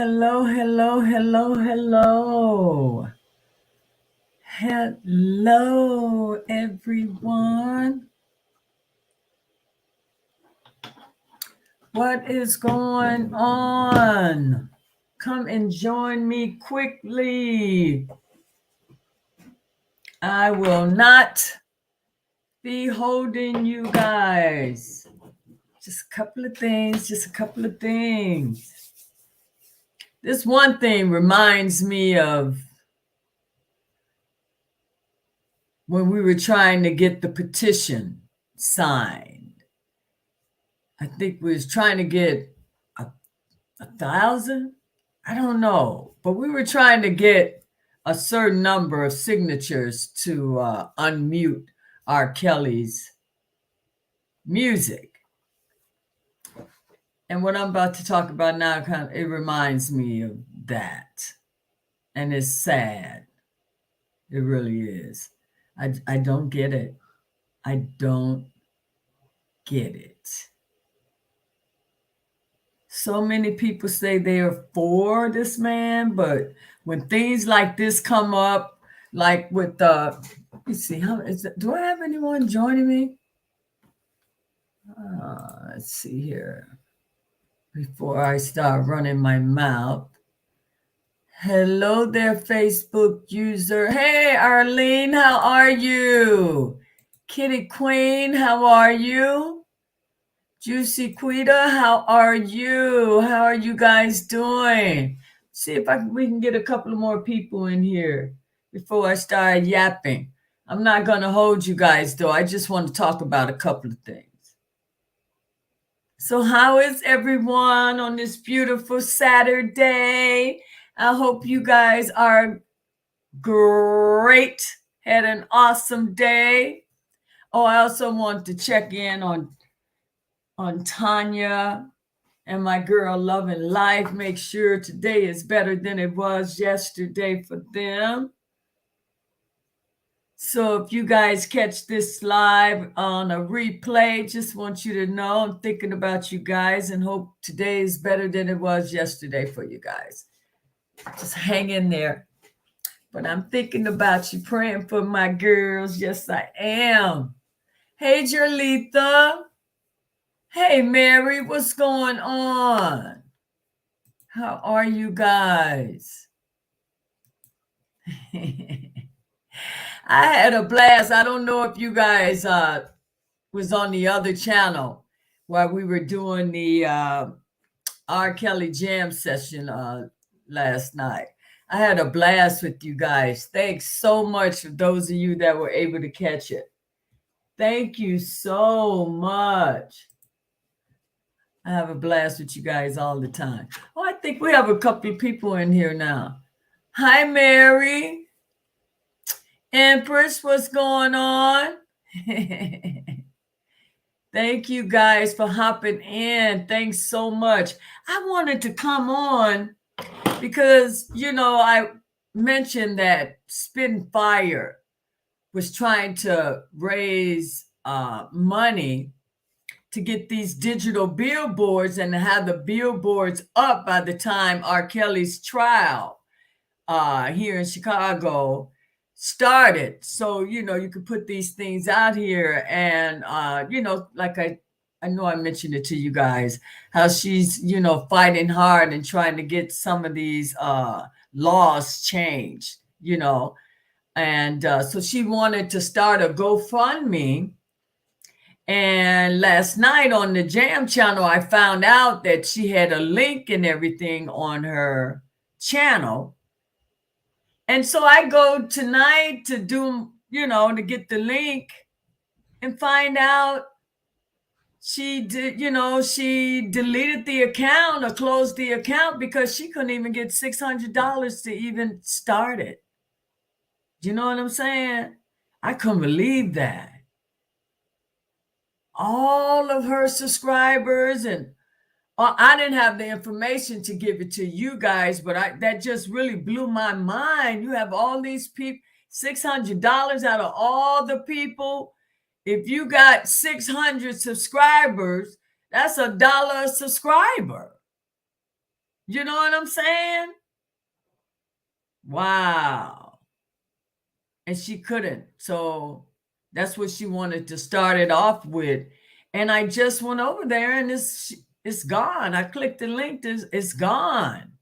Hello, hello, hello, hello. Hello, everyone. What is going on? Come and join me quickly. I will not be holding you guys. Just a couple of things, This one thing reminds me of when we were trying to get the petition signed. I think we was trying to get 1,000. I don't know, but we were trying to get a certain number of signatures to unmute R. Kelly's music. And what I'm about to talk about now, it reminds me of that. And it's sad. It really is. I don't get it. I don't get it. So many people say they are for this man, but when things like this come up, like with let me see, do I have anyone joining me? Let's see here. Before I start running my mouth. Hello there, Facebook user. Hey, Arlene, how are you? Kitty Queen, how are you? Juicy Quita, how are you? How are you guys doing? See if we can get a couple of more people in here before I start yapping. I'm not going to hold you guys, though. I just want to talk about a couple of things. So how is everyone on this beautiful Saturday? I hope you guys are great. Had an awesome day. Oh, I also want to check in on Tanya and my girl Loving Life. Make sure today is better than it was yesterday for them. So if you guys catch this live on a replay, just want you to know I'm thinking about you guys and hope today is better than it was yesterday for you guys. Just hang in there. But I'm thinking about you, praying for my girls. Yes, I am. Hey, Jerlitha. Hey, Mary, what's going on? How are you guys? I had a blast. I don't know if you guys was on the other channel while we were doing the R. Kelly jam session last night. I had a blast with you guys. Thanks so much for those of you that were able to catch it. Thank you so much. I have a blast with you guys all the time. Oh, I think we have a couple of people in here now. Hi, Mary. Empress, what's going on? Thank you guys for hopping in. Thanks so much. I wanted to come on because, I mentioned that Spitting Fire was trying to raise money to get these digital billboards and to have the billboards up by the time R. Kelly's trial here in Chicago started. So, you could put these things out here and, like I know I mentioned it to you guys, how she's, fighting hard and trying to get some of these laws changed, and so she wanted to start a GoFundMe. And last night on the Jam channel, I found out that she had a link and everything on her channel. And so I go tonight to do, to get the link and find out she deleted the account or closed the account because she couldn't even get $600 to even start it. You know what I'm saying? I couldn't believe that. All of her subscribers, and I didn't have the information to give it to you guys, but that just really blew my mind. You have all these people, $600 out of all the people. If you got 600 subscribers, that's $1 a subscriber. You know what I'm saying? Wow. And she couldn't. So that's what she wanted to start it off with. And I just went over there and it's gone. I clicked the link, it's gone.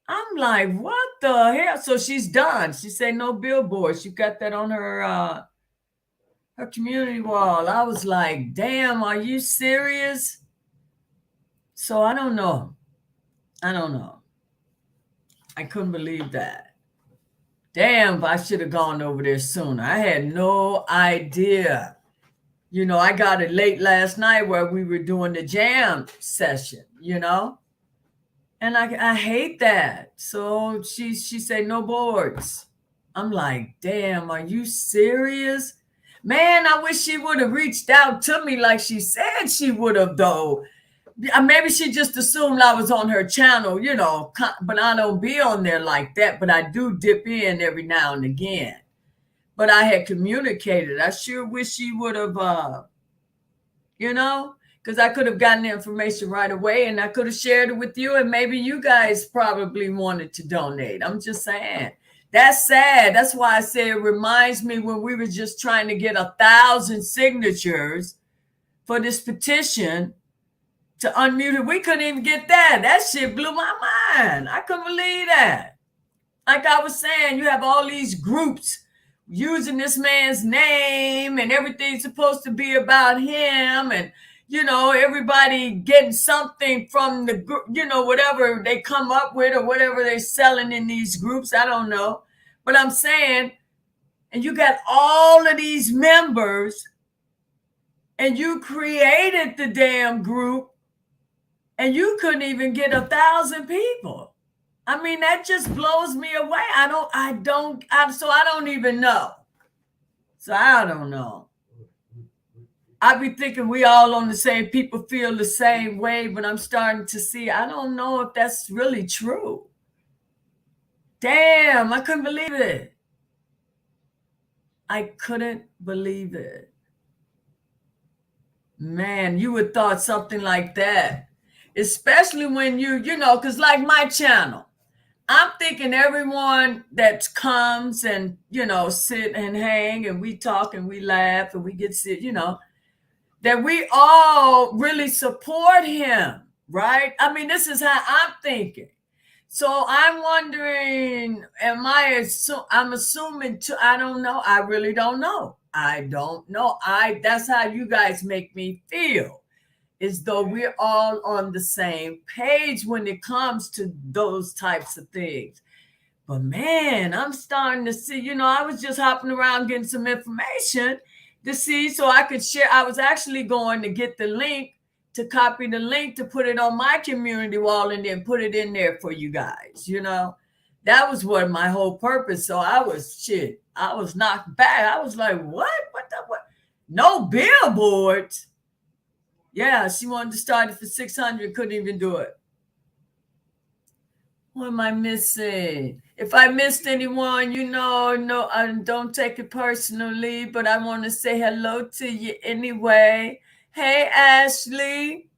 I'm like, what the hell? So she's done. She said no billboard. She got that on her community wall. I was like, damn, are you serious? So I don't know. I don't know. I couldn't believe that. Damn, I should have gone over there sooner. I had no idea. You know, I got it late last night where we were doing the jam session, you know? And I hate that. So she said no boards. I'm like, damn, are you serious? Man, I wish she would have reached out to me like she said she would have, though. Maybe she just assumed I was on her channel, you know, but I don't be on there like that. But I do dip in every now and again. But I had communicated. I sure wish she would have, you know, because I could have gotten the information right away and I could have shared it with you. And maybe you guys probably wanted to donate. I'm just saying. That's sad. That's why I say it reminds me when we were just trying to get 1,000 signatures for this petition to unmute it. We couldn't even get that. That shit blew my mind. I couldn't believe that. Like I was saying, you have all these groups using this man's name and everything's supposed to be about him, and you know, everybody getting something from the group, you know, whatever they come up with or whatever they're selling in these groups. I don't know. But I'm saying, and you got all of these members and you created the damn group and you couldn't even get 1,000 people. I mean, that just blows me away. So I don't even know. So I don't know. I be thinking we all on the same, people feel the same way, but I'm starting to see, I don't know if that's really true. Damn, I couldn't believe it. I couldn't believe it. Man, you would thought something like that, especially when you know, because like my channel, I'm thinking everyone that comes and, you know, sit and hang and we talk and we laugh and we get sick, you know, that we all really support him, right? I mean, this is how I'm thinking. So I'm wondering, I'm assuming too, I don't know. I really don't know. I don't know. That's how you guys make me feel, as though we're all on the same page when it comes to those types of things. But man, I'm starting to see, you know, I was just hopping around getting some information to see so I could share. I was actually going to get the link, to copy the link, to put it on my community wall and then put it in there for you guys, you know. That was what my whole purpose. So I was knocked back. I was like, what? What? No billboards. Yeah, she wanted to start it for 600, couldn't even do it. What am I missing? If I missed anyone, you know, no, don't take it personally, but I want to say hello to you anyway. Hey, Ashley,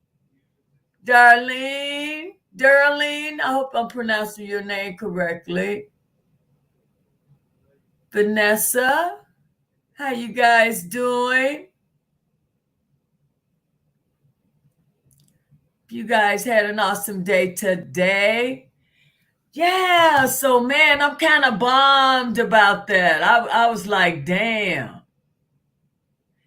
Darlene, I hope I'm pronouncing your name correctly. Vanessa, how you guys doing? You guys had an awesome day today. Yeah, so man, I'm kind of bummed about that. I was like, damn.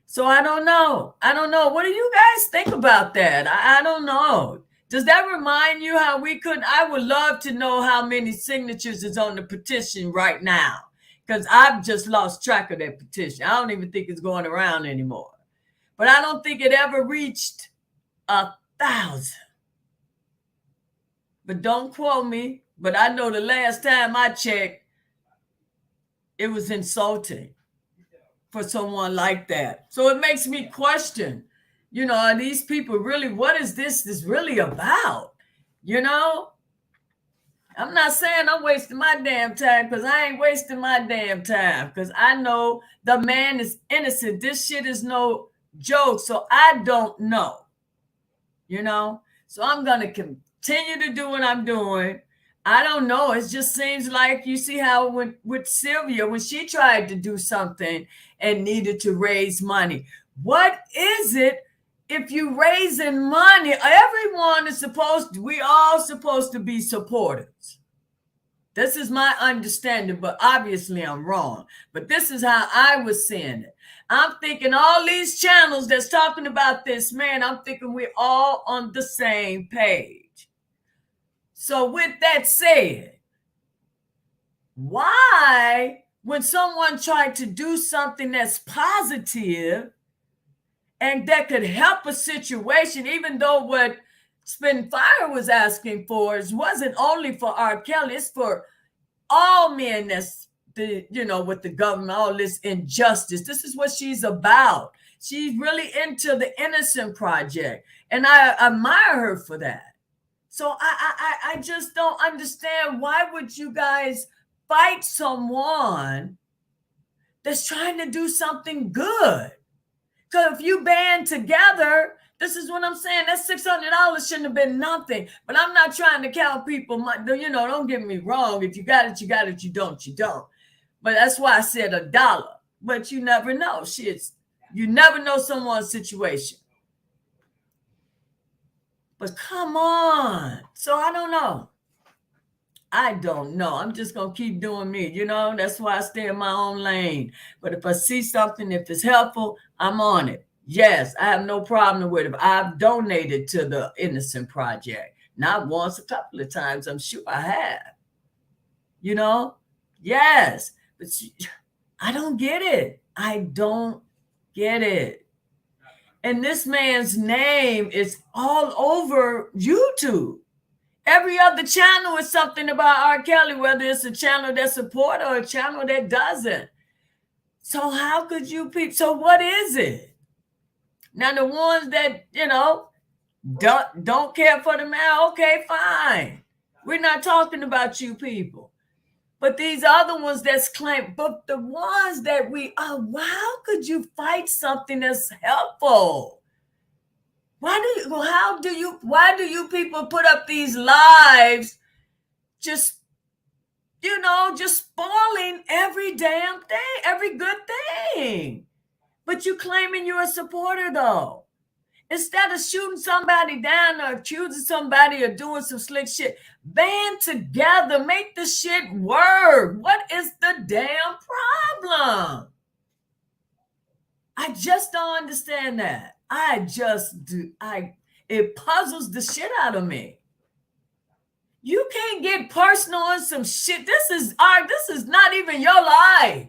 So I don't know. What do you guys think about that? I don't know. Does that remind you how we could? I would love to know how many signatures is on the petition right now, because I've just lost track of that petition. I don't even think it's going around anymore. But I don't think it ever reached 1,000. But don't quote me. But I know the last time I checked, it was insulting for someone like that. So it makes me question, you know, are these people really, what is this really about? You know, I'm not saying I'm wasting my damn time, because I ain't wasting my damn time, because I know the man is innocent. This shit is no joke. So I don't know, you know. So I'm going to continue to do what I'm doing. I don't know. It just seems like you see how with Sylvia, when she tried to do something and needed to raise money. What is it if you raising money? Everyone is we all supposed to be supporters. This is my understanding, but obviously I'm wrong. But this is how I was seeing it. I'm thinking all these channels that's talking about this, man, I'm thinking we're all on the same page. So with that said, why, when someone tried to do something that's positive and that could help a situation, even though what Spin Fire was asking for wasn't only for R. Kelly, it's for all men that's with the government, all this injustice. This is what she's about. She's really into the Innocent Project, and I admire her for that. So I just don't understand, why would you guys fight someone that's trying to do something good? Because if you band together, this is what I'm saying. That $600 shouldn't have been nothing. But I'm not trying to count people. Don't get me wrong. If you got it, you got it. You don't, you don't. But that's why I said $1. But you never know. You never know someone's situation. But come on. So I don't know. I'm just going to keep doing me. That's why I stay in my own lane. But if I see something, if it's helpful, I'm on it. Yes, I have no problem with it. I've donated to the Innocent Project. Not once, a couple of times. I'm sure I have. Yes. But I don't get it. I don't get it. And this man's name is all over YouTube. Every other channel is something about R. Kelly, whether it's a channel that supports or a channel that doesn't. So how could you people? So what is it? Now the ones that don't care for the man, okay, fine. We're not talking about you people. But these other ones that's claimed, but the ones that how could you fight something that's helpful? Why do you people put up these lives just spoiling every damn thing, every good thing? But you claiming you're a supporter though. Instead of shooting somebody down or accusing somebody of doing some slick shit, band together, make the shit work. What is the damn problem? I just don't understand that. It puzzles the shit out of me. You can't get personal on some shit. This is not even your life.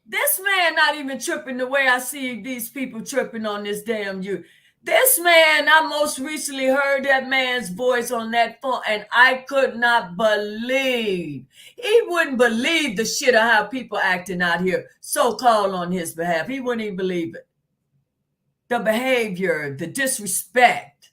This man not even tripping the way I see these people tripping on this damn you. This man, I most recently heard that man's voice on that phone, and I could not believe. He wouldn't believe the shit of how people acting out here, so-called on his behalf. He wouldn't even believe it. The behavior, the disrespect.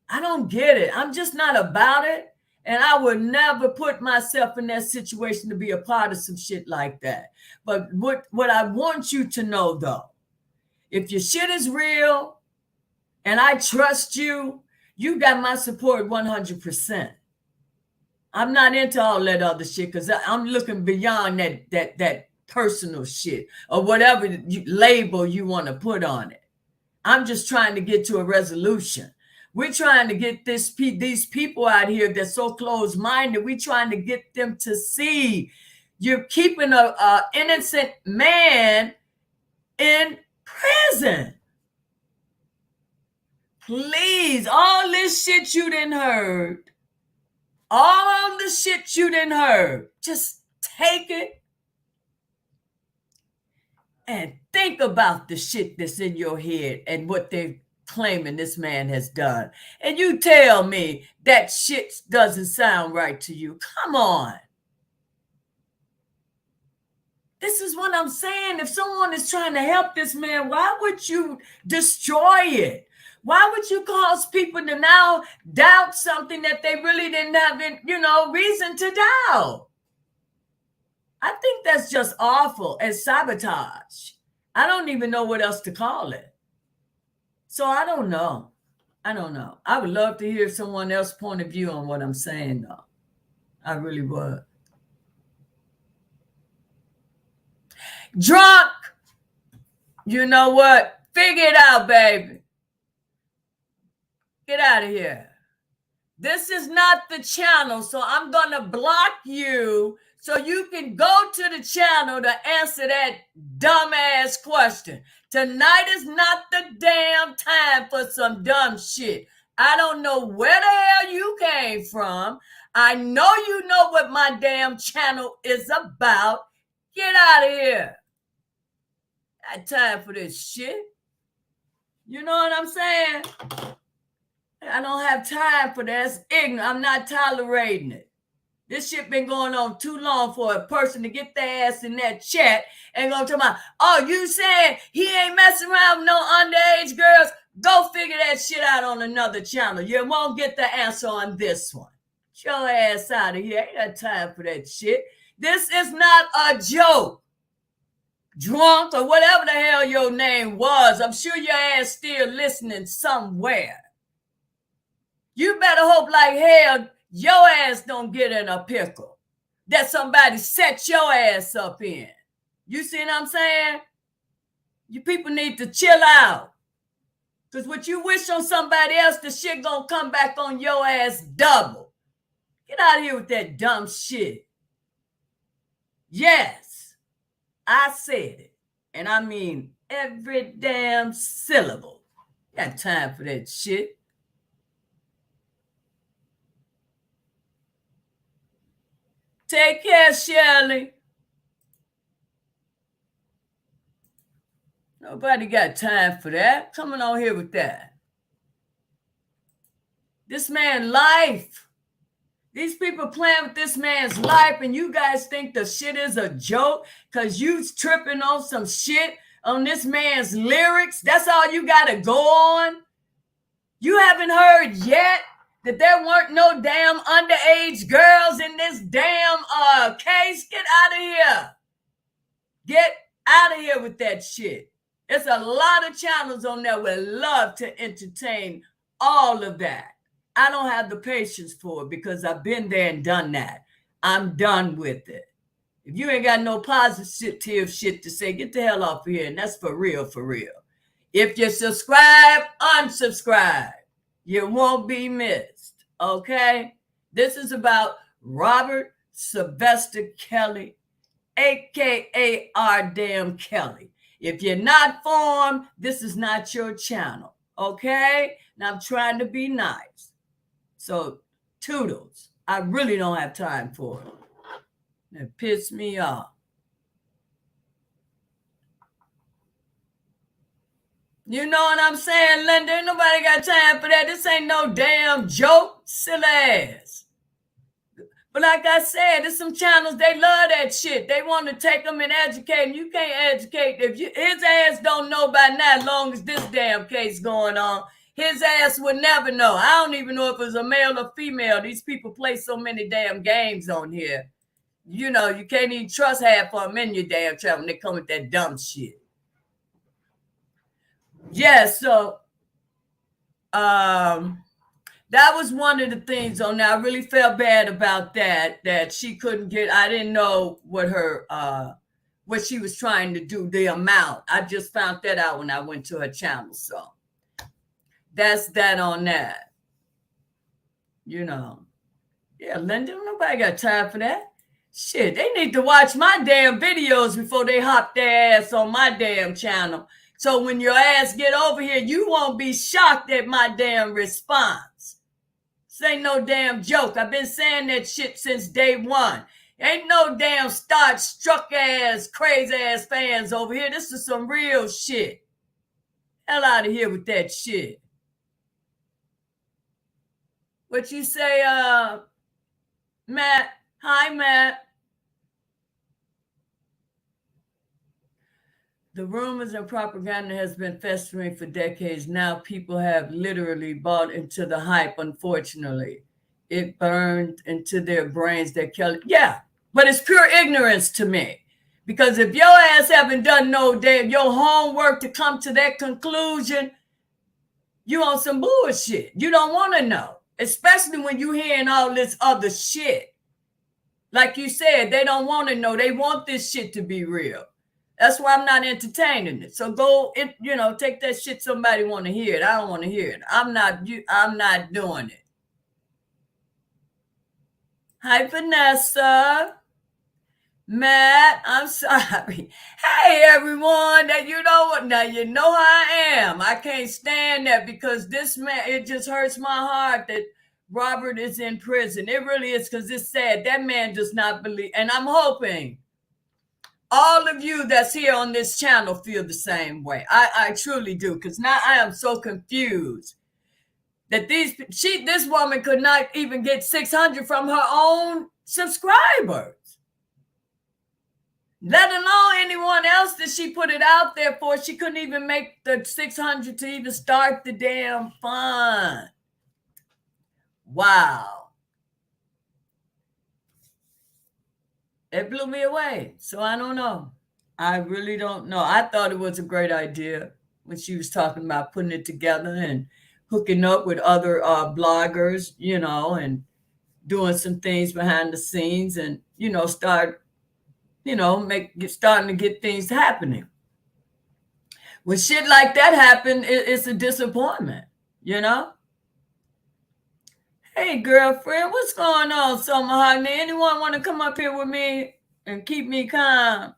I don't get it. I'm just not about it. And I would never put myself in that situation to be a part of some shit like that. But what I want you to know, though, if your shit is real and I trust you, you got my support 100%. I'm not into all that other shit because I'm looking beyond that personal shit or whatever label you want to put on it. I'm just trying to get to a resolution. We're trying to get these people out here that's so closed-minded. We're trying to get them to see you're keeping an innocent man in prison. Please, all this shit you done heard, all the shit you done heard, just take it and think about the shit that's in your head and what they're claiming this man has done. And you tell me that shit doesn't sound right to you. Come on. This is what I'm saying. If someone is trying to help this man, why would you destroy it? Why would you cause people to now doubt something that they really didn't have, reason to doubt? I think that's just awful and sabotage. I don't even know what else to call it. So I don't know. I don't know. I would love to hear someone else's point of view on what I'm saying, though. I really would. Drunk. You know what? Figure it out, baby. Get out of here. This is not the channel, so I'm going to block you so you can go to the channel to answer that dumbass question. Tonight is not the damn time for some dumb shit. I don't know where the hell you came from. I know you know what my damn channel is about. Get out of here. I got time for this shit. You know what I'm saying? I don't have time for that. It's ignorant. I'm not tolerating it. This shit been going on too long for a person to get their ass in that chat and go to my, oh, you saying he ain't messing around with no underage girls? Go figure that shit out on another channel. You won't get the answer on this one. Get your ass out of here. Ain't got time for that shit. This is not a joke. Drunk or whatever the hell your name was. I'm sure your ass still listening somewhere. You better hope like hell your ass don't get in a pickle that somebody set your ass up in. You see what I'm saying? You people need to chill out. Because what you wish on somebody else, the shit gonna come back on your ass double. Get out of here with that dumb shit. Yes, I said it. And I mean every damn syllable. Got time for that shit. Take care, Shirley. Nobody got time for that. Coming on here with that. This man's life. These people playing with this man's life, and you guys think the shit is a joke because you tripping on some shit on this man's lyrics. That's all you got to go on. You haven't heard yet that there weren't no damn underage girls in this damn case. Get out of here. Get out of here with that shit. There's a lot of channels on there would love to entertain all of that. I don't have the patience for it because I've been there and done that. I'm done with it. If you ain't got no positive shit to say, get the hell off of here. And that's for real, for real. If you subscribe, unsubscribe. You won't be missed, okay? This is about Robert Sylvester Kelly, a.k.a. R. Damn Kelly. If you're not formed, this is not your channel, okay? Now, I'm trying to be nice. So, toodles. I really don't have time for it. It pissed me off. You know what I'm saying, Linda? Ain't nobody got time for that. This ain't no damn joke. Silly ass. But like I said, there's some channels, they love that shit. They want to take them and educate them. You can't educate. If his ass don't know by now, as long as this damn case going on, his ass would never know. I don't even know if it's a male or female. These people play so many damn games on here. You know, you can't even trust half of them in your damn channel when they come with that dumb shit. Yeah, so that was one of the things on there. I really felt bad about that she couldn't get, I didn't know what her what she was trying to do, the amount. I just found that out when I went to her channel. So that's that on that. You know. Yeah, Linda, nobody got time for that. Shit, they need to watch my damn videos before they hop their ass on my damn channel. So when your ass get over here, you won't be shocked at my damn response. This ain't no damn joke. I've been saying that shit since day one. Ain't no damn struck ass, crazy ass fans over here. This is some real shit. Hell out of here with that shit. What you say, Matt? Hi, Matt. The rumors and propaganda has been festering for decades. Now people have literally bought into the hype, unfortunately. It burned into their brains that Kelly, yeah, but it's pure ignorance to me. Because if your ass haven't done no damn your homework to come to that conclusion, You on some bullshit. You don't want to know, especially when you hearing all this other shit. Like you said, they don't want to know. They want this shit to be real. That's why I'm not entertaining it. So go, take that shit somebody want to hear it. I don't want to hear it. I'm not doing it. Hi, Vanessa. Matt, I'm sorry. Hey, everyone. That you know what? Now you know how I am. I can't stand that because this man, it just hurts my heart that Robert is in prison. It really is, because it's sad. That man does not believe. And I'm hoping all of you that's here on this channel feel the same way. I truly do, because now I am so confused that this woman could not even get 600 from her own subscribers, let alone anyone else that she put it out there for. She couldn't even make the 600 to even start the damn fund. Wow. It blew me away. So I don't know. I really don't know. I thought it was a great idea when she was talking about putting it together and hooking up with other bloggers, and doing some things behind the scenes and, starting to get things happening. When shit like that happen, it's a disappointment, Hey, girlfriend, what's going on, Summer Hogney? Anyone want to come up here with me and keep me calm?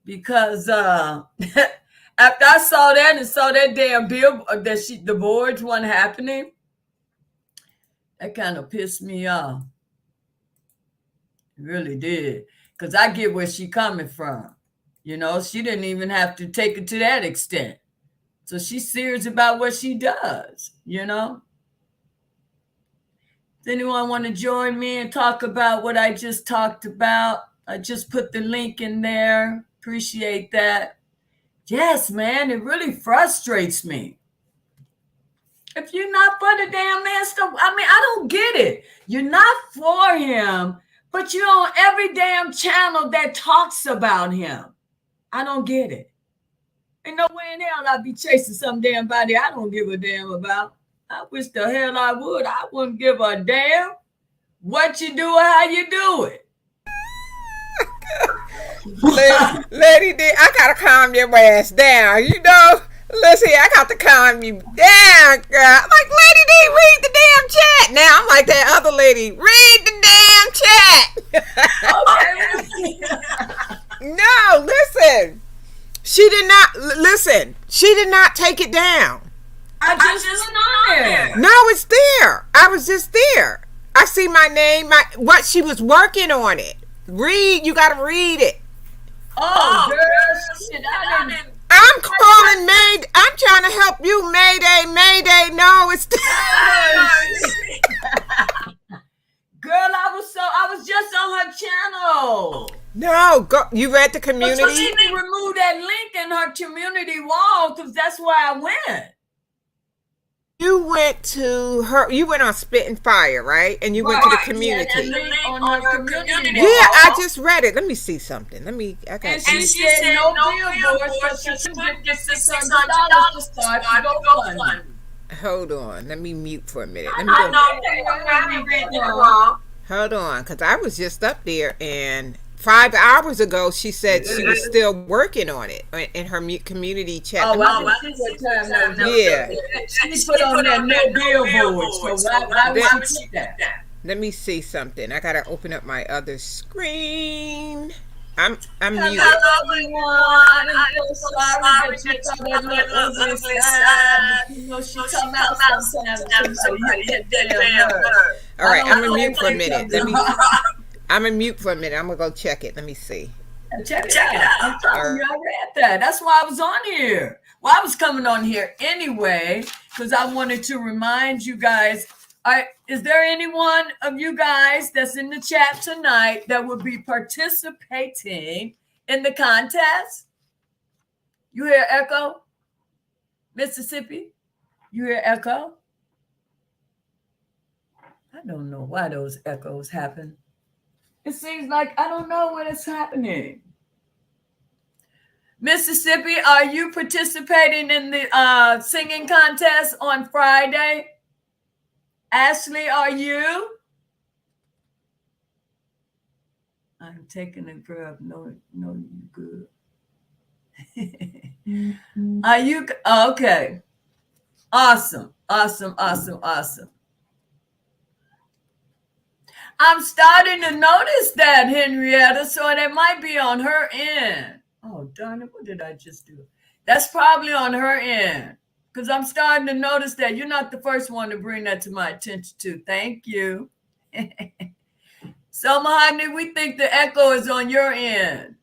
Because after I saw that and saw that damn bill that the boards wasn't happening, that kind of pissed me off. It really did. Because I get where she coming from. She didn't even have to take it to that extent. So she's serious about what she does, Does anyone want to join me and talk about what I just talked about? I just put the link in there. Appreciate that. Yes, man, it really frustrates me. If you're not for the damn man stuff, I don't get it. You're not for him, but you're on every damn channel that talks about him. I don't get it. Ain't no way in hell I'd be chasing some damn body I don't give a damn about. I wish the hell I would. I wouldn't give a damn what you do or how you do it. Lady D, I gotta calm your ass down. Listen, I got to calm you down, girl. I'm like, Lady D, read the damn chat. Now I'm like that other lady, read the damn chat. No, listen. She did not take it down. I just went on there. No, it's there. I was just there. I see my name, what she was working on it. Read, you gotta read it. Oh, girl, shit, I didn't. I'm calling Mayday. I'm trying to help you, Mayday. No, it's girl, I was just on her channel. No, go. You read the community. So she didn't remove that link in her community wall because that's where I went. You went on Spit and Fire, right? And you went to the community. Yeah, on her community. Yeah, I just read it. Let me see something. And she said no billboards, but she should get $600 to start to go fund. Hold on. Let me mute for a minute. Hold on, because I was just up there, and 5 hours ago she said she was still working on it in her community chat. Oh, well, I see what time that was. Yeah. She put on that no billboards, so why would she put that? Let me see something. I gotta open up my other screen. I'm muted. Hello, everyone. I'm so sorry that you thought that looked ugly side. She come out sometimes. All right, I'm gonna mute for a minute. I'm gonna mute for a minute. I'm gonna go check it. Let me see. Check it out. I'm telling you, I read that. That's why I was on here. Well, I was coming on here anyway because I wanted to remind you guys. Is there anyone of you guys that's in the chat tonight that will be participating in the contest? You hear echo? Mississippi? You hear echo? I don't know why those echoes happen. It seems like I don't know what is happening. Mississippi, are you participating in the singing contest on Friday? Ashley, are you? I'm taking a grab. No, you good. Are you okay? Awesome. I'm starting to notice that, Henrietta, so that might be on her end. Oh, darn it. What did I just do? That's probably on her end, because I'm starting to notice that you're not the first one to bring that to my attention, too. Thank you. So, Mahogany, we think the echo is on your end.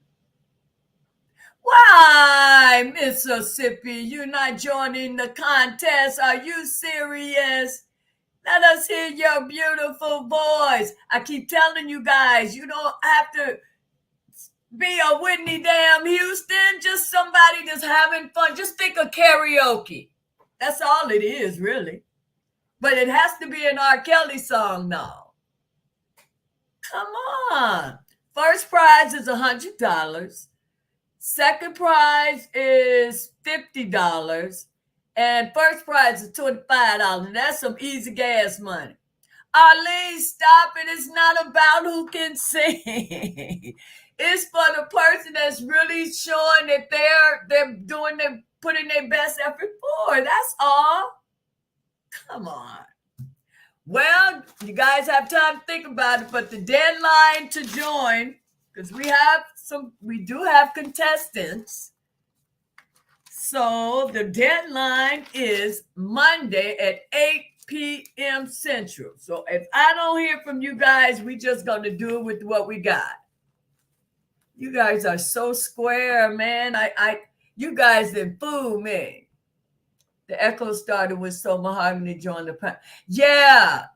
Why, Mississippi, you're not joining the contest? Are you serious? Let us hear your beautiful voice. I keep telling you guys, you don't have to be a Whitney damn Houston, just somebody that's having fun. Just think of karaoke. That's all it is, really. But it has to be an R. Kelly song now. Come on. First prize is $100. Second prize is $50. And first prize is $25. That's some easy gas money. Arlene, stop it. It's not about who can sing. It's for the person that's really showing that they're putting their best effort forward. That's all. Come on. Well, you guys have time to think about it, but the deadline to join, because we do have contestants. So the deadline is Monday at 8 p.m. Central. So if I don't hear from you guys, we just going to do it with what we got. You guys are so square, man. You guys didn't fool me. The echo started with So Mahogany joined the panel. Yeah.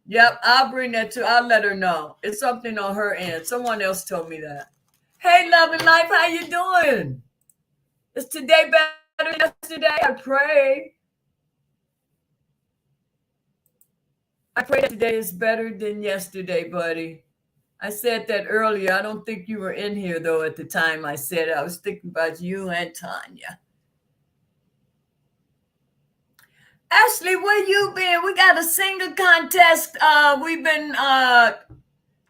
Yep, I'll bring that too. I'll let her know. It's something on her end. Someone else told me that. Hey, Love and Life, how you doing? Is today better than yesterday? I pray that today is better than yesterday, buddy. I said that earlier. I don't think you were in here, though, at the time I said it. I was thinking about you and Tanya. Ashley, where you been? We got a singer contest we've been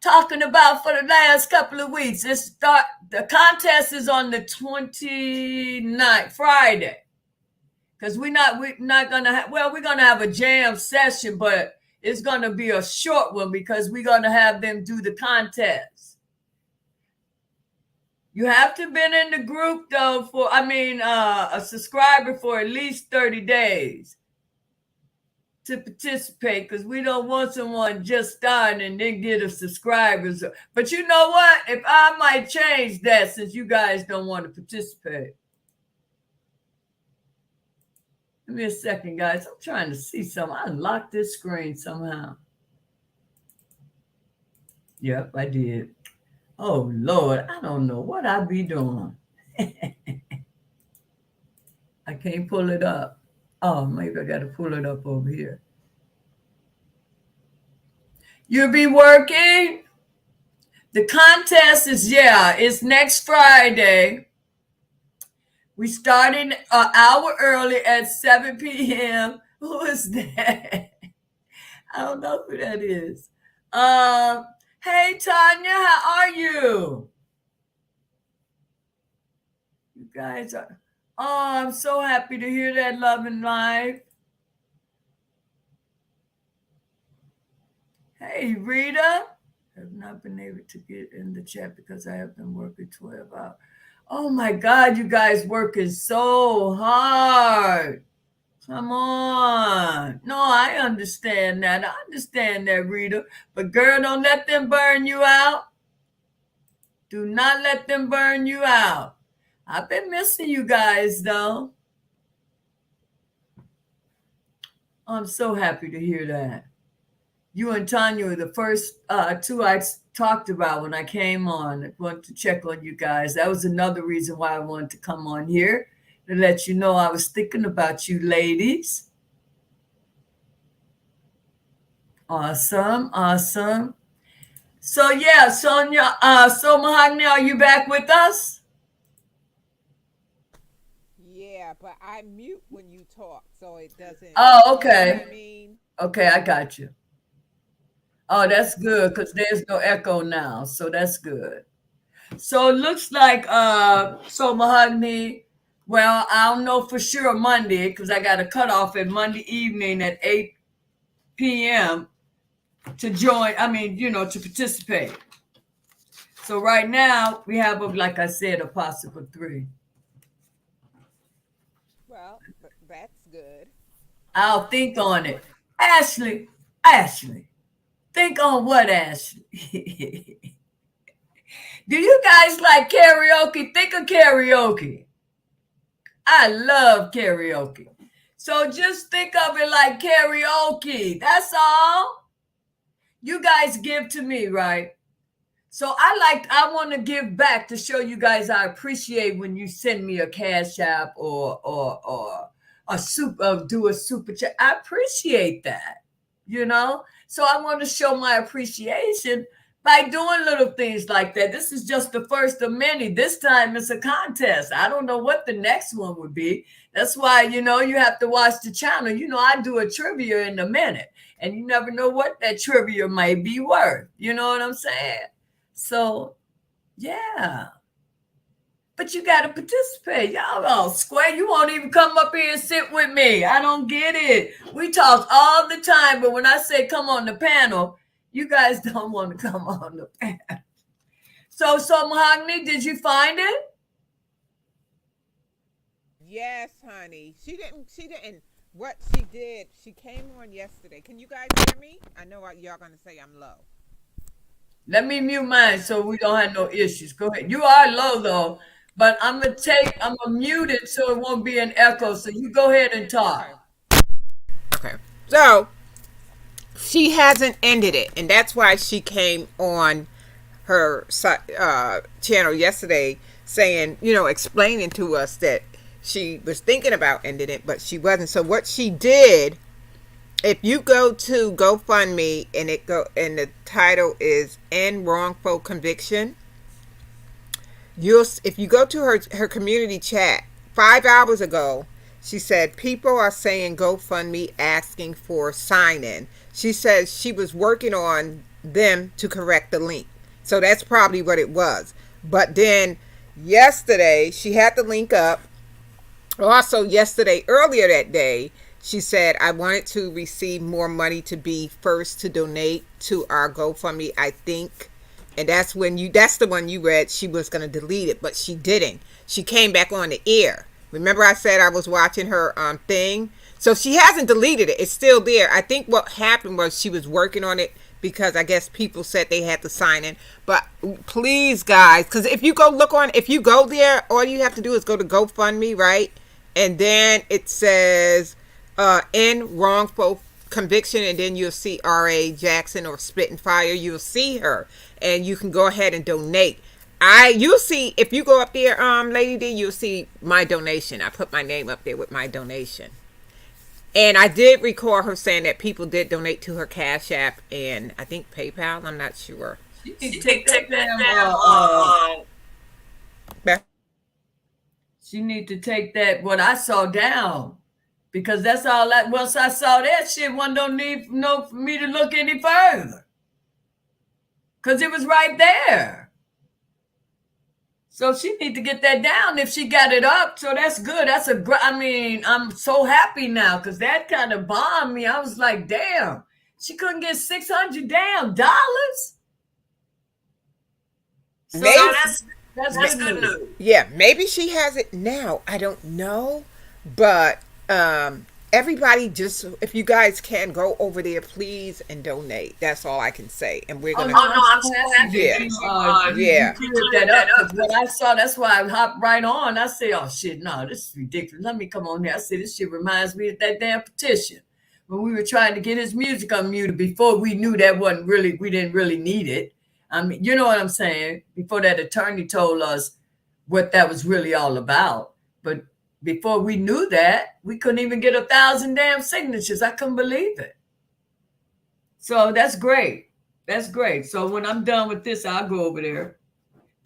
talking about for the last couple of weeks. The contest is on the 29th, Friday. Because we're not gonna have, we're gonna have a jam session, but it's gonna be a short one because we're gonna have them do the contest. You have to have been in the group though a subscriber for at least 30 days to participate, because we don't want someone just starting and then get a subscribers. But you know what? If I might change that, since you guys don't want to participate. Give me a second, guys. I'm trying to see something. I unlocked this screen somehow. Yep, I did. Oh, Lord. I don't know what I be doing. I can't pull it up. Oh, maybe I got to pull it up over here. You'll be working? The contest is, it's next Friday. We started an hour early at 7 p.m. Who is that? I don't know who that is. Hey, Tanya, how are you? You guys are... Oh, I'm so happy to hear that, Love and Life. Hey, Rita. I have not been able to get in the chat because I have been working 12 hours. Oh, my God, you guys working so hard. Come on. No, I understand that. I understand that, Rita. But, girl, don't let them burn you out. Do not let them burn you out. I've been missing you guys, though. I'm so happy to hear that. You and Tanya were the first two I talked about when I came on. I wanted to check on you guys. That was another reason why I wanted to come on here, to let you know I was thinking about you ladies. Awesome. So, yeah, Sonia, So Mahogany, are you back with us? but I mute when you talk, so it doesn't. Oh, You know what I okay. mean? Okay, I got you. Oh, that's good because there's no echo now. So that's good. So it looks like so Mahogany, well, I don't know for sure Monday because I got a cutoff at Monday evening at 8 p.m. to join, to participate. So right now we have, like I said, a possible 3. Well, that's good. I'll think on it. Ashley, think on what, Ashley? Do you guys like karaoke? Think of karaoke. I love karaoke. So just think of it like karaoke. That's all. You guys give to me, right? So I want to give back to show you guys I appreciate when you send me a cash app or do a super chat. I appreciate that, you know? So I want to show my appreciation by doing little things like that. This is just the first of many. This time it's a contest. I don't know what the next one would be. That's why, you have to watch the channel. I do a trivia in a minute, and you never know what that trivia might be worth. You know what I'm saying? So, yeah. But you got to participate. Y'all all square. You won't even come up here and sit with me. I don't get it. We talk all the time, but when I say come on the panel, you guys don't want to come on the panel. So Mahogany, did you find it? Yes, honey. She didn't. She didn't. What she did, she came on yesterday. Can you guys hear me? I know y'all gonna say I'm low. Let me mute mine so we don't have no issues. Go ahead. You are low though, but I'm gonna mute it so it won't be an echo. So you go ahead and talk. Okay. So she hasn't ended it, and that's why she came on her channel yesterday, saying, explaining to us that she was thinking about ending it, but she wasn't. So what she did, if you go to GoFundMe and the title is "End Wrongful Conviction," if you go to her community chat 5 hours ago, she said people are saying GoFundMe asking for sign-in. She says she was working on them to correct the link. So that's probably what it was. But then yesterday, she had the link up. Also yesterday, earlier that day, she said, I wanted to receive more money to be first to donate to our GoFundMe, I think. And that's the one you read. She was going to delete it, but she didn't. She came back on the air. Remember I said I was watching her thing? So she hasn't deleted it. It's still there. I think what happened was she was working on it because I guess people said they had to sign in. But please, guys, because if you go there, all you have to do is go to GoFundMe, right? And then it says End Wrongful Conviction, and then you'll see R.A. Jackson or Spitting Fire. You'll see her, and you can go ahead and donate. You'll see, if you go up there, Lady D, you'll see my donation. I put my name up there with my donation. And I did record her saying that people did donate to her Cash App and I think PayPal. I'm not sure. She need to take that what I saw down, because that's all that. Once I saw that shit, one don't need for me to look any further, because it was right there. So she need to get that down if she got it up. So that's good. I'm so happy now, because that kind of bombed me. I was like, damn, she couldn't get $600 damn dollars. So that's good news. Yeah, maybe she has it now. I don't know, but everybody, just if you guys can go over there, please, and donate. That's all I can say. And we're gonna. I'm so happy. You cleared that up. What I saw, that's why I hopped right on. I said, "Oh shit, no, this is ridiculous. Let me come on here." I said, "This shit reminds me of that damn petition when we were trying to get his music unmuted before we knew that we didn't really need it. I mean, you know what I'm saying? Before that attorney told us what that was really all about, but." Before we knew that, we couldn't even get 1,000 damn signatures. I couldn't believe it. So that's great. That's great. So when I'm done with this, I'll go over there.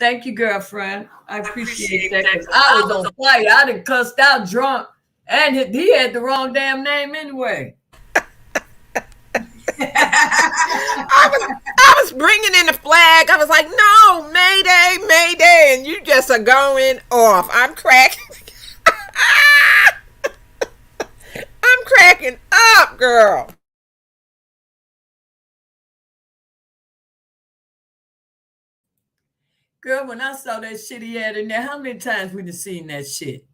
Thank you, girlfriend. I appreciate that because I was on fire. I done cussed out drunk, and he had the wrong damn name anyway. I was bringing in the flag. I was like, no, Mayday, Mayday, and you just are going off. I'm cracking. I'm cracking up, girl. Girl, when I saw that shit he had in there, how many times we done seen that shit?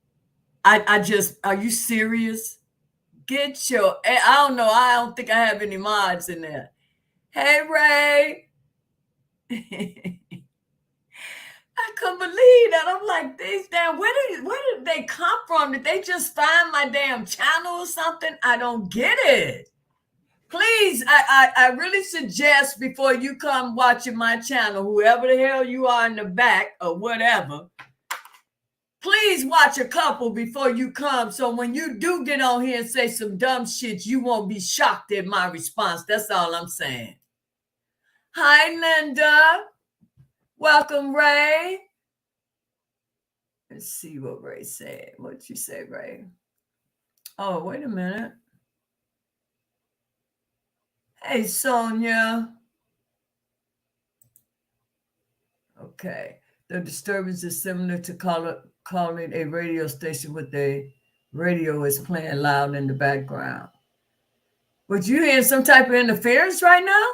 I just, are you serious? Get your, I don't know. I don't think I have any mods in there. Hey, Ray. I couldn't believe that. I'm like, these damn, where did they come from? Did they just find my damn channel or something? I don't get it. Please, I really suggest before you come watching my channel, whoever the hell you are in the back or whatever, please watch a couple before you come. So when you do get on here and say some dumb shit, you won't be shocked at my response. That's all I'm saying. Hi, Linda. Welcome, Ray. Let's see what Ray said. What'd you say, Ray? Oh, wait a minute. Hey, Sonia. Okay. The disturbance is similar to calling a radio station with a radio is playing loud in the background. But you hearing some type of interference right now?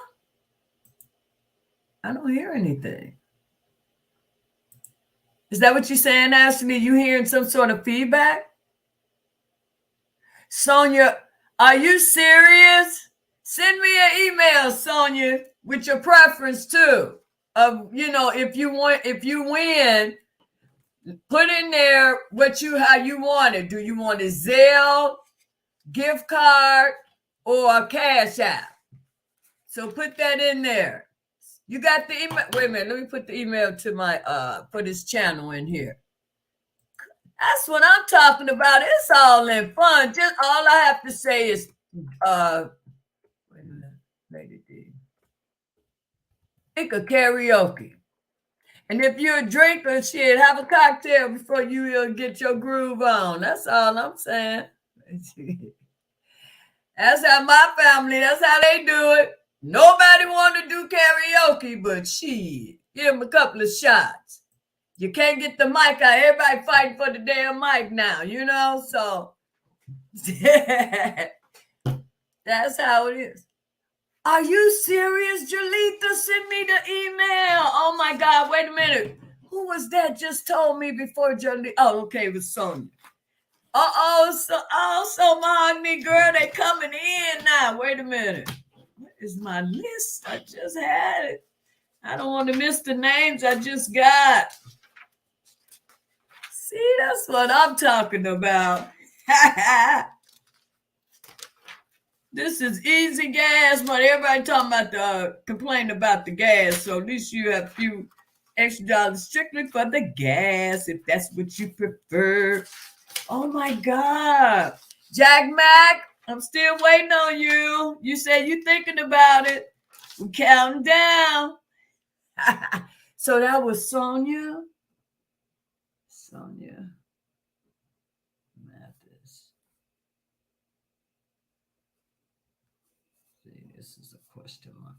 I don't hear anything. Is that what you're saying, Ashley? You hearing some sort of feedback? Sonia, are you serious? Send me an email, Sonia, with your preference too. If you win, put in there how you want it. Do you want a Zelle, gift card, or a Cash App? So put that in there. You got the email. Wait a minute. Let me put the email to my for this channel in here. That's what I'm talking about. It's all in fun. Just all I have to say is wait a minute, Lady D. Think of karaoke. And if you're a drinker, shit, have a cocktail before you get your groove on. That's all I'm saying. That's how my family, that's how they do it. Nobody want to do karaoke, but shit, give them a couple of shots. You can't get the mic out. Everybody fighting for the damn mic now, So that's how it is. Are you serious, Jolita? Send me the email. Oh my God, wait a minute. Who was that just told me before Jolita? Oh, okay, it was Sonia. So Mahogany girl, they coming in now. Wait a minute. What is my list? I just had it. I don't want to miss the names I just got. See, that's what I'm talking about. This is easy gas money. Everybody talking about complain about the gas. So at least you have a few extra dollars strictly for the gas, if that's what you prefer. Oh my God. Jack Mac, I'm still waiting on you. You said you're thinking about it. We're counting down. So that was Sonia. Sonia Mathis. See, this is a question mark.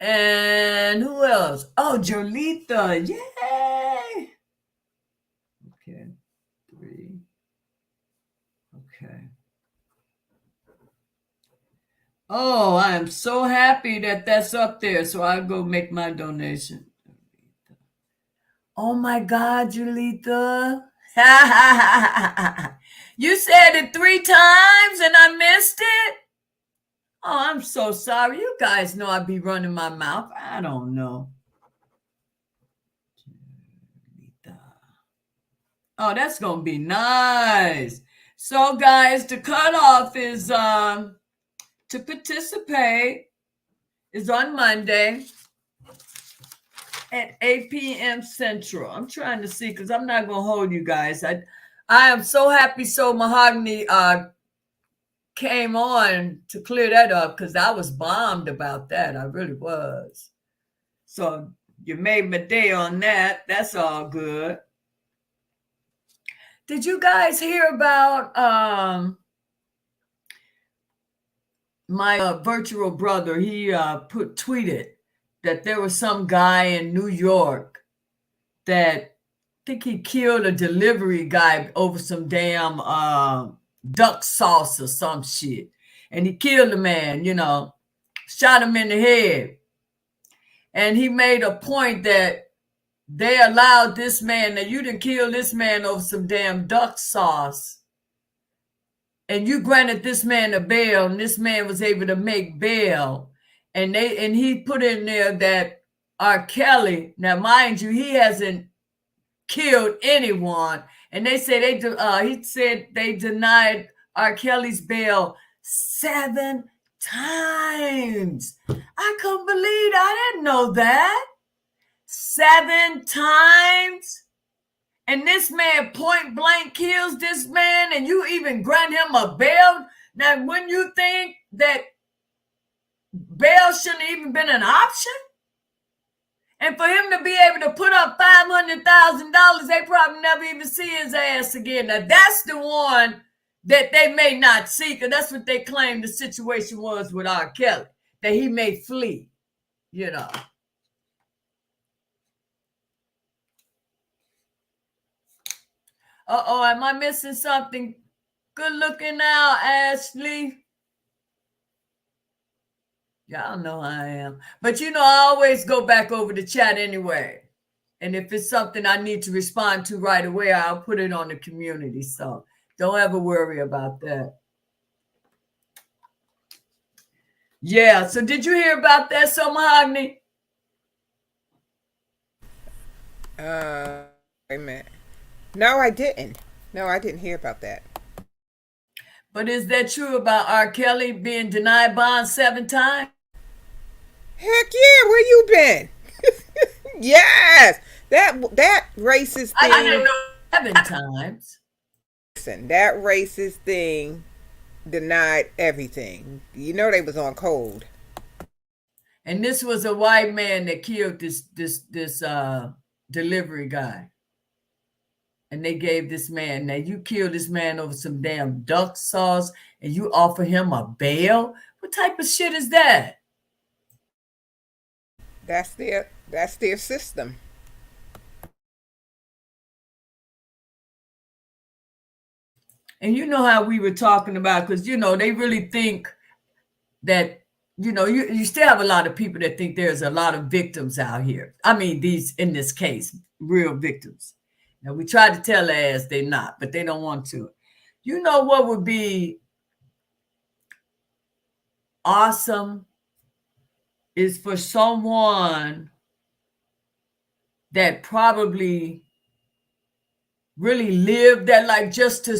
And who else? Oh, Jolita. Yay. Okay. 3. Okay. Oh, I am so happy that that's up there. So I'll go make my donation. Oh my God, Julita. You said it 3 times and I missed it? Oh, I'm so sorry. You guys know I'd be running my mouth. I don't know. Oh, that's going to be nice. So, guys, the cutoff is to participate is on Monday at 8 p.m. Central. I'm trying to see because I'm not going to hold you guys. I am so happy So Mahogany came on to clear that up because I was bombed about that. I really was. So You made my day on that. That's all good. Did you guys hear about my virtual brother? He tweeted that there was some guy in New York that I think he killed a delivery guy over some damn duck sauce or some shit. And he killed the man, shot him in the head. And he made a point that they allowed this man, that you didn't kill this man over some damn duck sauce. And you granted this man a bail, and this man was able to make bail. And he put in there that R. Kelly, now mind you, he hasn't killed anyone. And they said he said they denied R. Kelly's bail 7 times. I couldn't believe it. I didn't know that. 7 times. And this man point blank kills this man, and you even grant him a bail. Now, wouldn't you think that bail shouldn't have even been an option? And for him to be able to put up $500,000, they probably never even see his ass again. Now, that's the one that they may not see, because that's what they claim the situation was with R. Kelly, that he may flee, Uh-oh, am I missing something? Good looking now, Ashley. Y'all know I am. But I always go back over the chat anyway. And if it's something I need to respond to right away, I'll put it on the community. So don't ever worry about that. Yeah, so did you hear about that, So Mahogany? Wait a minute. No, I didn't. No, I didn't hear about that. But is that true about R. Kelly being denied bond 7 times? Heck yeah, where you been? Yes, that racist thing. I didn't know 7 times. Listen, that racist thing denied everything. They was on cold. And this was a white man that killed this delivery guy. And they gave this man, now you killed this man over some damn duck sauce and you offer him a bail? What type of shit is that? That's their system. And you know how we were talking about, because, they really think that, you still have a lot of people that think there's a lot of victims out here. I mean, in this case, real victims. Now, we try to tell their ass they're not, but they don't want to. You know what would be awesome is for someone that probably really lived that life, just to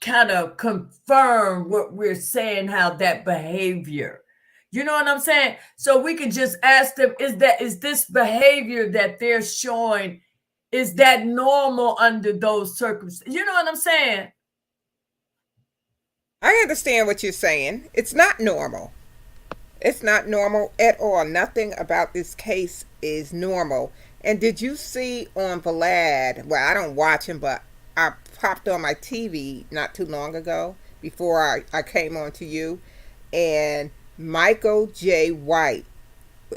kind of confirm what we're saying, how that behavior, you know what I'm saying? So we can just ask them, is this behavior that they're showing, is that normal under those circumstances? You know what I'm saying? I understand what you're saying. It's not normal. It's not normal at all. Nothing about this case is normal. And did you see on Vlad, well, I don't watch him, but I popped on my TV not too long ago before I came on to you, and Michael J. White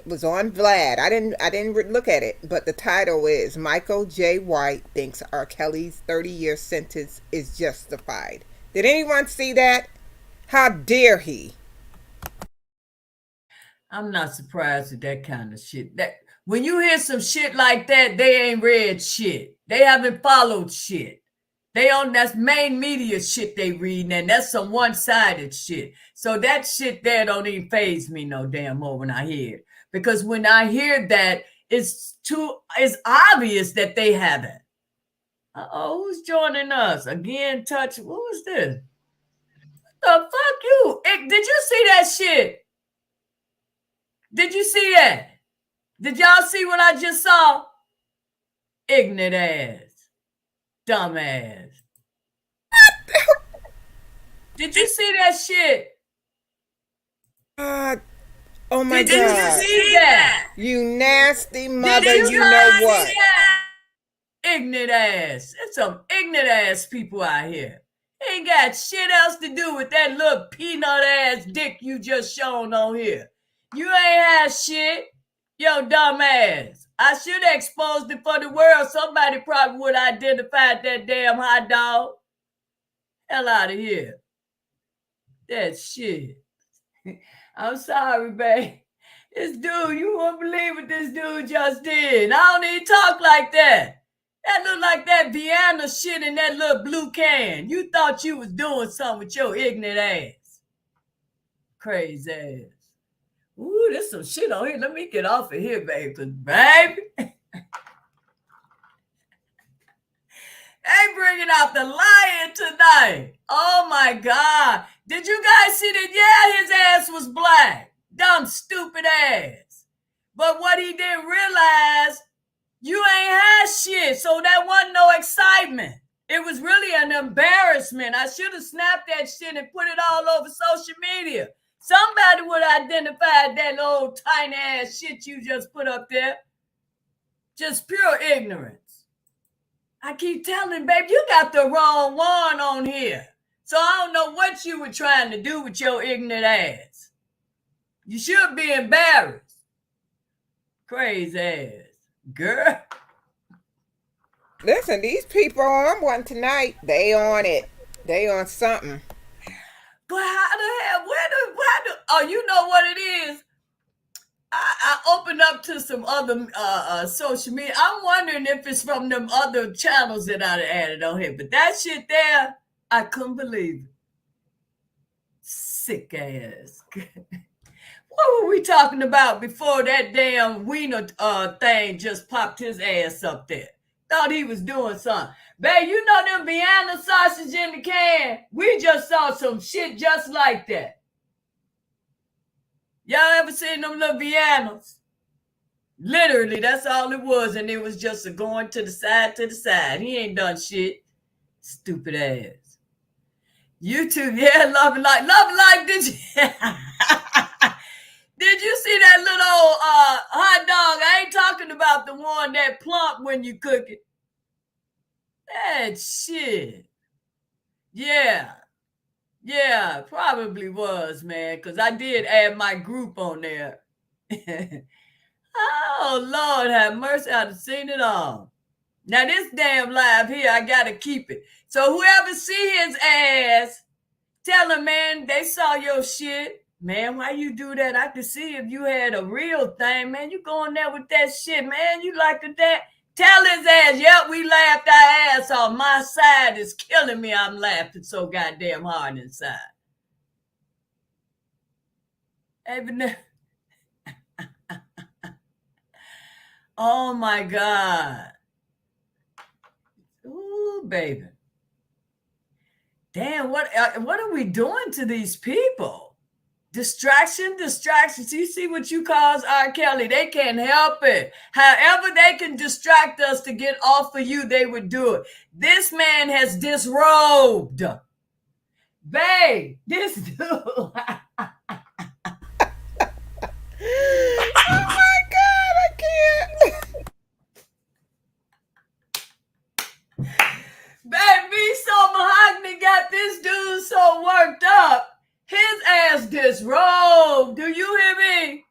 was on Vlad. I didn't look at it, but the title is Michael J. White thinks R. Kelly's 30-year sentence is justified. Did anyone see that? How dare he? I'm not surprised at that kind of shit. That when you hear some shit like that, they ain't read shit. They haven't followed shit. That's main media shit they read, and that's some one-sided shit. So that shit there don't even faze me no damn more when I hear it. Because when I hear that, it's obvious that they haven't. Uh-oh, who's joining us? Again, Touch. What was this? The fuck you? Did you see that shit? Did you see that? Did y'all see what I just saw? Ignorant ass. Dumb ass. Did you see that shit? Oh my Did you God. see that? You nasty mother, Did you know what? see that? Ignorant ass. There's some ignorant ass people out here. Ain't got shit else to do with that little peanut ass dick you just shown on here. You ain't had shit. Yo, dumb ass. I should have exposed it for the world. Somebody probably would have identified that damn hot dog. Hell out of here. That shit. I'm sorry, babe. This dude, you won't believe what this dude just did. I don't even talk like that. That look like that Vienna shit in that little blue can. You thought you was doing something with your ignorant ass. Crazy ass. Ooh, there's some shit on here. Let me get off of here, babe. Cause, baby, they bringing out the lion tonight. Oh my God. Did you guys see that? Yeah, his ass was black. Dumb, stupid ass. But what he didn't realize, you ain't had shit. So that wasn't no excitement. It was really an embarrassment. I should have snapped that shit and put it all over social media. Somebody would have identified that old tiny ass shit you just put up there. Just pure ignorance. I keep telling, babe, you got the wrong one on here. So I don't know what you were trying to do with your ignorant ass. You should be embarrassed. Crazy ass. Girl. Listen, these people on one tonight, they on it. They on something. But how the hell, oh, you know what it is? I opened up to some other social media. I'm wondering if it's from them other channels that I added on here. But that shit there, I couldn't believe it. Sick ass. What were we talking about before that damn wiener thing just popped his ass up there? Thought he was doing something. Babe, you know them Vienna sausage in the can? We just saw some shit just like that. Y'all ever seen them little Viennas? Literally, that's all it was. And it was just a going to the side. He ain't done shit. Stupid ass. YouTube, yeah, love and life, did you? Did you see that little hot dog? I ain't talking about the one that plump when you cook it. That shit. Yeah. Yeah, probably was, man, because I did add my group on there. Oh, Lord, have mercy. I've seen it all. Now, this damn live here, I got to keep it. So whoever see his ass, tell him, man, they saw your shit. Man, why you do that? I could see if you had a real thing, man. You going there with that shit, man. You like that? Tell his ass, yep, we laughed our ass off. My side is killing me. I'm laughing so goddamn hard inside. Oh, my God. Ooh, baby. Damn, what are we doing to these people? Distraction. You see what you cause R. Kelly. They can't help it. However they can distract us to get off of you, they would do it. This man has disrobed. Babe, this dude. Oh my God, I can't. Baby, so Mahogany got this dude so worked up. His ass disrobed. Do you hear me?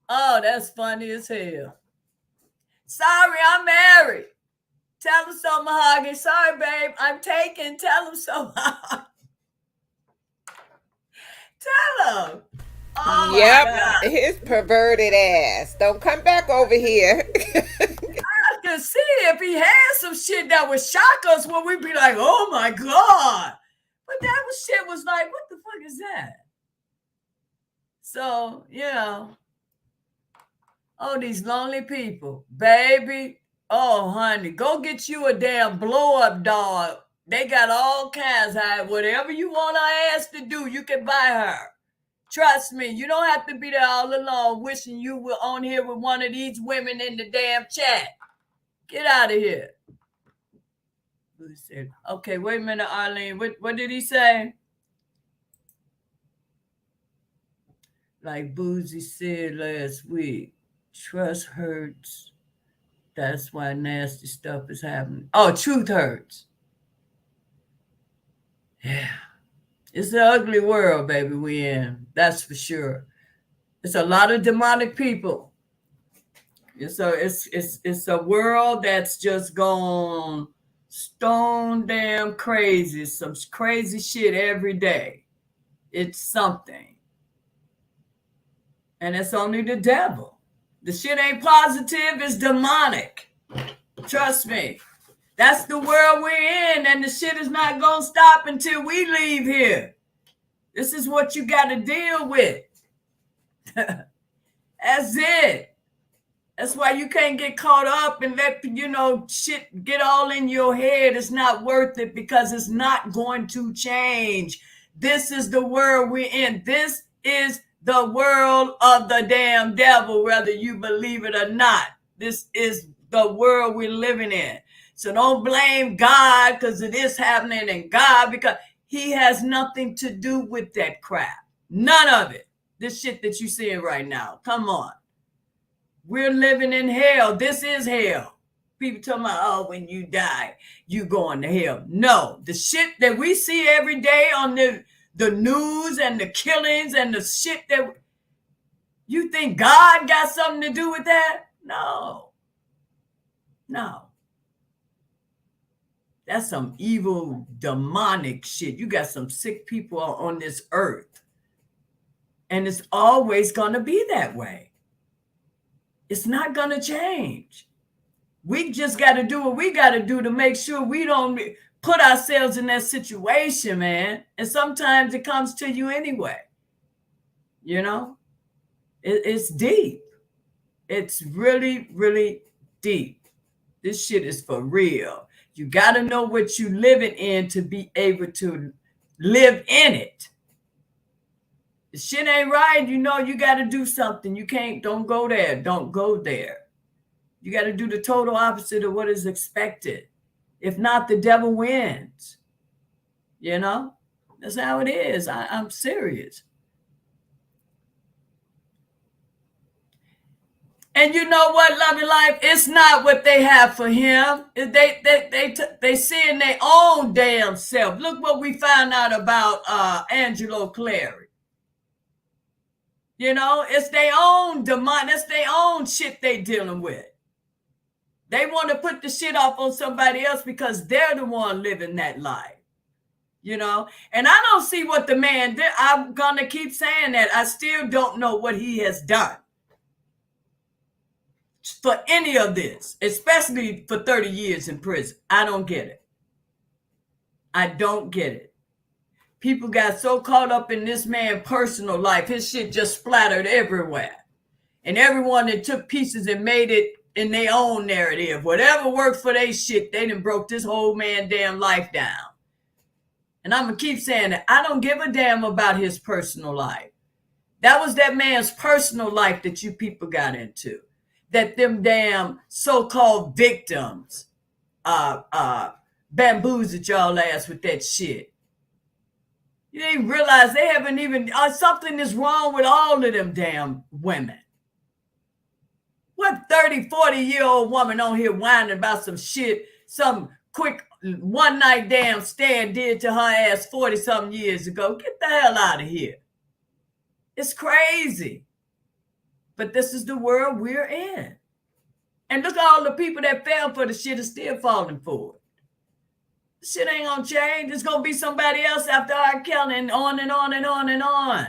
Oh, that's funny as hell. Sorry, I'm married. Tell him so, Mahogany. Sorry, babe. I'm taken. Tell him so, Mahogany. Tell him. Oh, yep, my God. his perverted ass. Don't come back over here. I can see if he had some shit that would shock us when we'd be like, oh, my God. But that shit was like, what the fuck is that? So, oh, these lonely people. Baby, oh, honey, go get you a damn blow-up dog. They got all kinds of whatever you want her ass to do, you can buy her. Trust me, you don't have to be there all alone wishing you were on here with one of these women in the damn chat. Get out of here. Okay, wait a minute, Arlene. What did he say? Like Boozy said last week, trust hurts. That's why nasty stuff is happening. Oh, truth hurts. Yeah. It's an ugly world, baby, we in. That's for sure. It's a lot of demonic people. It's a world that's just gone stone damn crazy. Some crazy shit every day. It's something. And it's only the devil. The shit ain't positive, it's demonic. Trust me. That's the world we're in, and the shit is not gonna stop until we leave here. This is what you got to deal with. That's it. That's why you can't get caught up and let, shit get all in your head. It's not worth it because it's not going to change. This is the world we're in. This is the world of the damn devil, whether you believe it or not. This is the world we're living in. So don't blame God because it is happening in God, because he has nothing to do with that crap. None of it. This shit that you're seeing right now. Come on. We're living in hell. This is hell. People talking about, oh, when you die, you going to hell. No. The shit that we see every day on the news and the killings and the shit that... You think God got something to do with that? No. No. That's some evil, demonic shit. You got some sick people on this earth. And it's always going to be that way. It's not going to change. We just got to do what we got to do to make sure we don't put ourselves in that situation, man. And sometimes it comes to you anyway. You know? It's deep. It's really, really deep. This shit is for real. You got to know what you're living in to be able to live in it. The shit ain't right. You got to do something. Don't go there. Don't go there. You got to do the total opposite of what is expected. If not, the devil wins. That's how it is. I'm serious. And you know what, Loving Life? It's not what they have for him. They seeing their own damn self. Look what we found out about Angelo Clary. It's their own demon. That's their own shit they dealing with. They want to put the shit off on somebody else because they're the one living that life. And I don't see what the man did. I'm going to keep saying that. I still don't know what he has done for any of this, especially for 30 years in prison. I don't get it. I don't get it. People got so caught up in this man's personal life, his shit just splattered everywhere. And everyone that took pieces and made it in their own narrative, whatever worked for their shit, they done broke this whole man damn life down. And I'm going to keep saying that. I don't give a damn about his personal life. That was that man's personal life that you people got into. That them damn so-called victims bamboozled y'all ass with that shit. You didn't realize they haven't even... something is wrong with all of them damn women. What 30, 40-year-old woman on here whining about some shit some quick one-night damn stand did to her ass 40-something years ago? Get the hell out of here. It's crazy. But this is the world we're in. And look at all the people that fell for the shit are still falling for it. The shit ain't gonna change. It's gonna be somebody else after R. Kelly, and on and on and on and on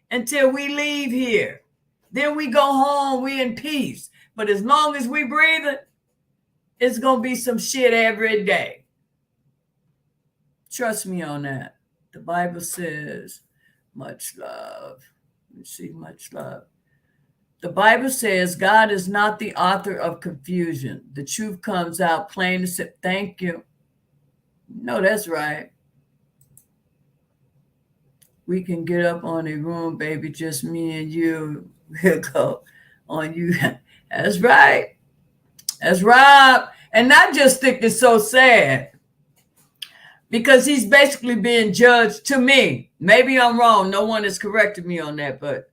until we leave here. Then we go home, we in peace. But as long as we breathing, it's gonna be some shit every day. Trust me on that. The Bible says, much love. Let me see, much love. The Bible says God is not the author of confusion. The truth comes out plain and simple. Thank you. No, that's right. We can get up on a room, baby, just me and you. We'll go on you. That's right. That's Rob. And I just think it's so sad because he's basically being judged, to me. Maybe I'm wrong. No one has corrected me on that, but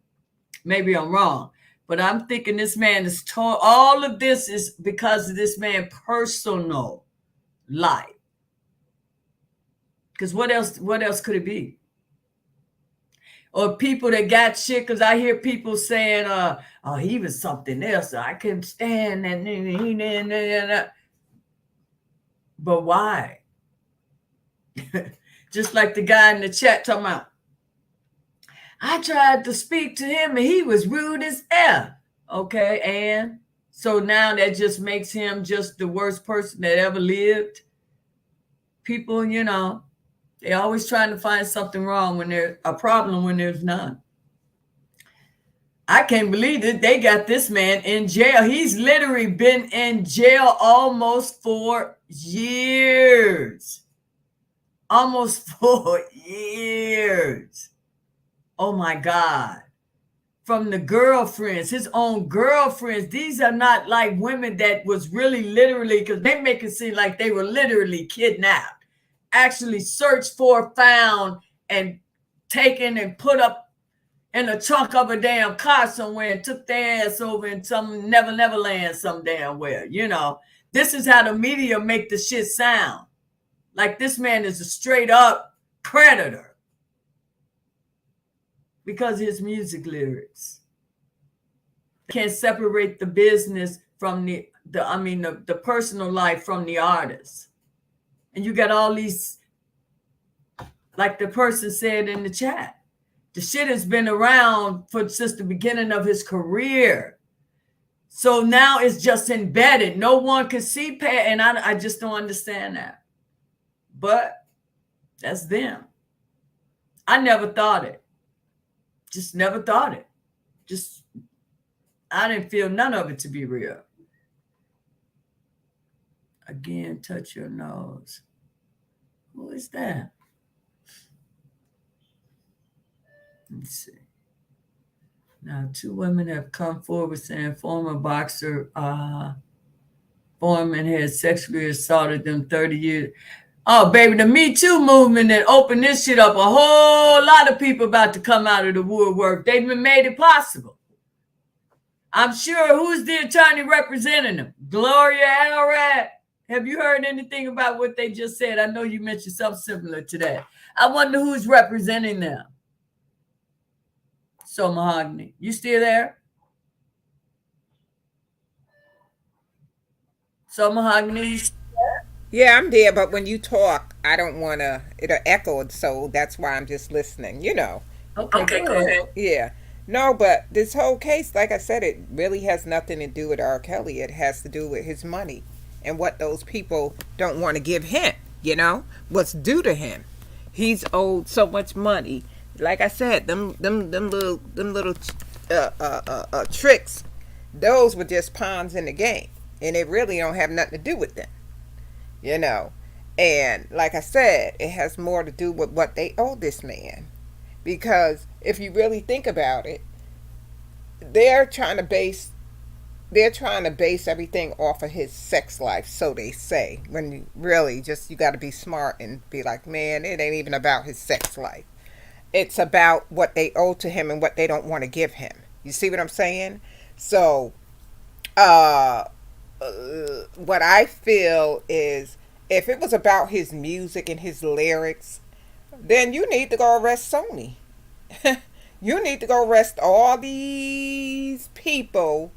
Maybe I'm wrong, but I'm thinking this man is all of this is because of this man's personal life. Because what else could it be? Or people that got shit, because I hear people saying, oh, he was something else. I couldn't stand that. But why? Just like the guy in the chat talking about, I tried to speak to him and he was rude as F. Okay, and so now that just makes him just the worst person that ever lived. People, they're always trying to find something wrong when there's a problem when there's none. I can't believe it. They got this man in jail. He's literally been in jail almost 4 years. Almost 4 years. Oh my God. From the girlfriends, his own girlfriends. These are not like women that was really literally, because they make it seem like they were literally kidnapped, actually searched for, found, and taken and put up in a trunk of a damn car somewhere and took their ass over in some never land some damn where. This is how the media make the shit sound. Like this man is a straight up predator. Because of his music lyrics. Can't separate the business from the personal life from the artist. And you got all these, like the person said in the chat, the shit has been around since the beginning of his career. So now it's just embedded. No one can see and I just don't understand that. But that's them. I never thought it. Just never thought it. I didn't feel none of it to be real. Again, touch your nose. Who is that? Let's see. Now, 2 women have come forward saying former boxer Foreman had sexually assaulted them 30 years. Oh, baby, the Me Too movement that opened this shit up. A whole lot of people about to come out of the woodwork. They've been made it possible. I'm sure. Who's the attorney representing them? Gloria Allred. Have you heard anything about what they just said? I know you mentioned something similar to that. I wonder who's representing them. So Mahogany, you still there? So Mahogany. Yeah, I'm there, but when you talk, I don't want to, it'll echo, so that's why I'm just listening, Okay, go ahead. Yeah. No, but this whole case, like I said, it really has nothing to do with R. Kelly. It has to do with his money and what those people don't want to give him, what's due to him. He's owed so much money. Like I said, them little tricks, those were just pawns in the game, and it really don't have nothing to do with them. And like I said, it has more to do with what they owe this man, because if you really think about it, they're trying to base everything off of his sex life, so they say, when you really you got to be smart and be like, man, it ain't even about his sex life. It's about what they owe to him and what they don't want to give him. You see what I'm saying? So what I feel is, if it was about his music and his lyrics, then you need to go arrest Sony. You need to go arrest all these people,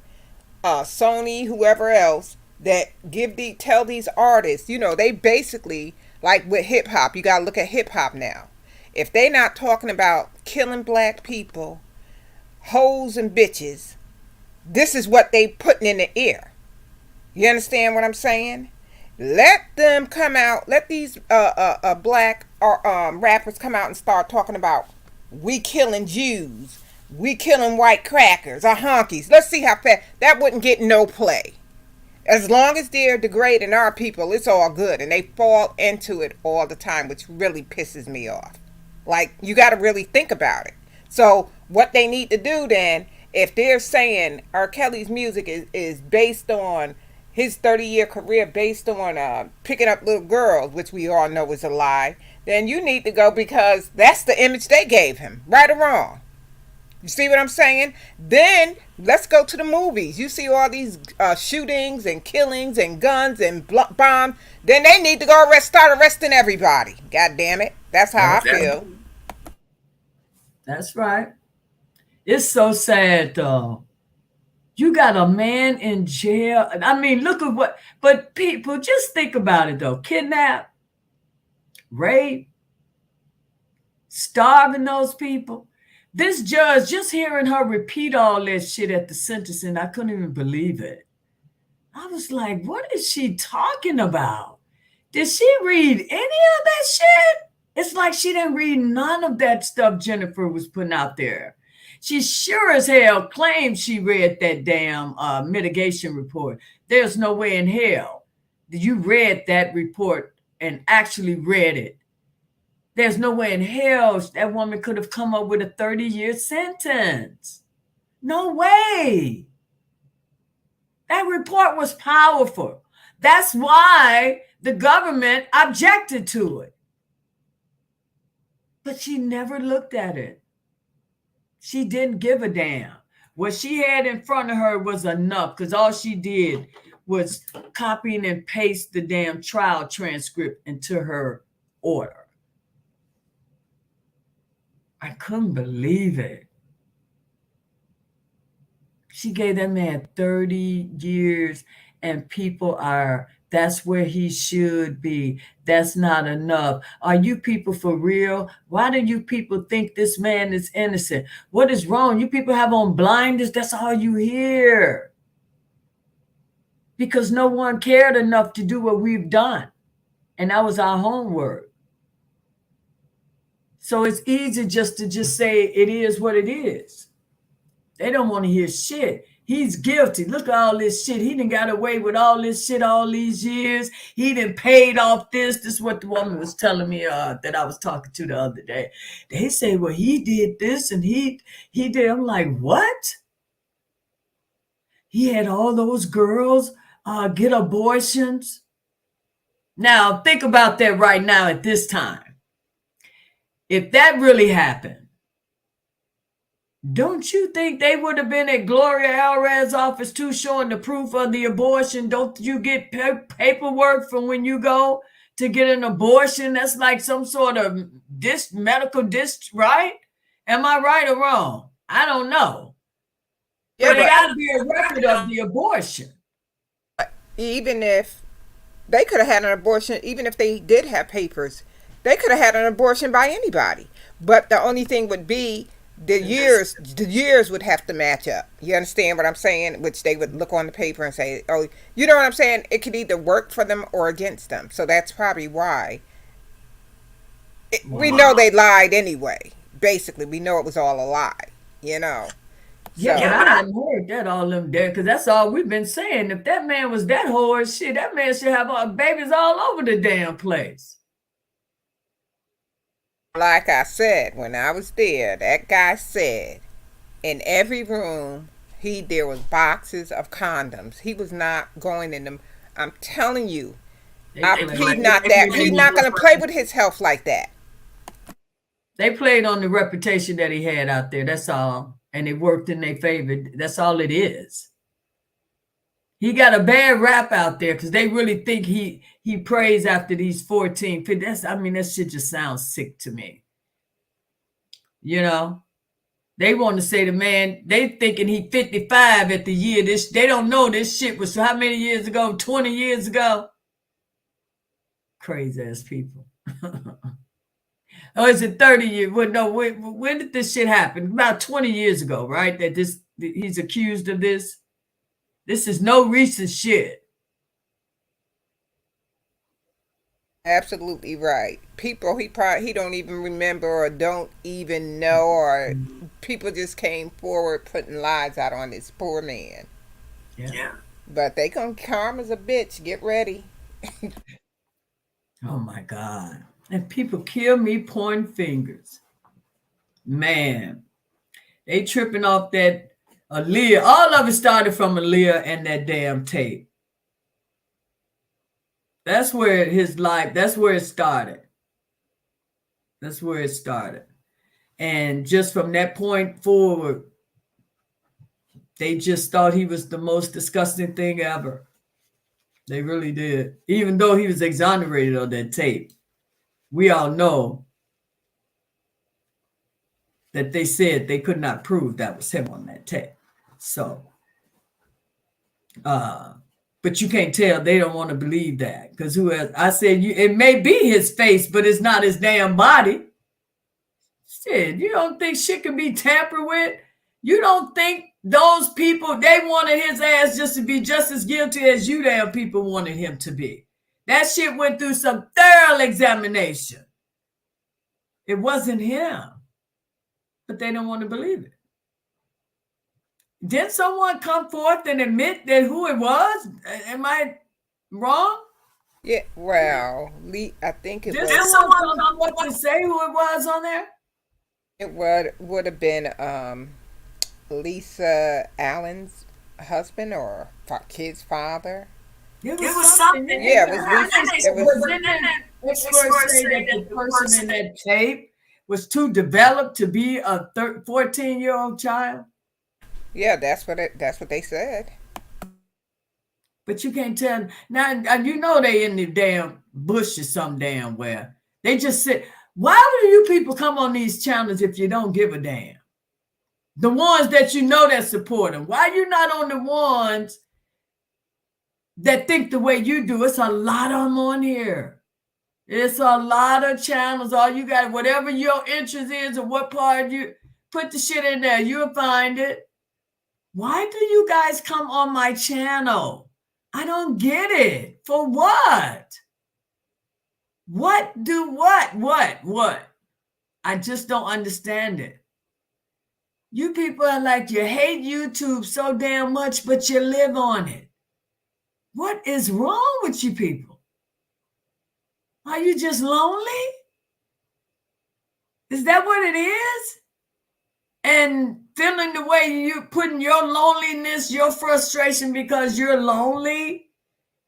Sony, whoever else, that tell these artists, they basically, like with hip hop, you gotta look at hip hop now. If they not talking about killing black people, hoes and bitches, this is what they putting in the air. You understand what I'm saying? Let them come out. Let these black rappers come out and start talking about, we killing Jews, we killing white crackers or honkies. Let's see how fast. That wouldn't get no play. As long as they're degrading our people, it's all good. And they fall into it all the time, which really pisses me off. Like, you got to really think about it. So what they need to do then, if they're saying R. Kelly's music is based on his 30-year career, based on picking up little girls, which we all know is a lie, then you need to go, because that's the image they gave him, right or wrong. You see what I'm saying? Then let's go to the movies. You see all these shootings and killings and guns and bombs. Then they need to go start arresting everybody. God damn it. That's how I feel. That's right. It's so sad though. You got a man in jail. I mean, look at what, but people, just think about it though. Kidnap, rape, starving those people. This judge, just hearing her repeat all that shit at the sentencing, I couldn't even believe it. I was like, what is she talking about? Did she read any of that shit? It's like she didn't read none of that stuff Jennifer was putting out there. She sure as hell claimed she read that damn mitigation report. There's no way in hell that you read that report and actually read it. There's no way in hell that woman could have come up with a 30-year sentence. No way. That report was powerful. That's why the government objected to it. But she never looked at it. She didn't give a damn. What she had in front of her was enough, because all she did was copy and paste the damn trial transcript into her order. I couldn't believe it. She gave that man 30 years, and people that's where he should be. That's not enough. Are you people for real? Why do you people think this man is innocent? What is wrong? You people have on blinders. That's all you hear. Because no one cared enough to do what we've done. And that was our homework. So it's easy just to say it is what it is. They don't want to hear shit. He's guilty. Look at all this shit. He done got away with all this shit all these years. He done paid off this. This is what the woman was telling me that I was talking to the other day. They say, well, he did this and he did. I'm like, what? He had all those girls get abortions. Now, think about that right now at this time. If that really happened, don't you think they would have been at Gloria Alred's office too, showing the proof of the abortion? Don't you get paperwork from when you go to get an abortion? That's like some sort of medical right? Am I right or wrong? I don't know. Yeah, but it got to be a record of the abortion. Even if they could have had an abortion, even if they did have papers, they could have had an abortion by anybody. But the only thing would be the years would have to match up. You understand what I'm saying? Which they would look on the paper and say, oh, you know what I'm saying? It could either work for them or against them. So that's probably why. We know they lied anyway. Basically, we know it was all a lie, you know. Yeah, so, I hadn't heard that all them there, because that's all we've been saying. If that man was that horse shit, that man should have babies all over the damn place. Like I said, when I was there, that guy said in every room there was boxes of condoms. He was not going in them. I'm telling you, he's not going to play with his health like that. They played on the reputation that he had out there. That's all. And it worked in their favor. That's all it is. He got a bad rap out there because they really think he prays after these 14. That shit just sounds sick to me. You know, they want to say the man, they thinking he 55 at the year. They don't know this shit was how many years ago? 20 years ago? Crazy ass people. Oh, is it 30 years? Well, no, when did this shit happen? About 20 years ago, right? That he's accused of this. This is no recent shit. Absolutely right. People he don't even remember or don't even know, or people just came forward putting lies out on this poor man. Yeah. But they gonna karma's a bitch. Get ready. Oh my God. And people kill me pointing fingers. Man. They tripping off that Aaliyah. All of it started from Aaliyah and that damn tape. That's where his life, that's where it started. That's where it started. And just from that point forward, they just thought he was the most disgusting thing ever. They really did. Even though he was exonerated on that tape, we all know that they said they could not prove that was him on that tape. So, but you can't tell they don't want to believe that, because who else? I said it may be his face, but it's not his damn body. Shit, you don't think shit can be tampered with? You don't think those people, they wanted his ass just to be just as guilty as you damn people wanted him to be? That shit went through some thorough examination. It wasn't him, but they don't want to believe it. Did someone come forth and admit that who it was? Am I wrong? Yeah, well, I think it Did was. someone come forth to say who it was on there? It would have been Lisa Allen's husband or kid's father. It was something. Yeah, it was Lisa. It was. Experts say that the person in that tape was too developed to be a 14-year-old child. Yeah, that's what they said. But you can't tell now. You know they in the damn bush or some damn where. They just sit. Why do you people come on these channels if you don't give a damn? The ones that you know that support them. Why you not on the ones that think the way you do? It's a lot of them on here. It's a lot of channels. All you got, whatever your interest is or what part you put the shit in there, you'll find it. Why do you guys come on my channel? I don't get it. For what? What? I just don't understand it. You people are like, you hate YouTube so damn much, but you live on it. What is wrong with you people? Are you just lonely? Is that what it is? And feeling the way you're putting your loneliness, your frustration because you're lonely,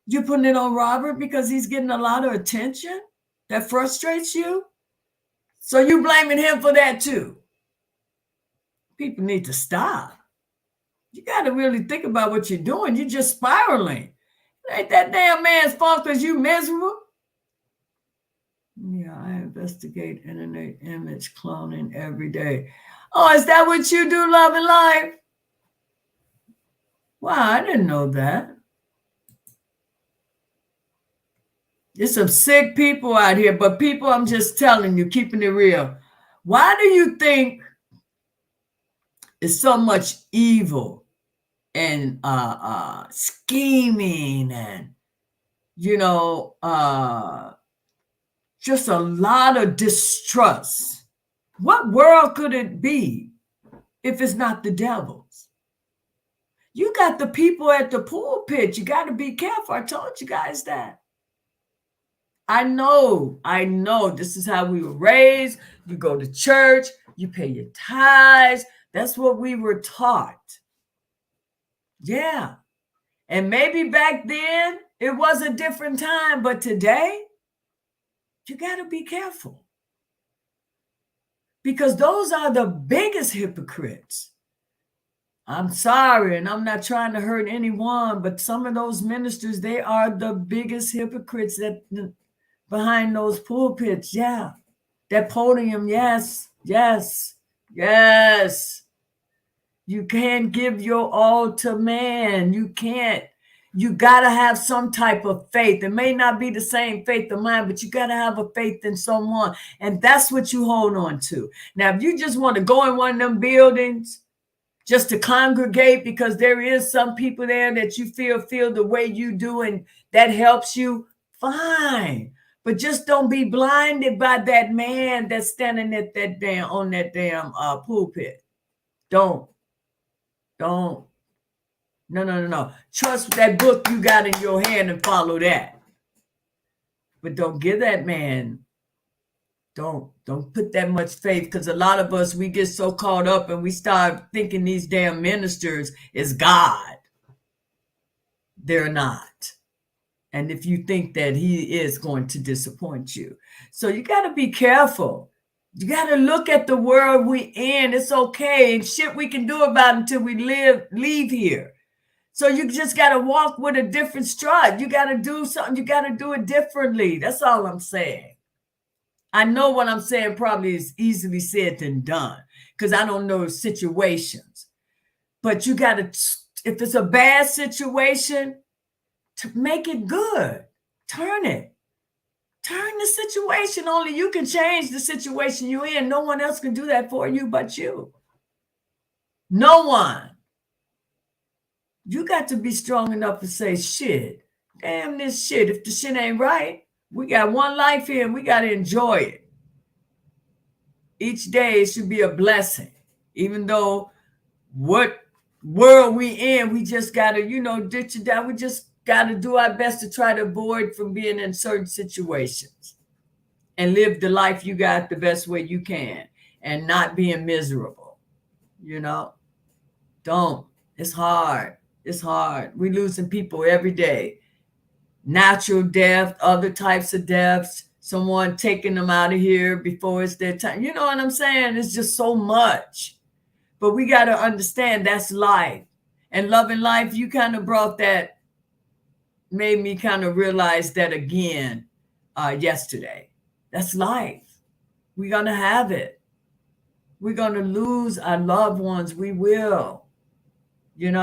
you're putting it on Robert because he's getting a lot of attention? That frustrates you? So you blaming him for that too? People need to stop. You got to really think about what you're doing. You're just spiraling. It ain't that damn man's fault because you miserable. Yeah, I investigate internet image cloning every day. Oh, is that what you do, Love and Life? Wow, I didn't know that. There's some sick people out here, but people, I'm just telling you, keeping it real. Why do you think it's so much evil and scheming and, just a lot of distrust? What world could it be if it's not the devil's? You got the people at the pulpit. You got to be careful. I told you guys that. I know. This is how we were raised. You go to church. You pay your tithes. That's what we were taught. Yeah. And maybe back then it was a different time, but today you got to be careful. Because those are the biggest hypocrites. I'm sorry, and I'm not trying to hurt anyone, but some of those ministers, they are the biggest hypocrites that behind those pulpits. Yeah. That podium, yes. You can't give your all to man. You can't. You got to have some type of faith. It may not be the same faith of mine, but you got to have a faith in someone. And that's what you hold on to. Now, if you just want to go in one of them buildings just to congregate because there is some people there that you feel the way you do and that helps you, fine. But just don't be blinded by that man that's standing at that damn pulpit. Don't. No. Trust that book you got in your hand and follow that. But don't give that man. Don't put that much faith, because a lot of us, we get so caught up and we start thinking these damn ministers is God. They're not. And if you think that he is going to disappoint you. So you got to be careful. You got to look at the world we in. It's okay. And shit we can do about it until we leave here. So you just got to walk with a different stride. You got to do something. You got to do it differently. That's all I'm saying. I know what I'm saying probably is easily said than done because I don't know situations. But you got to, if it's a bad situation, to make it good. Turn it. Turn the situation. Only you can change the situation you're in. No one else can do that for you but you. No one. You got to be strong enough to say, shit, damn this shit. If the shit ain't right, we got one life here and we got to enjoy it. Each day should be a blessing. Even though what world we in, we just got to, ditch it down. We just got to do our best to try to avoid from being in certain situations and live the life you got the best way you can and not being miserable. Don't. It's hard. It's hard. We're losing people every day. Natural death, other types of deaths, someone taking them out of here before it's their time. You know what I'm saying? It's just so much. But we got to understand that's life. And loving life, you kind of brought that, made me kind of realize that again yesterday. That's life. We're going to have it. We're going to lose our loved ones. We will. And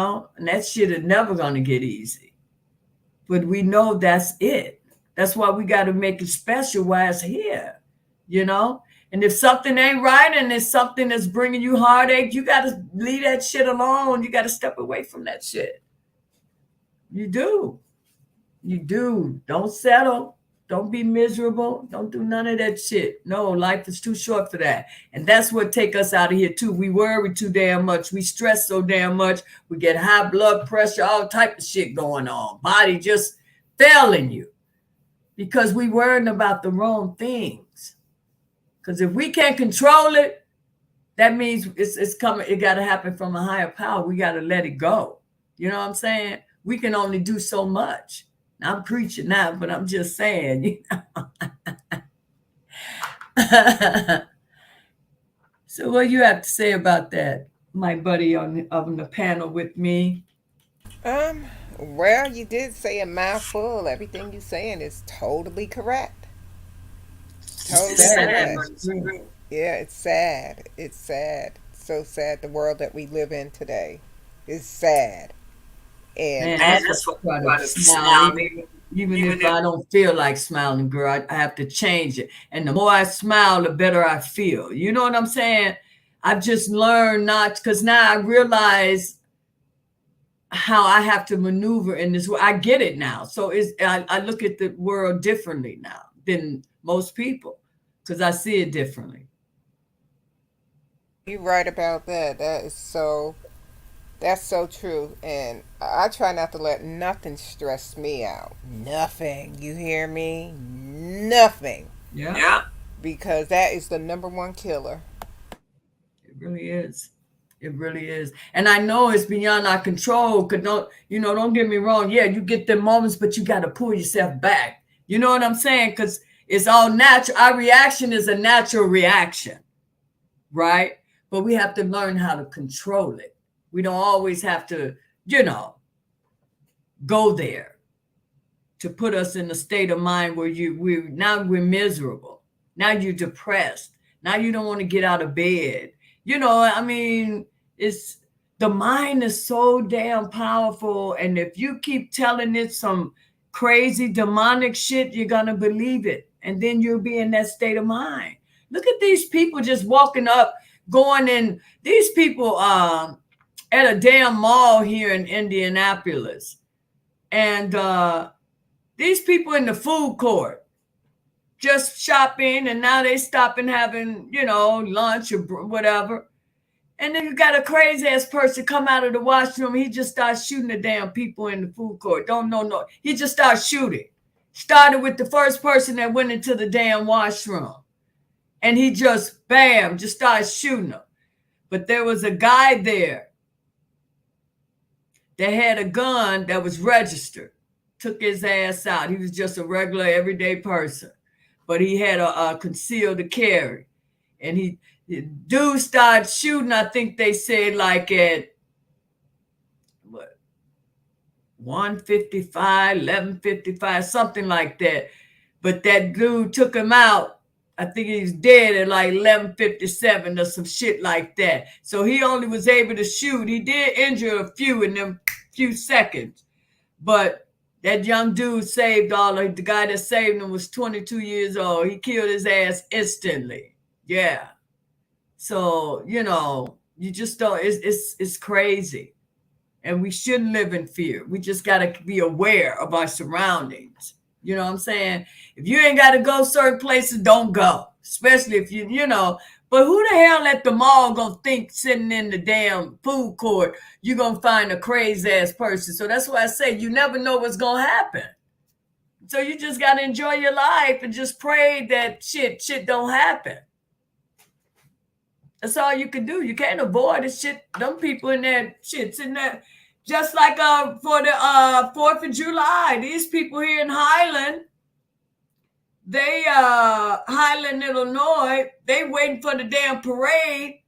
that shit is never going to get easy. But we know that's it. That's why we got to make it special while it's here, And if something ain't right and it's something that's bringing you heartache, you got to leave that shit alone. You got to step away from that shit. You do. You do. Don't settle. Don't be miserable. Don't do none of that shit. No, life is too short for that. And that's what take us out of here too. We worry too damn much. We stress so damn much. We get high blood pressure, all type of shit going on. Body just failing you because we worrying about the wrong things. Because if we can't control it, that means it's coming. It got to happen from a higher power. We got to let it go. You know what I'm saying? We can only do so much. I'm preaching now, but I'm just saying, So what you have to say about that, my buddy on the panel with me? Well, you did say a mouthful. Everything you're saying is totally correct. Totally correct. Yeah, it's sad. It's sad. So sad. The world that we live in today is sad. And Man, that's what I smile. Even if I don't feel like smiling, girl, I have to change it. And the more I smile, the better I feel. You know what I'm saying? I've just learned not, because now I realize how I have to maneuver in this world. I get it now. So I look at the world differently now than most people because I see it differently. you're right about that. That's so true. And I try not to let nothing stress me out. Nothing. You hear me? Nothing. Yeah. Because that is the number one killer. It really is. It really is. And I know it's beyond our control. Cause don't get me wrong. Yeah, you get them moments, but you got to pull yourself back. You know what I'm saying? Because it's all natural. Our reaction is a natural reaction, right? But we have to learn how to control it. We don't always have to, go there to put us in a state of mind where now we're miserable. Now you're depressed. Now you don't want to get out of bed. It's the mind is so damn powerful. And if you keep telling it some crazy demonic shit, you're going to believe it. And then you'll be in that state of mind. Look at these people just walking up, going in. These people, at a damn mall here in Indianapolis. And these people in the food court just shopping, and now they stop and having, lunch or whatever. And then you got a crazy ass person come out of the washroom. He just starts shooting the damn people in the food court. No. He just starts shooting. Started with the first person that went into the damn washroom. And he just, bam, just starts shooting them. But there was a guy there that had a gun that was registered, took his ass out. He was just a regular, everyday person, but he had a concealed carry. And dude started shooting, I think they said like at what 1:55, 11:55, something like that. But that dude took him out. I think he's dead at like 11:57 or some shit like that. So he only was able to shoot. He did injure a few in them few seconds. But that young dude saved all of the guy that saved him was 22 years old. He killed his ass instantly. Yeah. So, you just don't, it's crazy. And we shouldn't live in fear. We just got to be aware of our surroundings. You know what I'm saying? If you ain't got to go certain places, don't go. Especially if but who the hell at the mall gonna think sitting in the damn food court, you're gonna find a crazy ass person? So that's why I say you never know what's gonna happen. So you just gotta enjoy your life and just pray that shit don't happen. That's all you can do. You can't avoid the shit. Them people in there, shit's in there. Just like for the 4th of July, these people here in Highland, Highland, Illinois, they waiting for the damn parade,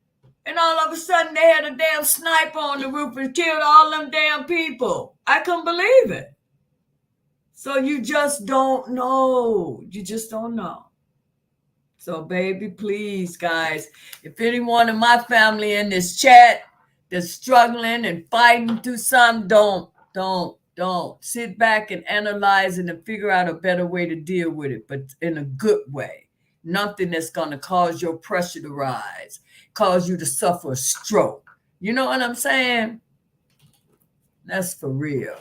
and all of a sudden they had a damn sniper on the roof and killed all them damn people. I couldn't believe it. So you just don't know. You just don't know. So, baby, please, guys, if anyone in my family in this chat that's struggling and fighting through something, don't sit back and analyze it and figure out a better way to deal with it, but in a good way. Nothing that's going to cause your pressure to rise, cause you to suffer a stroke. You know what I'm saying? That's for real.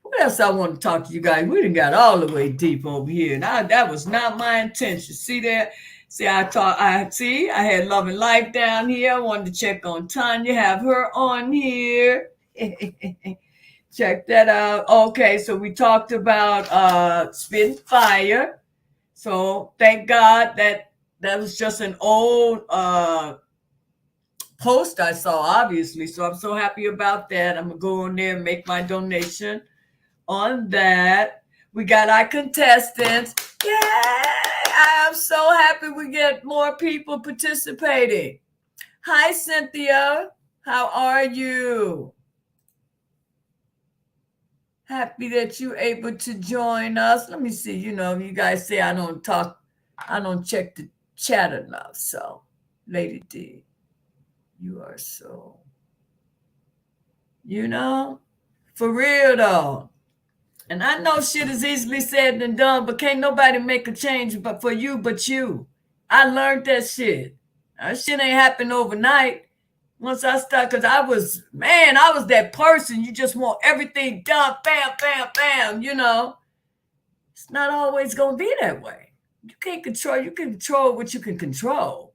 What else I want to talk to you guys? We done got all the way deep over here. And that was not my intention. See that? See, I had Love and Life down here. I wanted to check on Tanya, have her on here. Check that out. Okay, so we talked about Spitting Fire. So thank God that was just an old post I saw, obviously. So I'm so happy about that. I'm going to go on there and make my donation on that. We got our contestants. Yay! I am so happy we get more people participating. Hi, Cynthia. How are you? Happy that you're able to join us. Let me see. You guys say I don't check the chat enough. So, Lady D, you are so, for real though. And I know shit is easily said than done, but can't nobody make a change but for you but you. I learned that shit. That shit ain't happened overnight. Once I start, because I was that person. You just want everything done, bam, bam, bam, It's not always going to be that way. You can control what you can control.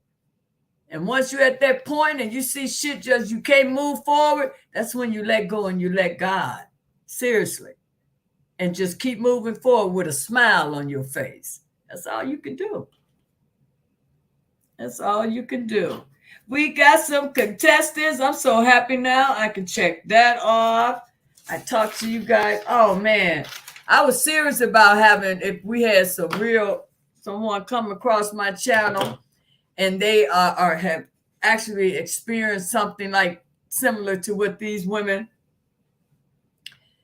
And once you're at that point and you see shit just, you can't move forward, that's when you let go and you let God. Seriously. And just keep moving forward with a smile on your face. That's all you can do. That's all you can do. We got some contestants. I'm so happy now. I can check that off. I talked to you guys. Oh, man. I was serious about if we had someone come across my channel and they have actually experienced something like similar to what these women,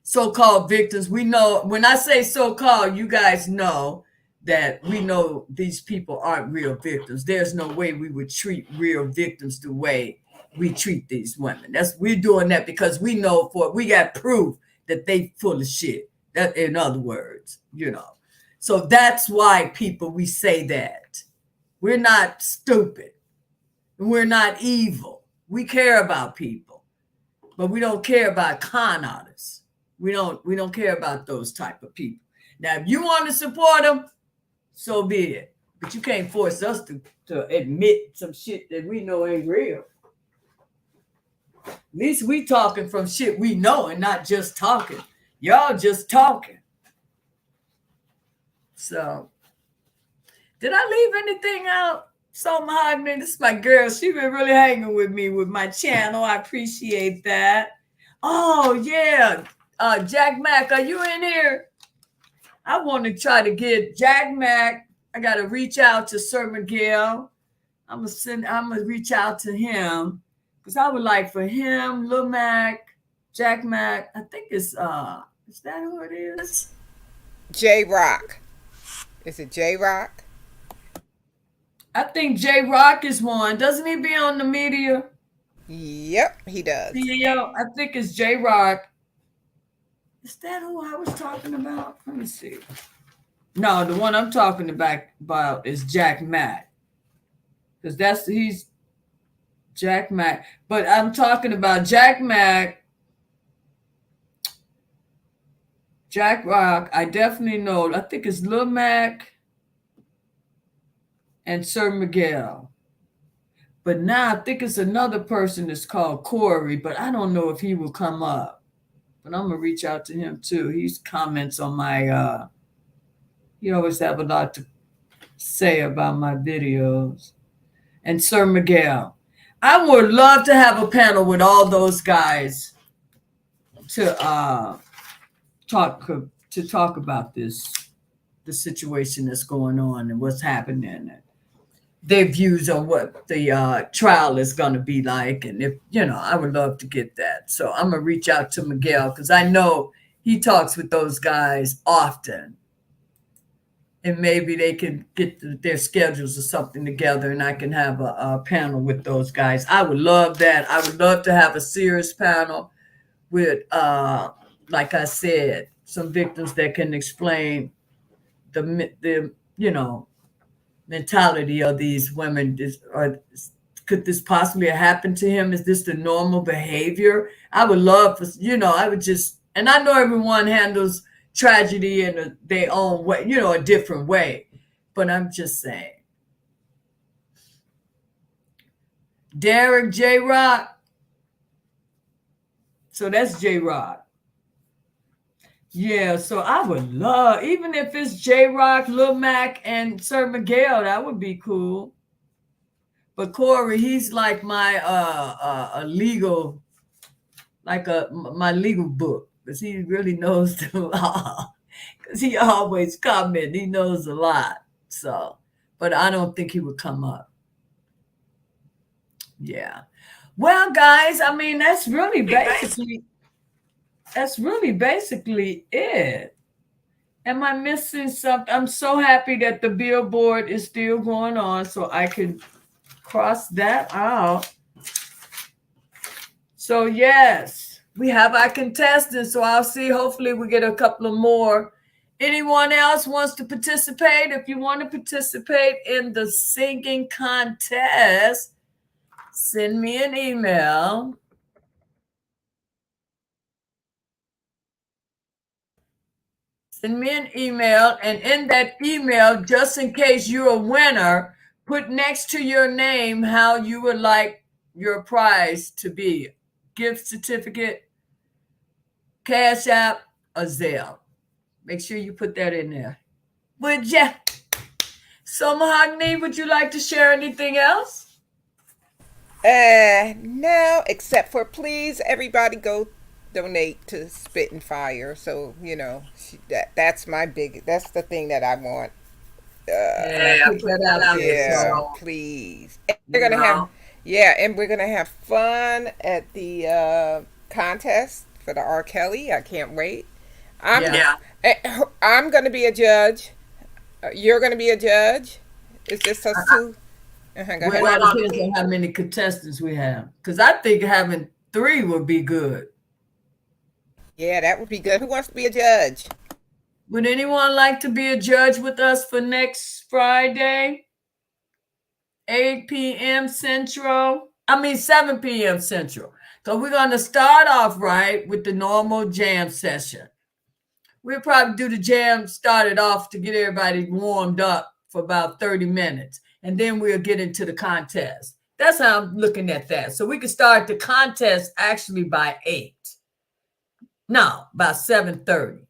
so-called victims, we know, when I say so-called, you guys know that we know these people aren't real victims. There's no way we would treat real victims the way we treat these women. We're doing that because we know we got proof that they full of shit. That, in other words, So that's why we say that. We're not stupid. We're not evil. We care about people, but we don't care about con artists. We don't care about those type of people. Now, if you want to support them, so be it. But you can't force us to admit some shit that we know ain't real. At least we talking from shit we know and not just talking. Y'all just talking. So, did I leave anything out? So Mahogany, this is my girl. She been really hanging with me with my channel. I appreciate that. Oh, yeah. Jack Mack, are you in here? I want to try to get Jack Mack. I got to reach out to Sir Miguel I'm gonna reach out to him because I would like for him, Lil Mac, Jack Mac. I think is that who it is? J Rock. Is it J Rock? I think J Rock is one. Doesn't he be on the media? Yep, he does. CEO. I think it's J Rock. Is that who I was talking about? Let me see. No, the one I'm talking about is Jack Mack. Because he's Jack Mack. But I'm talking about Jack Mack, Jack Rock. I definitely know. I think it's Lil Mac and Sir Miguel. But now I think it's another person that's called Corey, but I don't know if he will come up. But I'm gonna reach out to him too. He's comments on my he always have a lot to say about my videos. And Sir Miguel. I would love to have a panel with all those guys to talk about the situation that's going on and what's happening and their views on what the trial is going to be like. And if I would love to get that. So I'm gonna reach out to Miguel because I know he talks with those guys often. And maybe they can get their schedules or something together and I can have a panel with those guys. I would love that. I would love to have a serious panel with, like I said, some victims that can explain the mentality of these women. Could this possibly happen to him? Is this the normal behavior? I would love for, I would just, and I know everyone handles tragedy in their own way, a different way. But I'm just saying. Derek J. Rock. So that's J. Rock. Yeah, so I would love, even if it's J. Rock, Lil Mac, and Sir Miguel, that would be cool. But Corey, he's like my legal, like my legal book. Because he really knows the law. Because he always comments. He knows a lot. So, but I don't think he would come up. Yeah. Well, guys, I mean, that's really basically it. Am I missing something? I'm so happy that the billboard is still going on, so I can cross that out. So yes. We have our contestants, so I'll see. Hopefully we get a couple of more. Anyone else wants to participate? If you want to participate in the singing contest, send me an email. Send me an email, and in that email, just in case you're a winner, put next to your name how you would like your prize to be. Gift certificate, Cash App, or Zelle. Make sure you put that in there. Would ya? So, Mahogany, would you like to share anything else? No, except for please, everybody go donate to Spit and Fire. So that's that's the thing that I want. Put that out there. So, please. And we're gonna have and we're gonna have fun at the contest for the R. Kelly. I can't wait. I'm gonna be a judge. You're gonna be a judge. It's just us two. Well, that depends on how many contestants we have. Because I think having 3 would be good. Yeah, that would be good. Who wants to be a judge? Would anyone like to be a judge with us for next Friday? 8 p.m. Central. 7 p.m. Central. So we're going to start off right with the normal jam session. We'll probably do the jam, start it off to get everybody warmed up for about 30 minutes. And then we'll get into the contest. That's how I'm looking at that. So we can start the contest actually by 8. No, by 7:30.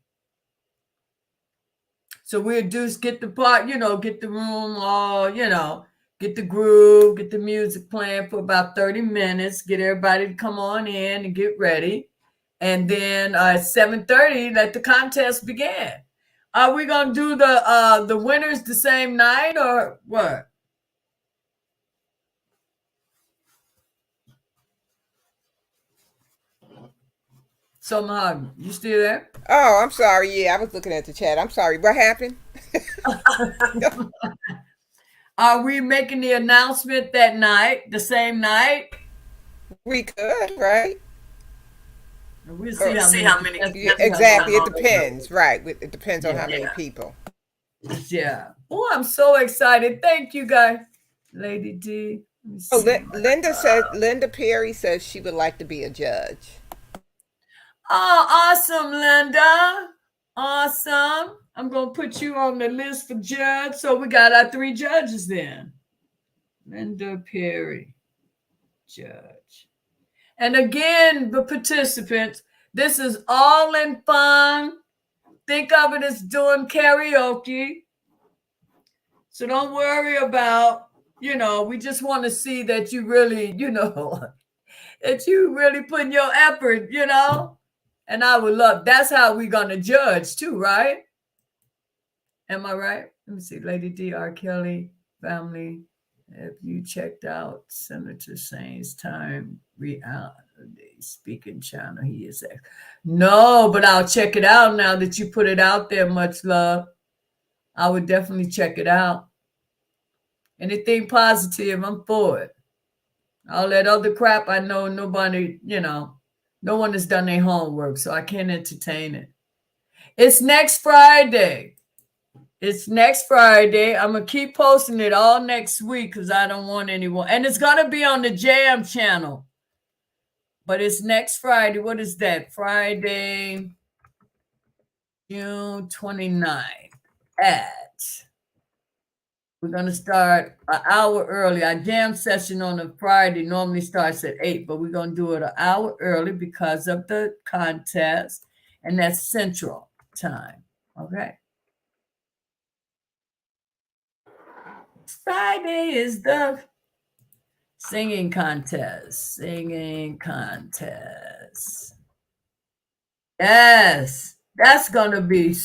So we'll just get the part, get the room all, get the groove, get the music playing for about 30 minutes, get everybody to come on in and get ready. And then at 7:30, let the contest begin. Are we going to do the winners the same night or what? So Mahogany, you still there? Oh, I'm sorry. Yeah, I was looking at the chat. I'm sorry. What happened? Are we making the announcement that night, the same night? We could, right? We'll see Or, how see many. how many. Let's Yeah, see how long. exactly. It depends, right? It depends on Yeah, how many people. yeah. Oh, I'm so excited. Thank you, guys. Lady D. Let me Oh, see. Linda Perry says she would like to be a judge. Oh, awesome, Linda. Awesome. I'm going to put you on the list for judge. So we got our 3 judges then. Linda Perry, judge. And again, the participants, this is all in fun. Think of it as doing karaoke. So don't worry about, we just want to see that you really, that you really put your effort, And I would love, that's how we're going to judge too, right? Am I right? Let me see. Lady D. R. Kelly family. Have you checked out Senator Sain's time reality speaking channel? He is there. No, but I'll check it out now that you put it out there. Much love. I would definitely check it out. Anything positive, I'm for it. All that other crap, I know nobody, no one has done their homework, so I can't entertain it. It's next Friday. I'm going to keep posting it all next week because I don't want anyone. And it's going to be on the Jam channel. But it's next Friday. What is that? Friday, June 29th we're going to start an hour early. Our jam session on a Friday normally starts at 8, but we're going to do it an hour early because of the contest. And that's Central Time. Okay. Friday is the singing contest. Yes, that's gonna be.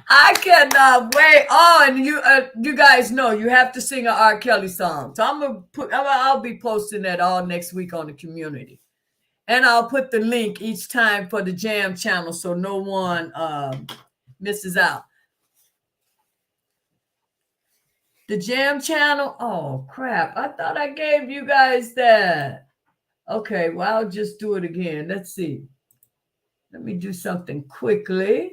I cannot wait. Oh, and you guys know you have to sing an R. Kelly song. So I'll be posting that all next week on the community, and I'll put the link each time for the Jam channel so no one misses out. The Jam channel. Oh crap! I thought I gave you guys that. Okay, well I'll just do it again. Let's see. Let me do something quickly.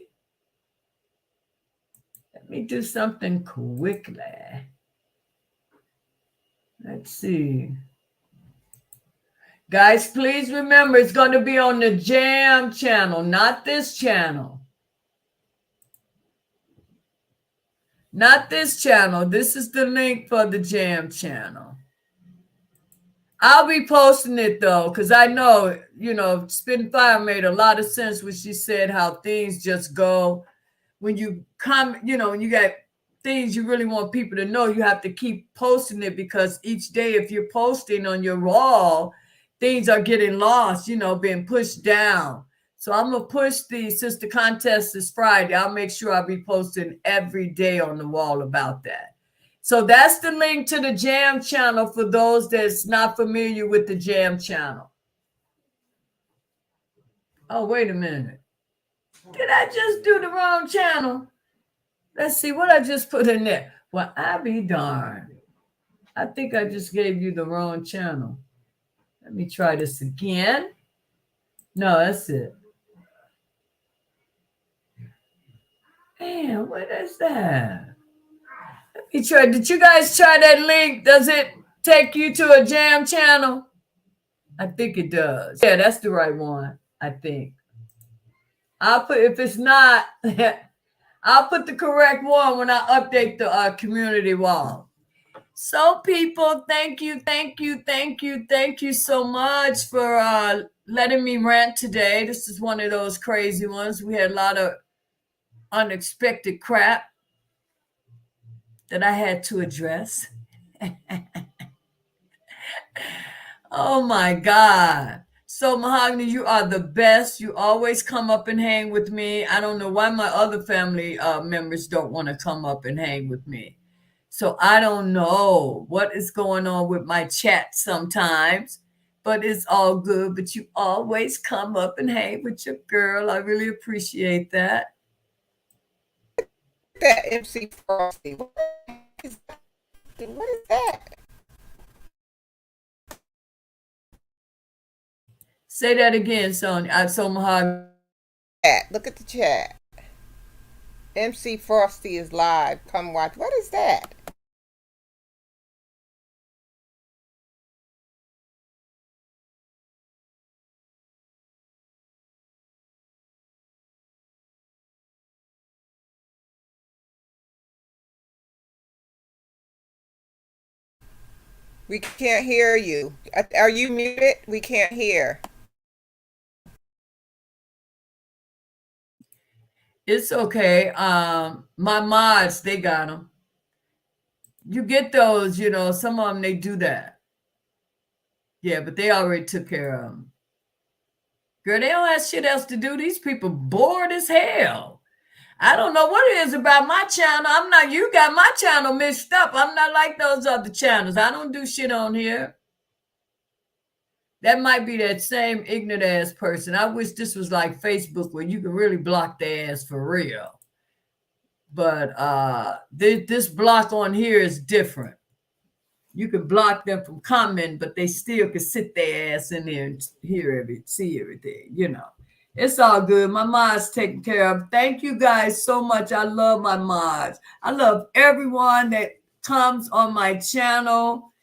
Let's see. Guys, please remember it's going to be on the Jam channel, not this channel. Not this channel. This is the link for the Jam channel. I'll be posting it though, because I know, Spin Fire made a lot of sense when she said how things just go. When you come, when you got things you really want people to know, you have to keep posting it because each day, if you're posting on your wall, things are getting lost, being pushed down. So I'm going to push since the contest is Friday, I'll make sure I'll be posting every day on the wall about that. So that's the link to the Jam channel for those that's not familiar with the Jam channel. Oh, wait a minute. Did I just do the wrong channel? Let's see what I just put in there. Well, I be darned. I think I just gave you the wrong channel. Let me try this again. No, that's it. Man, what is that? Let me try. Did you guys try that link? Does it take you to a Jam channel? I think it does. Yeah, that's the right one, I think. If it's not, I'll put the correct one when I update the community wall. So people, thank you so much for letting me rant today. This is one of those crazy ones. We had a lot of unexpected crap that I had to address. Oh my God. So Mahogany, you are the best. You always come up and hang with me. I don't know why my other family members don't want to come up and hang with me. So I don't know what is going on with my chat sometimes, but it's all good. But you always come up and hang with your girl. I really appreciate that. That MC Frosty. Is that? What is that? Say that again, Sonia. I saw Mahogany. Look at the chat. MC Frosty is live. Come watch. What is that? We can't hear you. Are you muted? We can't hear. It's okay. My mods, they got them. You get those, some of them, they do that. Yeah, but they already took care of them. Girl, they don't have shit else to do. These people bored as hell. I don't know what it is about my channel. You got my channel mixed up. I'm not like those other channels. I don't do shit on here. That might be that same ignorant ass person. I wish this was like Facebook where you can really block their ass for real. But this block on here is different. You can block them from commenting, but they still can sit their ass in there and see everything, It's all good. My mods taken care of. Thank you guys so much. I love my mods. I love everyone that comes on my channel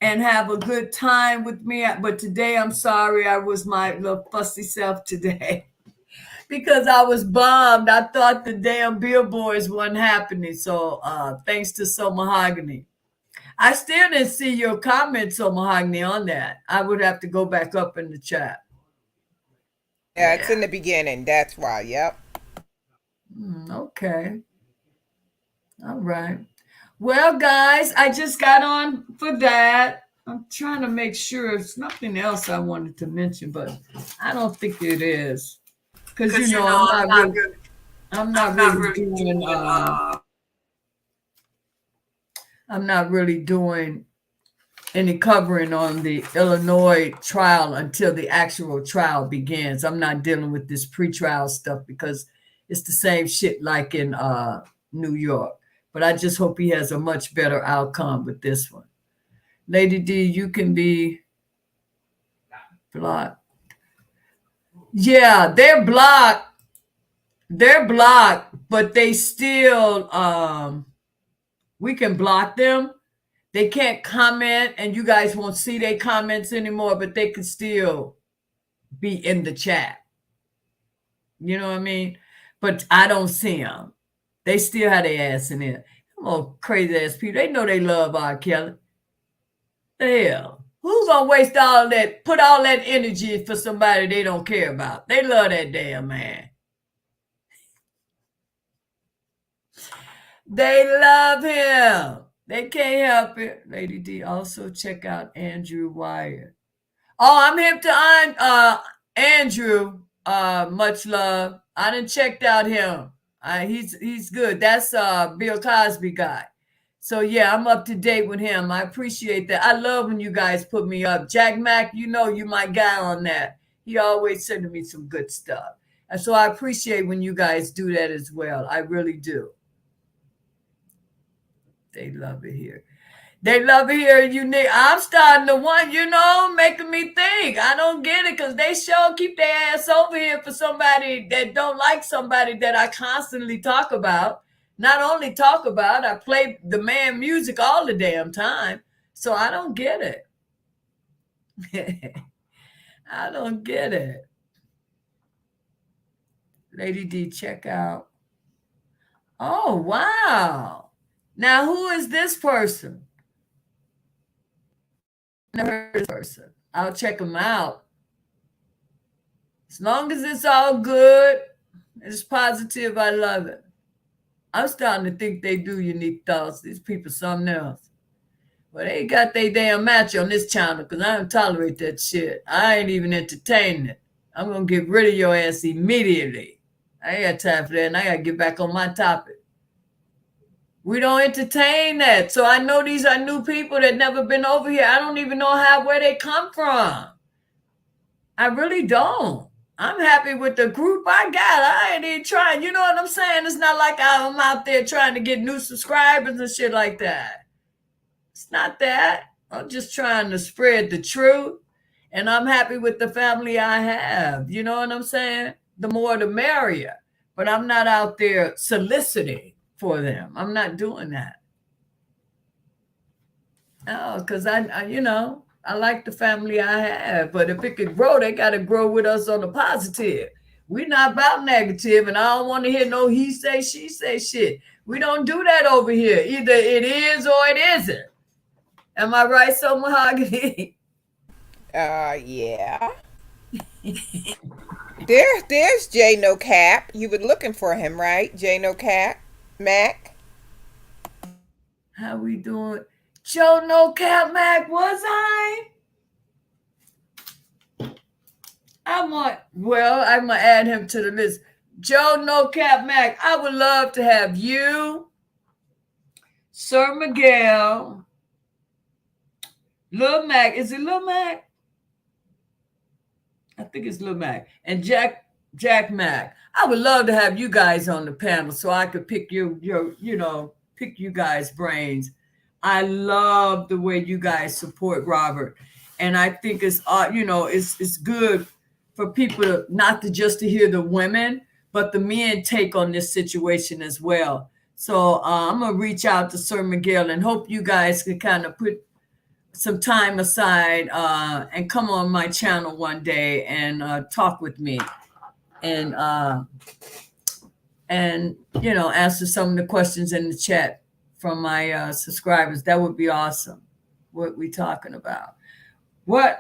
and have a good time with me. But today, I'm sorry, I was my little fussy self today because I was bummed. I thought the damn billboards wasn't happening. So thanks to So Mahogany. I still didn't see your comments, So Mahogany, on that. I would have to go back up in the chat. Yeah, it's in the beginning. That's why. Yep. Okay. All right. Well, guys, I just got on for that. I'm trying to make sure it's nothing else I wanted to mention, but I don't think it is. Because, I'm not really doing any covering on the Illinois trial until the actual trial begins. I'm not dealing with this pretrial stuff because it's the same shit like in New York. But I just hope he has a much better outcome with this one. Lady D, you can be blocked. Yeah, they're blocked. They're blocked, but they still, we can block them. They can't comment, and you guys won't see their comments anymore, but they can still be in the chat. You know what I mean? But I don't see them. They still have their ass in there. Come on, crazy ass people. They know they love R. Kelly. The hell? Who's gonna waste all that, put all that energy for somebody they don't care about? They love that damn man. They love him. They can't help it. Lady D, also check out Andrew Wyatt. Oh, I'm hip to Andrew. Much love. I done checked out him. He's good. That's Bill Cosby guy. So yeah, I'm up to date with him. I appreciate that. I love when you guys put me up. Jack Mack, you my guy on that. He always sending me some good stuff. And so I appreciate when you guys do that as well. I really do. They love it here. They love it here. I'm starting to want, making me think. I don't get it because they sure keep their ass over here for somebody that don't like somebody that I constantly talk about. Not only talk about, I play the man music all the damn time. So I don't get it. I don't get it. Lady D, check out. Oh, wow. Now, who is this person? Never heard of this person. I'll check them out. As long as it's all good, it's positive, I love it. I'm starting to think they do unique thoughts. These people something else. But they got their damn match on this channel because I don't tolerate that shit. I ain't even entertaining it. I'm going to get rid of your ass immediately. I ain't got time for that, and I got to get back on my topic. We don't entertain that. So I know these are new people that never been over here. I don't even know where they come from. I really don't. I'm happy with the group I got. I ain't even trying. You know what I'm saying? It's not like I'm out there trying to get new subscribers and shit like that. It's not that. I'm just trying to spread the truth. And I'm happy with the family I have. You know what I'm saying? The more the merrier. But I'm not out there soliciting for them. I'm not doing that. Oh, because I like the family I have. But if it could grow, they got to grow with us on the positive. We're not about negative, and I don't want to hear no he say, she say shit. We don't do that over here. Either it is or it isn't. Am I right, so Mahogany? Yeah. There's J No Cap. You were looking for him, right? J No Cap, Mac. How we doing? Joe No Cap Mac, was I? I'm gonna add him to the list. Joe No Cap Mac, I would love to have you, Sir Miguel, Lil Mac. Is it Lil Mac? I think it's Lil Mac. And Jack Mac. I would love to have you guys on the panel so I could pick pick you guys' brains. I love the way you guys support Robert. And I think it's good for people not to just to hear the women, but the men take on this situation as well. So I'm gonna reach out to Sir Miguel and hope you guys can kind of put some time aside and come on my channel one day and talk with me and answer some of the questions in the chat from my subscribers. That would be awesome. What we talking about? Well,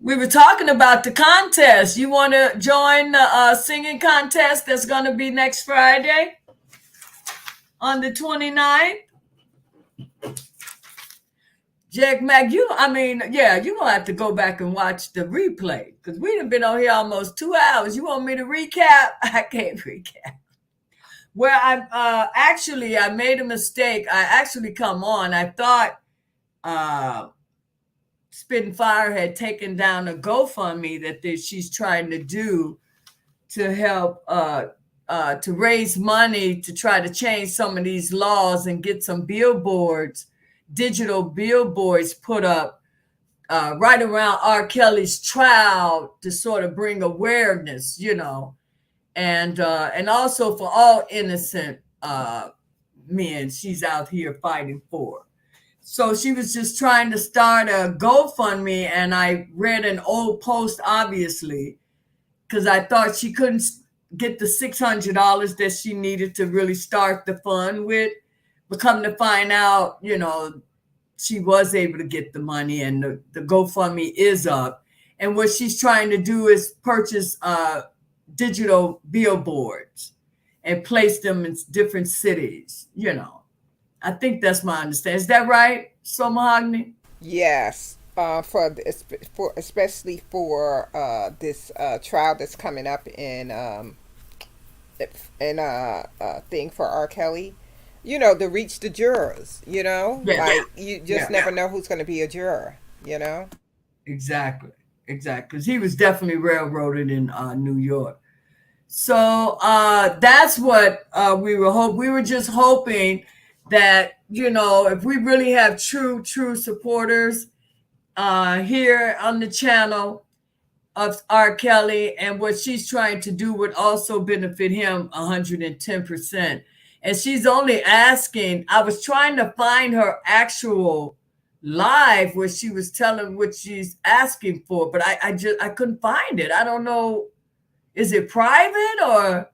we were talking about the contest. You want to join the singing contest that's going to be next Friday on the 29th? Jack Mac, you're going to have to go back and watch the replay because we've been on here almost 2 hours. You want me to recap? I can't recap. Well, I made a mistake. I actually come on. I thought Spitting Fire had taken down a GoFundMe that she's trying to do to help to raise money to try to change some of these laws and get some billboards, digital billboards put up right around R. Kelly's trial to sort of bring awareness, and also for all innocent men she's out here fighting for. So she was just trying to start a GoFundMe, and I read an old post, obviously, because I thought she couldn't get the $600 that she needed to really start the fund with. But come to find out, she was able to get the money, and the GoFundMe is up. And what she's trying to do is purchase digital billboards and place them in different cities, I think that's my understanding. Is that right, So Mahogany? Yes. Especially for this trial that's coming up in thing for R. Kelly, to reach the jurors, like you just never know who's going to be a juror, Exactly. Because he was definitely railroaded in New York. So that's what we were hoping. We were just hoping that, if we really have true supporters here on the channel of R. Kelly, and what she's trying to do would also benefit him 110%. And she's only asking, I was trying to find her actual live where she was telling what she's asking for, but I couldn't find it. I don't know. Is it private or?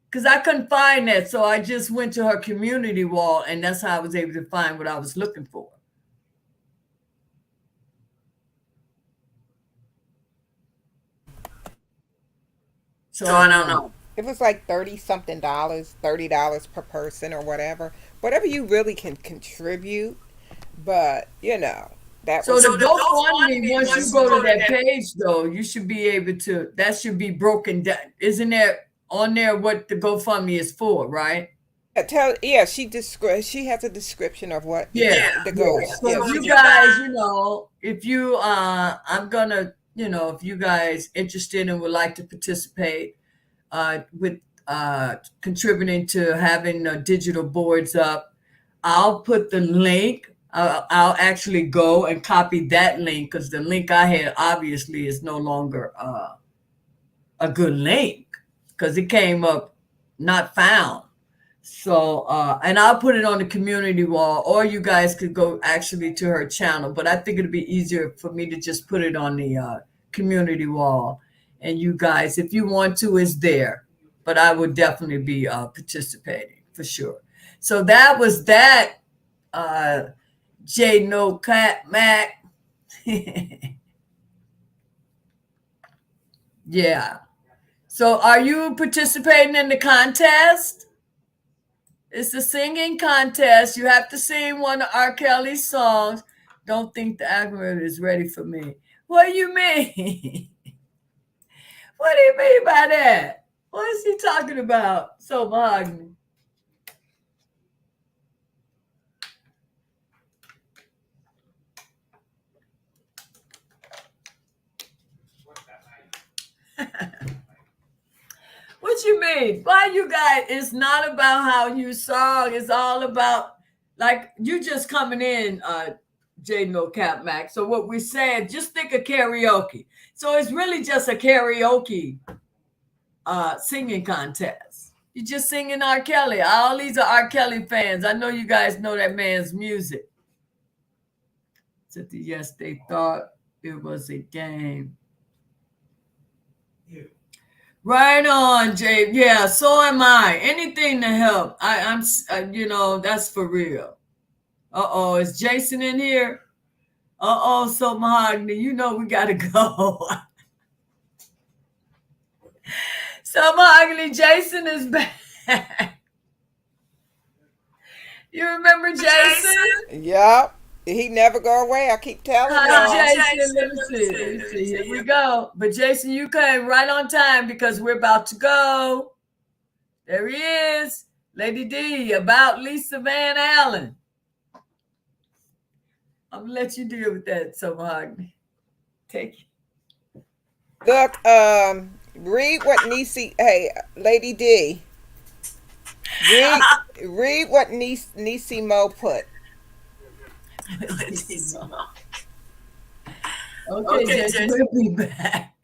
Because I couldn't find that. So I just went to her community wall, and that's how I was able to find what I was looking for. So I don't know. It was like $30-something, $30 per person or whatever you really can contribute. But that. So the GoFundMe, once you go to that page, though, you should be able to. That should be broken down. Isn't there on there what the GoFundMe is for, right? She has a description of what Yeah, the yeah. goals. So Yes. if you guys, if you I'm gonna, if you guys interested and would like to participate with contributing to having digital boards up, I'll put the link. I'll actually go and copy that link because the link I had obviously is no longer a good link because it came up not found. So, and I'll put it on the community wall, or you guys could go actually to her channel. But I think it'd be easier for me to just put it on the community wall. And you guys, if you want to, is there. But I would definitely be participating for sure. So that was that, uh, J No Cat Mac. Yeah. So are you participating in the contest? It's a singing contest. You have to sing one of R. Kelly's songs. Don't think the algorithm is ready for me. What do you mean? What do you mean by that? What is he talking about? So mahogany. What you mean? Why you guys? It's not about how you song. It's all about like you just coming in, J No Cap Mac. So what we're saying, just think of karaoke. So it's really just a karaoke singing contest. You just singing R. Kelly. All these are R. Kelly fans. I know you guys know that man's music. Said yes, they thought it was a game. Right on, Jay. Yeah, so am I. Anything to help. That's for real. Uh-oh, is Jason in here? Uh-oh, so mahogany, we gotta go. So mahogany, Jason is back. You remember Jason? Yep. He never go away. I keep telling Hi, y'all. Jason. Let me see. Here we go. But Jason, you came right on time because we're about to go. There he is. Lady D, about Lisa Van Allen. I'm gonna let you deal with that, so mahogany. Take it. Look, read what Nisi. Hey, Lady D. Read what Nisi Mo put. Okay, Jason, we'll be back.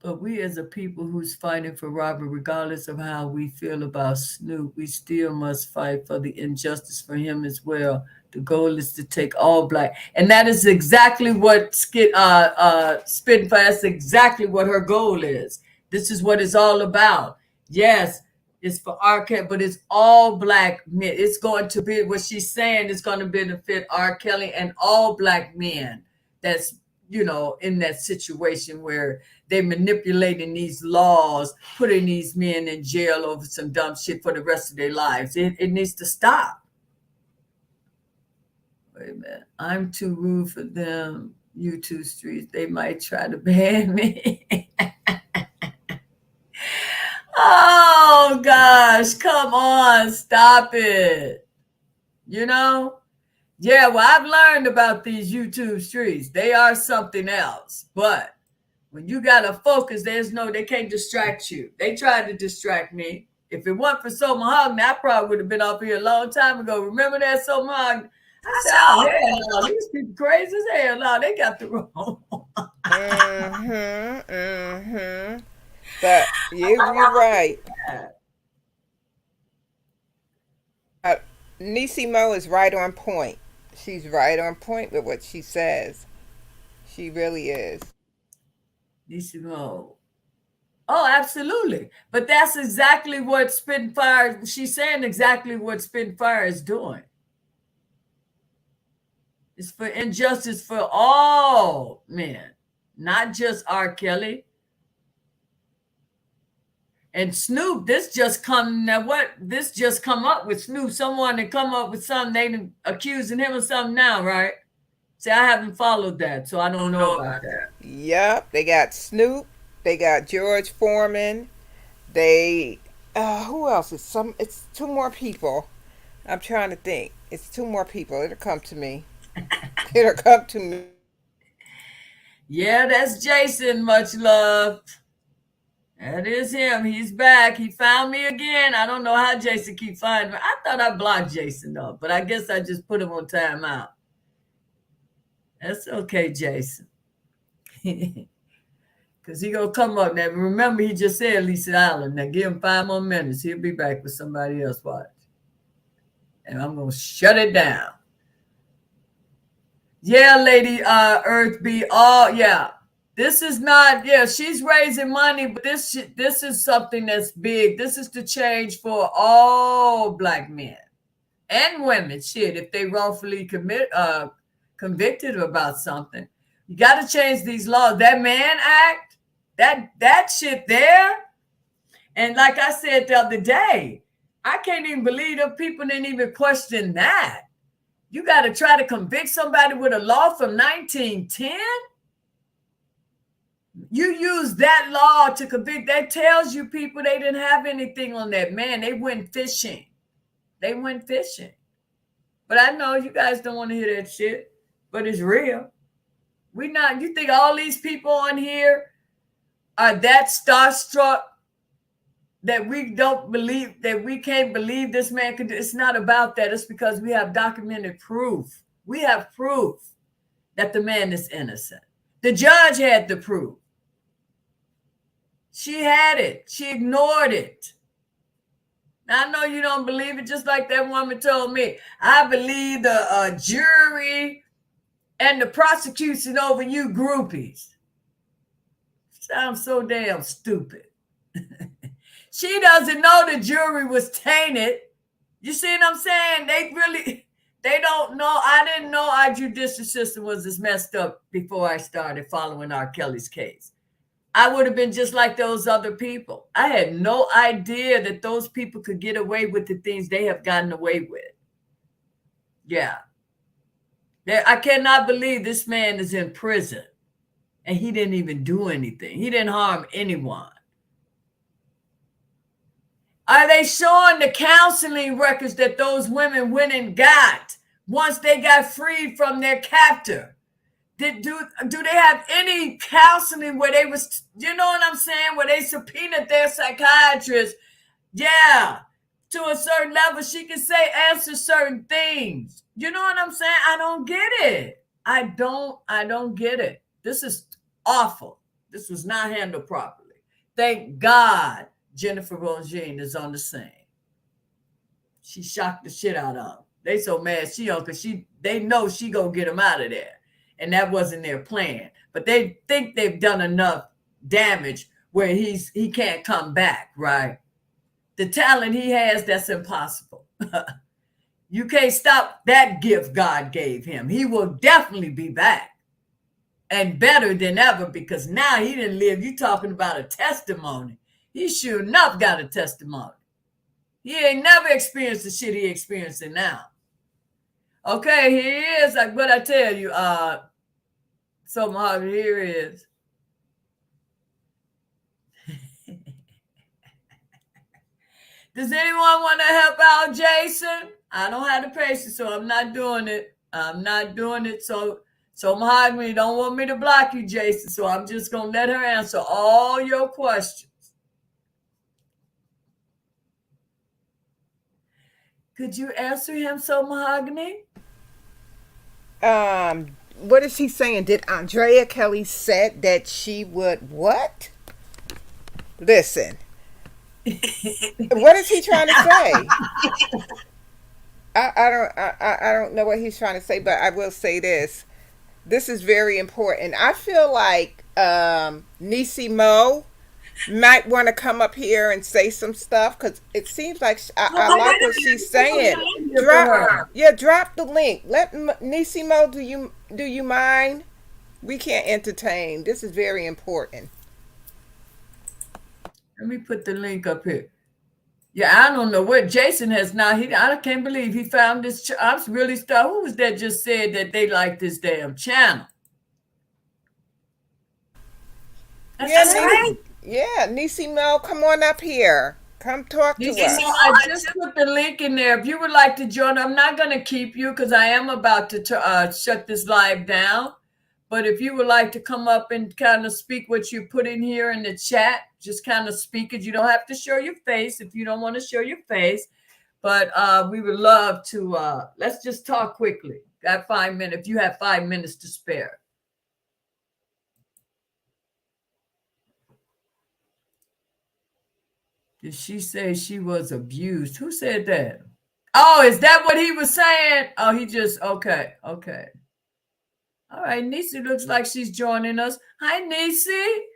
But we as a people who's fighting for Robert, regardless of how we feel about Snoop, we still must fight for the injustice for him as well. The goal is to take all black. And that is exactly what Spitfire, that's exactly what her goal is. This is what it's all about. Yes, it's for R. Kelly, but it's all black men. It's going to be, what she's saying is going to benefit R. Kelly and all black men that's, in that situation where they're manipulating these laws, putting these men in jail over some dumb shit for the rest of their lives. It needs to stop. Wait a minute. I'm too rude for them. YouTube streets, they might try to ban me. Oh, gosh. Come on. Stop it. Yeah, well, I've learned about these YouTube streets. They are something else. But when you got to focus, they can't distract you. They tried to distract me. If it weren't for So Mahogany, I probably would have been up here a long time ago. Remember that So Mahogany? I said, oh, hell no, these people crazy as hell. No, they got the wrong. But you're right. Nisi Mo is right on point. She's right on point with what she says. She really is. Nisi Mo. Oh, absolutely. But that's exactly what Spitfire, she's saying exactly what Spitfire is doing. It's for injustice for all men, not just R. Kelly. And Snoop, this just come up with Snoop. Someone that come up with something, they accusing him of something now, right? See, I haven't followed that, so I don't know about that. Yep, they got Snoop, they got George Foreman, they Who else? It's two more people. I'm trying to think. It's two more people. It'll come to me. It'll come to me. Yeah, that's Jason. Much love. That is him. He's back. He found me again. I don't know how Jason keep finding me. I thought I blocked Jason though, but I guess I just put him on timeout. That's okay, Jason. Because he gonna come up now. Remember, he just said Lisa Allen. Now give him 5 more minutes. He'll be back with somebody else. Watch. And I'm gonna shut it down. Yeah, Lady Earth B. Oh, yeah. This is not, yeah, she's raising money, but this is something that's big. This is to change for all Black men and women. Shit, if they wrongfully convicted about something, you got to change these laws. That Mann Act, that shit there. And like I said the other day, I can't even believe that people didn't even question that. You got to try to convict somebody with a law from 1910. You use that law to convict. That tells you people they didn't have anything on that man. They went fishing. They went fishing. But I know you guys don't want to hear that shit, but it's real. You think all these people on here are that starstruck that we don't believe, that we can't believe this man could do? It's not about that. It's because we have documented proof. We have proof that the man is innocent. The judge had the proof. She had it. She ignored it. Now, I know you don't believe it, just like that woman told me. I believe the jury and the prosecution over you groupies. Sounds so damn stupid. She doesn't know the jury was tainted. You see what I'm saying? They don't know. I didn't know our judicial system was as messed up before I started following R. Kelly's case. I would have been just like those other people. I had no idea that those people could get away with the things they have gotten away with. Yeah. I cannot believe this man is in prison and he didn't even do anything. He didn't harm anyone. Are they showing the counseling records that those women went and got once they got freed from their captor? Do they have any counseling where they was, you know what I'm saying, where they subpoenaed their psychiatrist? Yeah, to a certain level, she can answer certain things. You know what I'm saying? I don't get it. I don't get it. This is awful. This was not handled properly. Thank God Jennifer Rogine is on the scene. She shocked the shit out of them. They so mad she on because they know she gonna get them out of there. And that wasn't their plan. But they think they've done enough damage where he can't come back, right? The talent he has, that's impossible. You can't stop that gift God gave him. He will definitely be back. And better than ever, because now he didn't live. You talking about a testimony. He sure enough got a testimony. He ain't never experienced the shit he experiencing now. Okay, here he is. Like what I tell you, so Mahogany, here he is. Does anyone want to help out Jason? I don't have the patience, so I'm not doing it. So Mahogany don't want me to block you, Jason. So I'm just gonna let her answer all your questions. Could you answer him, so Mahogany? What is he saying? Did Andrea Kelly said that she would what? Listen. What is he trying to say? I don't know what he's trying to say, but I will say this. This is very important. I feel like Niecy Mo might want to come up here and say some stuff because it seems like I like what she's saying. Drop the link. Let Niecy Mo, do you mind? We can't entertain. This is very important. Let me put the link up here. Yeah, I don't know what Jason has now. I can't believe he found this. I'm really stuck. Who was that just said that they like this damn channel? That's right. Yeah, Niecy Mo, come on up here. Come talk to Lisa, us. I just put the link in there. If you would like to join, I'm not going to keep you because I am about to shut this live down. But if you would like to come up and kind of speak what you put in here in the chat, just kind of speak it. You don't have to show your face if you don't want to show your face. But we would love to, let's just talk quickly. Got 5 minutes, if you have 5 minutes to spare. Did she say she was abused? Who said that? Oh, is that what he was saying? Oh, he just, okay. All right, Nisi looks like she's joining us. Hi, Nisi.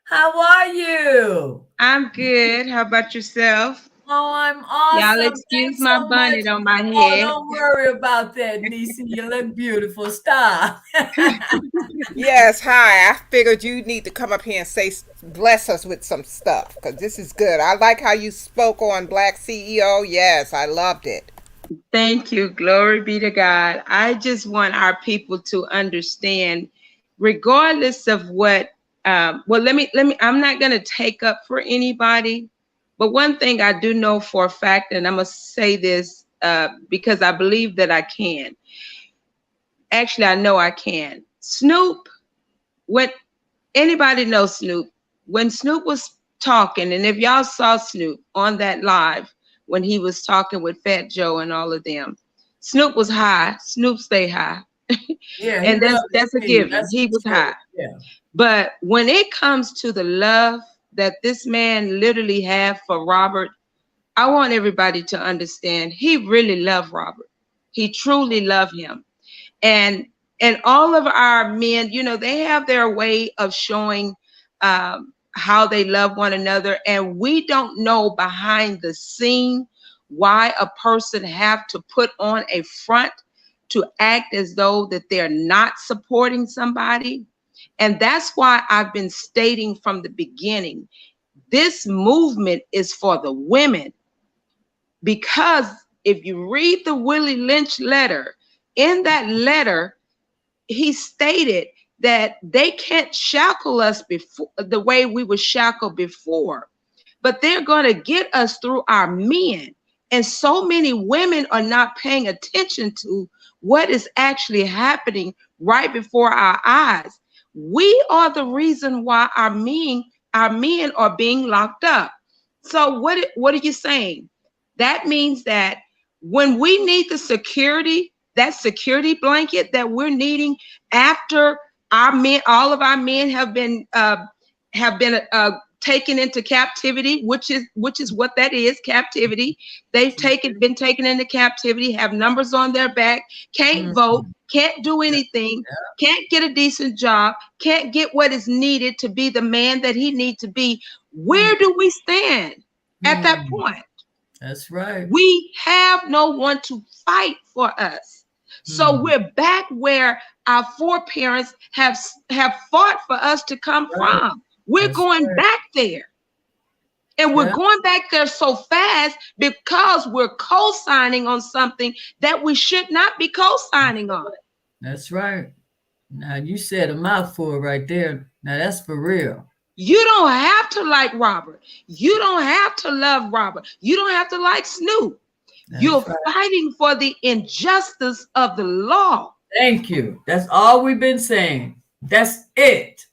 How are you? I'm good. How about yourself? Oh, I'm awesome. Y'all excuse Thanks my so bonnet much. on my Oh, head. don't worry about that, Nisi. You look beautiful. Stop. Yes, hi. I figured you need to come up here and say, bless us with some stuff, because this is good. I like how you spoke on Black CEO. Yes, I loved it. Thank you. Glory be to God. I just want our people to understand, regardless of what, well, let me, I'm not going to take up for anybody, but one thing I do know for a fact, and I'm going to say this because I believe that I can. Actually, I know I can. Snoop, when anybody knows Snoop, when Snoop was talking, and if y'all saw Snoop on that live when he was talking with Fat Joe and all of them, Snoop was high. Snoop stay high. Yeah, And that's a given. That's He was true. high. Yeah. But when it comes to the love that this man literally had for Robert, I want everybody to understand he really loved Robert. He truly loved him. And all of our men, you know, they have their way of showing how they love one another, and we don't know behind the scene why a person have to put on a front to act as though that they're not supporting somebody. And that's why I've been stating from the beginning, this movement is for the women, because if you read the Willie Lynch letter, in that letter, he stated that they can't shackle us before the way we were shackled before, but they're going to get us through our men. And so many women are not paying attention to what is actually happening right before our eyes. We are the reason why our men are being locked up. So what are you saying? That means that when we need the security, that security blanket that we're needing after our men, all of our men have been taken into captivity, which is what that is, captivity. They've been taken into captivity, have numbers on their back, can't vote, can't do anything, can't get a decent job, can't get what is needed to be the man that he needs to be. Where do we stand at that point? That's right. We have no one to fight for us. So we're back where our foreparents have fought for us to come from. We're going back there. And we're going back there so fast because we're co-signing on something that we should not be co-signing on. That's right. Now you said a mouthful right there. Now that's for real. You don't have to like Robert. You don't have to love Robert. You don't have to like Snoop. You're fighting for the injustice of the law. Thank you. That's all we've been saying. That's it.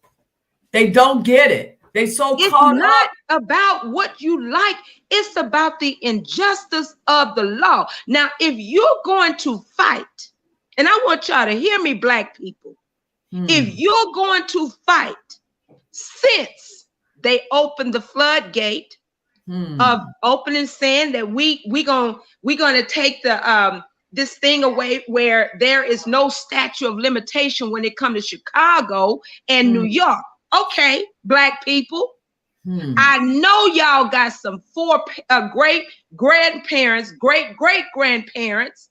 They don't get it. They so it's caught not up. About what you like. It's about the injustice of the law. Now, if you're going to fight, and I want y'all to hear me, Black people, if you're going to fight, since they opened the floodgate of opening, saying that we're gonna take the this thing away where there is no statute of limitation when it comes to Chicago and New York. Okay, Black people, I know y'all got some great grandparents, great grandparents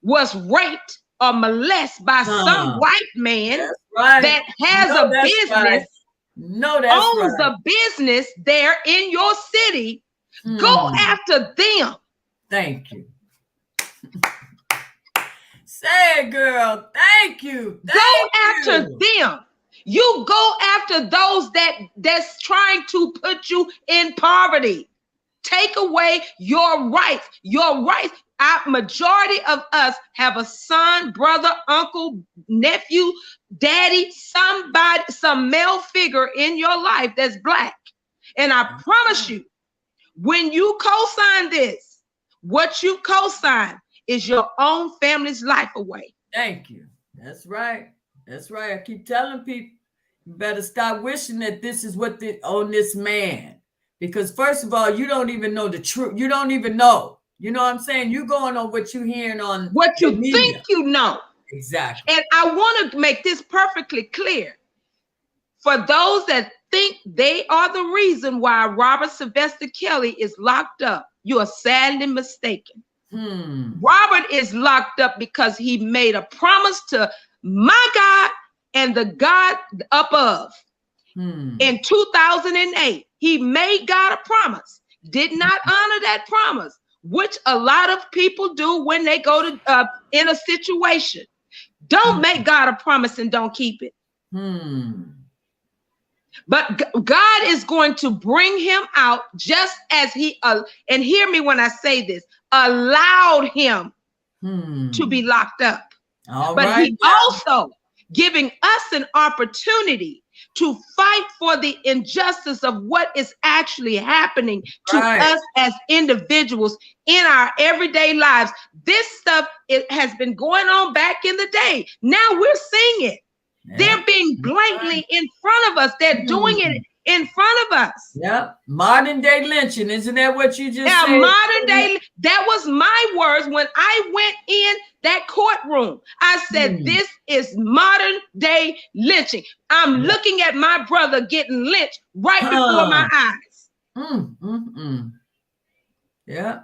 was raped or molested by some white man that has a business. Owns a business there in your city. Go after them. Thank you. Say it, girl. Thank you. Go after them. You go after those that's trying to put you in poverty. Take away your rights. Your rights. Majority of us have a son, brother, uncle, nephew, daddy, somebody, some male figure in your life that's black. And I promise you, when you co-sign this, what you co-sign is your own family's life away. Thank you. That's right. That's right. I keep telling people, you better stop wishing that this is what on this man. Because first of all, you don't even know the truth. You don't even know. You know what I'm saying? You're going on what you're hearing on what you media. think you know. Exactly. And I want to make this perfectly clear. For those that think they are the reason why Robert Sylvester Kelly is locked up, you are sadly mistaken. Robert is locked up because he made a promise to my God and the God above. In 2008, he made God a promise, did not honor that promise, which a lot of people do when they go to in a situation. Don't make God a promise and don't keep it. But God is going to bring him out just as he, and hear me when I say this, allowed him to be locked up. But he also giving us an opportunity to fight for the injustice of what is actually happening to us as individuals in our everyday lives. This stuff, it has been going on back in the day. Now we're seeing it. They're being blatantly in front of us. They're doing it in front of us. Yep. Modern day lynching. Isn't that what you just said? Modern day. That was my words when I went in that courtroom. I said, this is modern day lynching. I'm looking at my brother getting lynched right before my eyes. Yeah.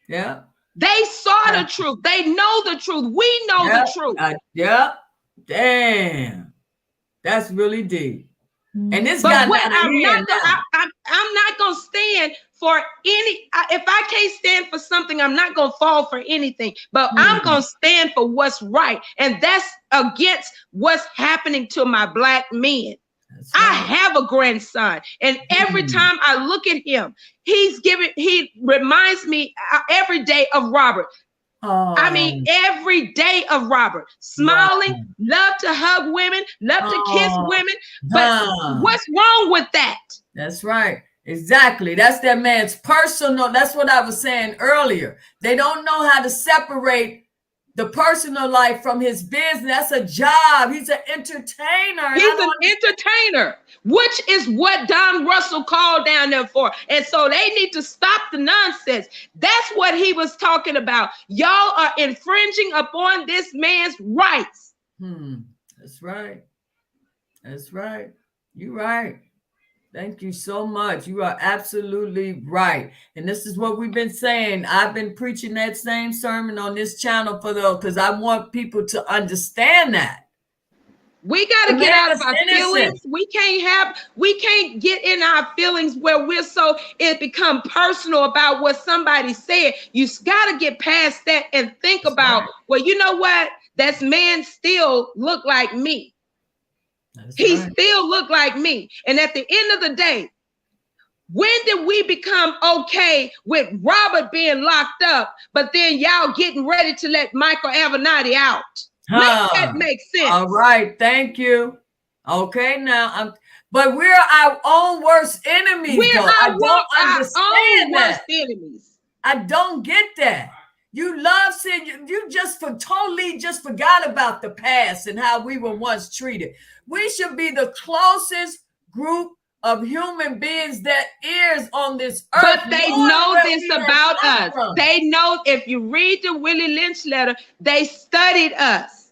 Yeah. They saw the truth. They know the truth. We know the truth. Yeah. Damn. That's really deep. And this guy, I'm not gonna stand for any. If I can't stand for something, I'm not gonna fall for anything. But I'm gonna stand for what's right, and that's against what's happening to my black men. I have a grandson, and every time I look at him, he reminds me every day of Robert. I mean, every day of Robert, smiling, love to hug women, love to kiss women. But what's wrong with that? That's right. Exactly. That's that man's personal. That's what I was saying earlier. They don't know how to separate the personal life from his business. That's a job. He's an entertainer. He's an entertainer, which is what Don Russell called down there for. And so they need to stop the nonsense. That's what he was talking about. Y'all are infringing upon this man's rights. That's right. That's right. You're right. Thank you so much. You are absolutely right. And this is what we've been saying. I've been preaching that same sermon on this channel because I want people to understand that. We got to get out of our feelings. We can't get in our feelings where it become personal about what somebody said. You got to get past that and think about, well, you know what? That man still look like me. He still looked like me. And at the end of the day, when did we become okay with Robert being locked up, but then y'all getting ready to let Michael Avenatti out? Make that make sense. All right. Thank you. Okay. Now, but we're our own worst enemies. I don't understand that. Enemies. I don't get that. You love sin. You just totally forgot about the past and how we were once treated. We should be the closest group of human beings that is on this earth. But they know this about us. They know, if you read the Willie Lynch letter, they studied us.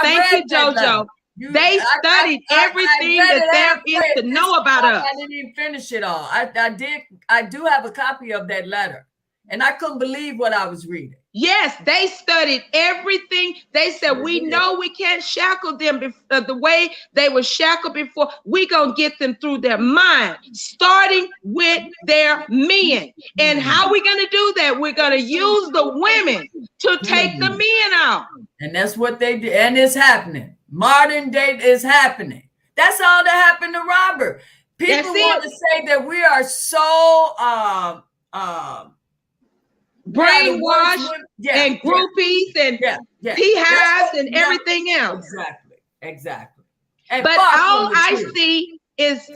Thank you, JoJo. They studied everything that there is to know about us. I didn't even finish it all. I do have a copy of that letter, and I couldn't believe what I was reading. Yes, they studied everything. They said, we know we can't shackle them the way they were shackled before. We're going to get them through their mind, starting with their men. And how are we going to do that? We're going to use the women to take the men out. And that's what they did. And it's happening. Modern day is happening. That's all that happened to Robert. People want to say that we are so brainwashed and groupies and beehives and everything else. Exactly. And but all I see is,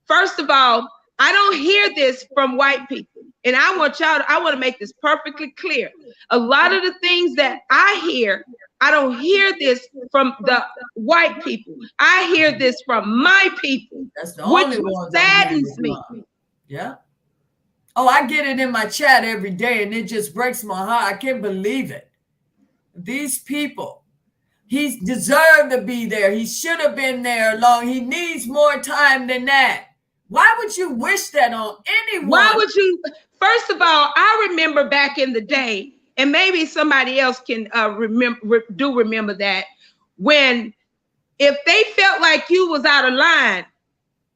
first of all, I don't hear this from white people. And I want to make this perfectly clear. A lot of the things that I hear, I don't hear this from the white people. I hear this from my people. That's the only one saddens me. Yeah. Oh, I get it in my chat every day, and it just breaks my heart. I can't believe it. These people, he deserved to be there. He should have been there long. He needs more time than that. Why would you wish that on anyone? Why would you? First of all, I remember back in the day, and maybe somebody else can remember that, when if they felt like you was out of line,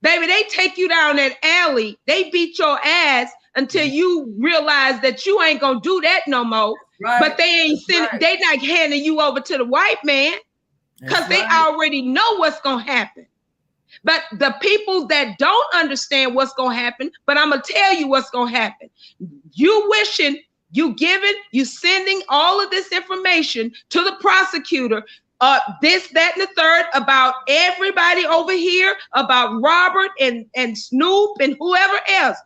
baby, they take you down that alley, they beat your ass until you realize that you ain't gonna do that no more. Right. But they ain't they not handing you over to the white man, because they already know what's gonna happen. But the people that don't understand what's going to happen, but I'm going to tell you what's going to happen. You wishing, you giving, you sending all of this information to the prosecutor, this, that, and the third, about everybody over here, about Robert and Snoop and whoever else.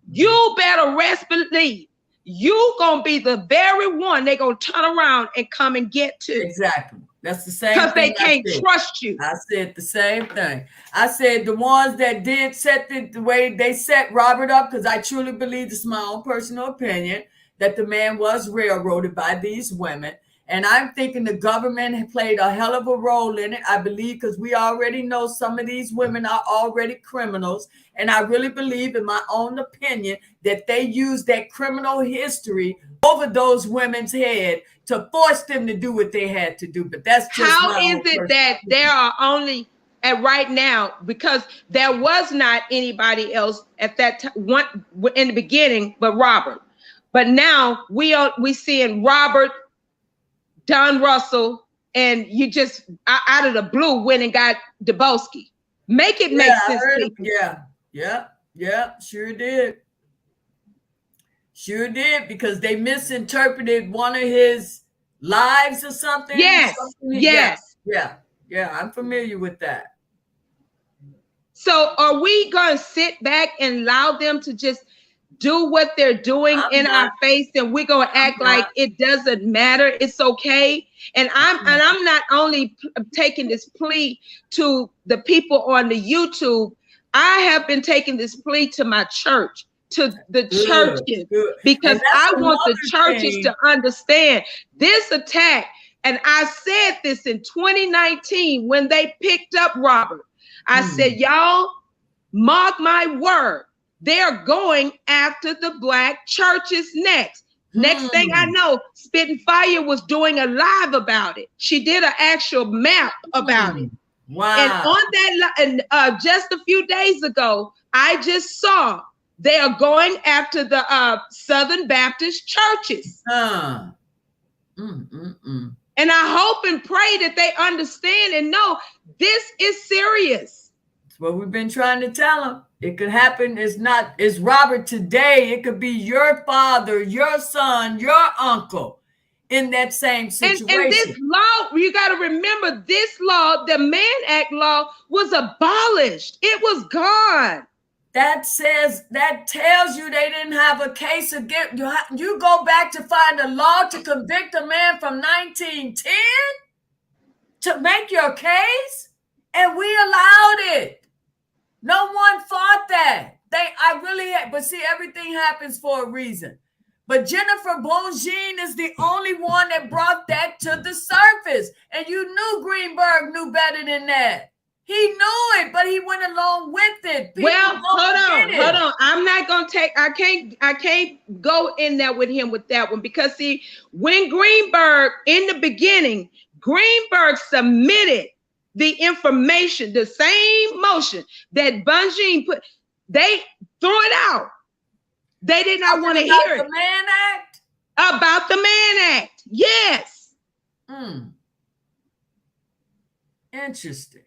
You better rest believe you going to be the very one they're going to turn around and come and get to. Exactly. That's the same thing. Because they can't trust you. I said the same thing. I said the ones that did set the way they set Robert up, because I truly believe, this is my own personal opinion, that the man was railroaded by these women. And I'm thinking the government played a hell of a role in it. I believe, because we already know some of these women are already criminals. And I really believe, in my own opinion, that they used that criminal history over those women's head to force them to do what they had to do. But that's just how is it that there are only right now, because there was not anybody else at that time in the beginning but Robert. But now we seeing Robert, Don Russell, and you just out of the blue went and got Dubowski. Make it make sense. Yeah, sure did. Sure did, because they misinterpreted one of his lives or something. Yes. Yeah, I'm familiar with that. So are we going to sit back and allow them to just do what they're doing our face, and we're going to act like it doesn't matter? It's okay. And I'm not only taking this plea to the people on the YouTube. I have been taking this plea to my church, to the churches, because I want the churches to understand this attack. And I said this in 2019 when they picked up Robert. I said, y'all, mark my word, they're going after the black churches next. Next thing I know, Spitting Fire was doing a live about it. She did an actual map about it. Wow. And on that, just a few days ago, I just saw they are going after the Southern Baptist churches. And I hope and pray that they understand and know this is serious. That's what we've been trying to tell them. It could happen. It's Robert today. It could be your father, your son, your uncle in that same situation. And this law, you got to remember, this law, the Mann Act law, was abolished. It was gone. That tells you they didn't have a case against you. You go back to find a law to convict a man from 1910 to make your case, and we allowed it. No one fought that. But see, everything happens for a reason. But Jennifer Bongine is the only one that brought that to the surface. And you knew Greenberg knew better than that. He knew it, but he went along with it. People hold on. I'm not going to I can't go in there with him with that one, because see, when Greenberg, in the beginning, Greenberg submitted the information, the same motion that Bongine put, they threw it out. They did not want to hear it. About the Mann Act? About the Mann Act. Yes. Interesting.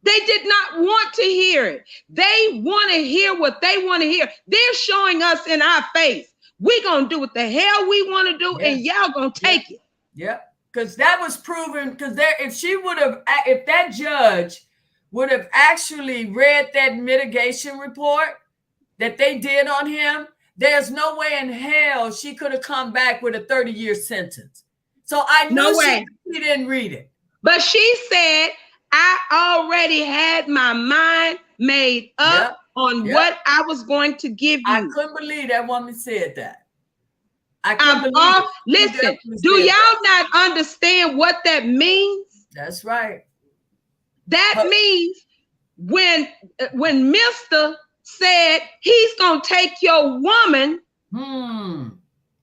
They did not want to hear it. They want to hear what they want to hear. They're showing us in our face. We're going to do what the hell we want to do, and y'all going to take it. Yeah, because that was proven, because if that judge would have actually read that mitigation report that they did on him, there's no way in hell she could have come back with a 30-year sentence. So I knew she didn't read it. But she said, I already had my mind made up on what I was going to give you. I couldn't believe that woman said that. Listen, do y'all not understand what that means? That's right. That means when Mr. said he's gonna take your woman, and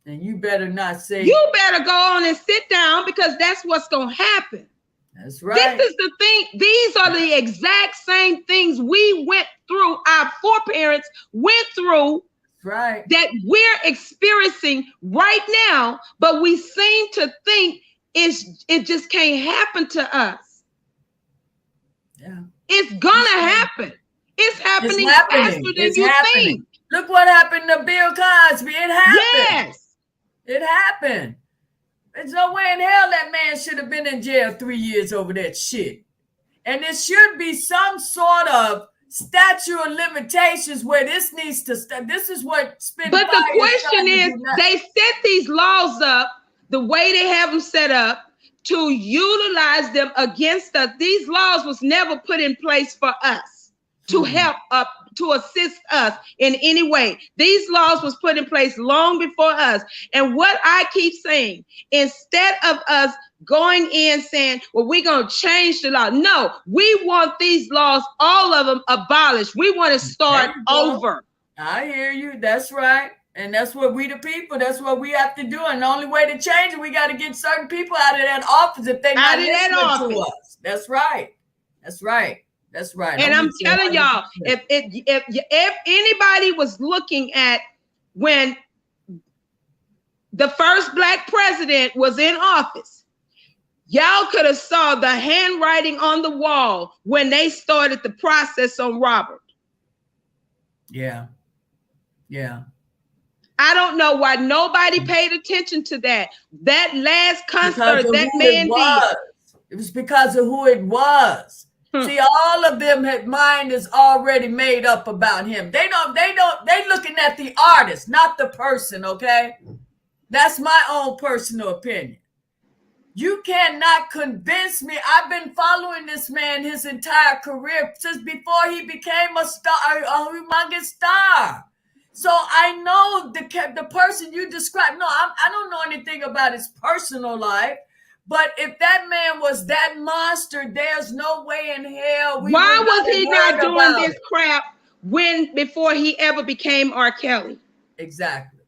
you better not say. You better go on and sit down, because that's what's gonna happen. That's right. This is the thing. These are the exact same things we went through. Our foreparents went through. Right. That we're experiencing right now, but we seem to think it just can't happen to us. Yeah. It's gonna happen. It's happening faster than you think. Look what happened to Bill Cosby. It happened. Yes. It happened. There's no way in hell that man should have been in jail 3 years over that shit. And there should be some sort of statute of limitations where this needs to stop. This is what spin. But the question is, they set these laws up the way they have them set up to utilize them against us. These laws was never put in place for us to help to assist us in any way. These laws was put in place long before us. And what I keep saying, instead of us going in saying, well, we're going to change the law. No, we want these laws, all of them, abolished. We want to start over. I hear you. That's right. And that's what we the people, that's what we have to do. And the only way to change it, we got to get certain people out of that office if they're not listening to us. That's right. That's right. That's right. And I'm telling y'all, if anybody was looking at when the first Black president was in office, y'all could have saw the handwriting on the wall when they started the process on Robert. Yeah. Yeah. I don't know why nobody paid attention to that. That last concert that man did. It was because of who it was. See, all of them mind is already made up about him. They looking at the artist, not the person, okay? That's my own personal opinion. You cannot convince me. I've been following this man his entire career since before he became a star, a humongous star. So I know the person you described. No, I don't know anything about his personal life. But if that man was that monster, there's no way in hell. Why was he not doing this crap before he ever became R. Kelly? Exactly.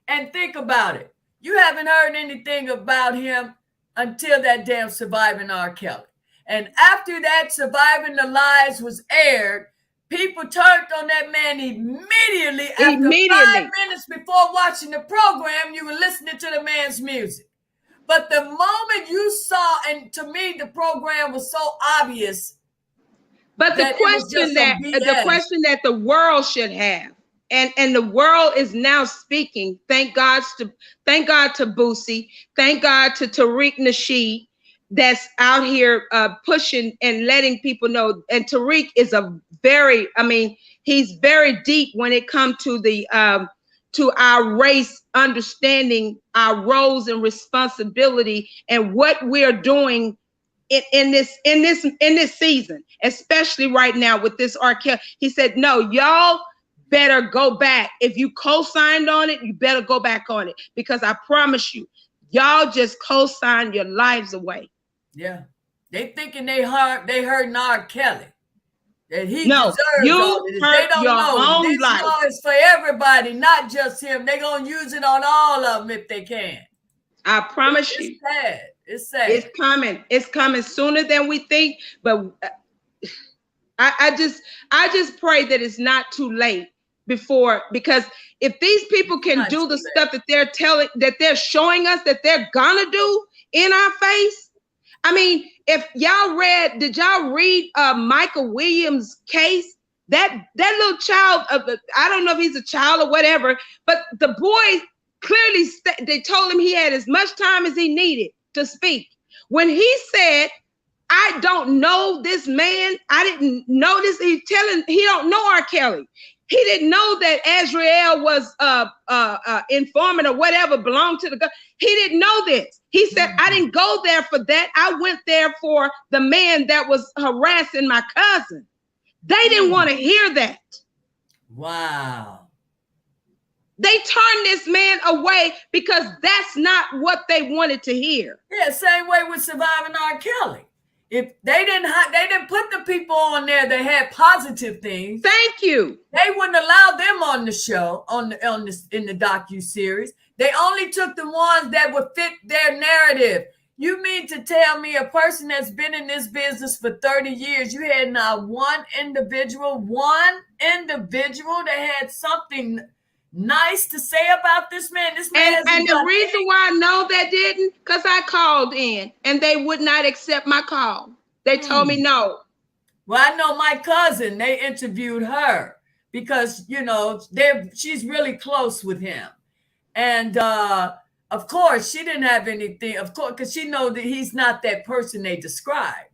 And think about it. You haven't heard anything about him until that damn Surviving R. Kelly. And after that Surviving the Lies was aired, people turned on that man immediately. After 5 minutes before watching the program, you were listening to the man's music. But the moment you saw, and to me, the program was so obvious. But the question that the world should have, and the world is now speaking. Thank God to Boosie. Thank God to Tariq Nasheed, that's out here pushing and letting people know. And Tariq is he's very deep when it comes to the to our race, understanding our roles and responsibility and what we're doing in this season, especially right now with this R. Kelly. He said, no, y'all better go back. If you co-signed on it, you better go back on it, because I promise you, y'all just co-signed your lives away. Yeah. They thinking they hurting R. Kelly. And he deserves all of this. They don't know. This law is for everybody, not just him. They're going to use it on all of them if they can. I promise you. It's sad. It's sad. It's coming. It's coming sooner than we think. But I just pray that it's not too late because if these people can do the stuff that they're showing us that they're gonna do in our face, I mean, if y'all did y'all read Michael Williams' case? That little child, I don't know if he's a child or whatever, but the boy clearly, they told him he had as much time as he needed to speak. When he said, I don't know this man, I didn't know this, he don't know R. Kelly. He didn't know that Azrael was informant or whatever, belonged to the government. He didn't know this. He said, I didn't go there for that. I went there for the man that was harassing my cousin. They didn't want to hear that. Wow. They turned this man away because that's not what they wanted to hear. Yeah, same way with Surviving R. Kelly. If they didn't put the people on there that had positive things. Thank you. They wouldn't allow them on the show, in the docu-series. They only took the ones that would fit their narrative. You mean to tell me a person that's been in this business for 30 years, you had not one individual that had something nice to say about this man? This man and the reason why I know that didn't, because I called in and they would not accept my call. They told me no. Well, I know my cousin, they interviewed her because, you know, she's really close with him. And of course, she didn't have anything, of course, because she knows that he's not that person they described.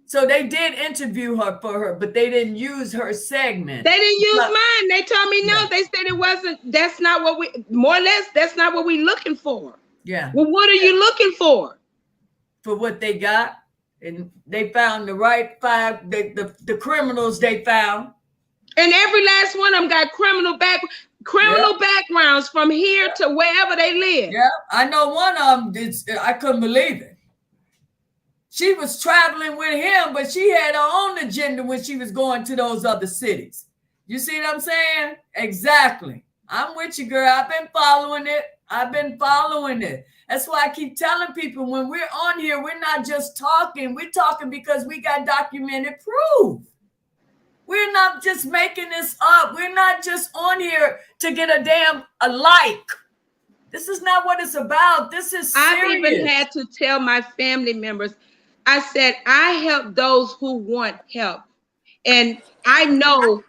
So they did interview her for her, but they didn't use her segment. They didn't use mine. They told me no. Yeah. They said it wasn't, that's not what more or less, that's not what we're looking for. Yeah. Well, what are you looking for? For what they got. And they found the right five, the criminals they found. And every last one of them got criminal backgrounds from here to wherever they live. Yeah, I know one of them, I couldn't believe it. She was traveling with him, but she had her own agenda when she was going to those other cities. You see what I'm saying? Exactly. I'm with you, girl. I've been following it. That's why I keep telling people when we're on here, we're not just talking. We're talking because we got documented proof. We're not just making this up. We're not just on here to get a like. This is not what it's about. This is serious. I've even had to tell my family members, I said, I help those who want help. And I know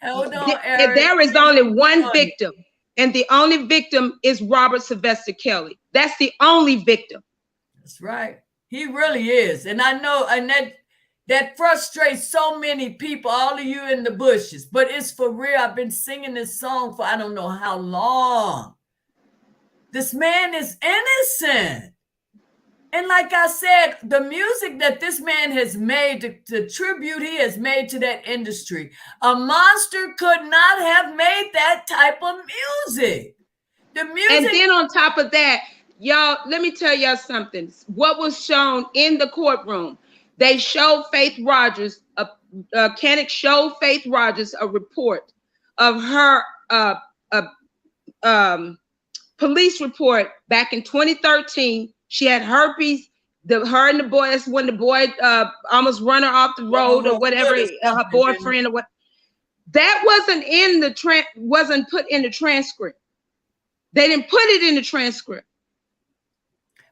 there is only one victim. And the only victim is Robert Sylvester Kelly. That's the only victim. That's right. He really is. And I know, and that frustrates so many people, all of you in the bushes. But it's for real. I've been singing this song for I don't know how long. This man is innocent. And like I said, the music that this man has made, the tribute he has made to that industry, a monster could not have made that type of music. The music. And then on top of that, y'all, let me tell y'all something. What was shown in the courtroom, they showed Faith Rogers, Kennick showed Faith Rogers a report of her police report back in 2013. She had herpes. Her and the boy, that's when the boy almost run her off the road or whatever, her boyfriend or what. That wasn't put in the transcript. They didn't put it in the transcript.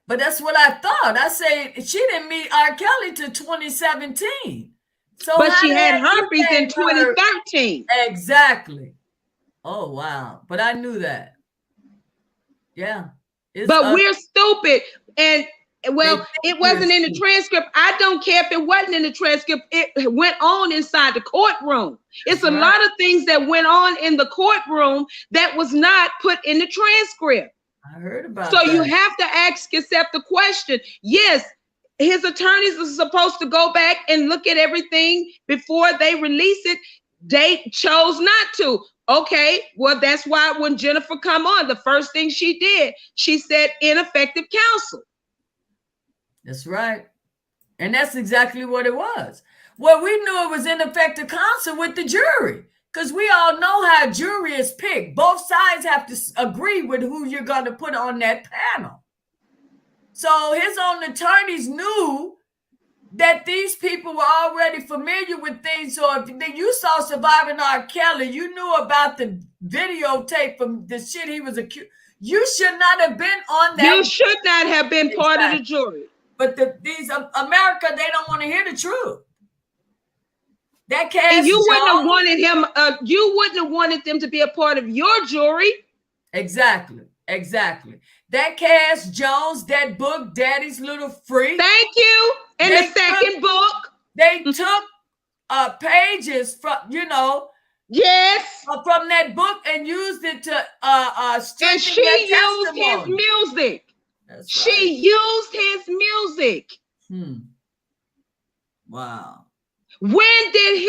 But that's what I thought. I say she didn't meet R. Kelly till 2017. So but she had herpes in 2013. Exactly. Oh, wow. But I knew that. Yeah. But we're stupid. And well, it wasn't in the transcript. I don't care if it wasn't in the transcript. It went on inside the courtroom. It's a lot of things that went on in the courtroom that was not put in the transcript. I heard about that. So you have to ask yourself the question. Yes, his attorneys are supposed to go back and look at everything before they release it. They chose not to. Okay, well, that's why when Jennifer come on, the first thing she did, she said ineffective counsel. That's right. And that's exactly what it was. Well, we knew it was ineffective counsel with the jury because we all know how jury is picked. Both sides have to agree with who you're going to put on that panel. So his own attorneys knew that these people were already familiar with things. So if you saw Surviving R. Kelly, you knew about the videotape from the shit he was accused. You should not have been on that. You should not have been part of the jury. But these America, they don't want to hear the truth. That Cass And you wouldn't have Jones, wanted him. You wouldn't have wanted them to be a part of your jury. exactly. That Cass Jones, that book, Daddy's Little Freak. Thank you. And the second book. They took pages from, Yes. from that book and used it to strengthen And she used his music. That's she right. used his music. Wow. When did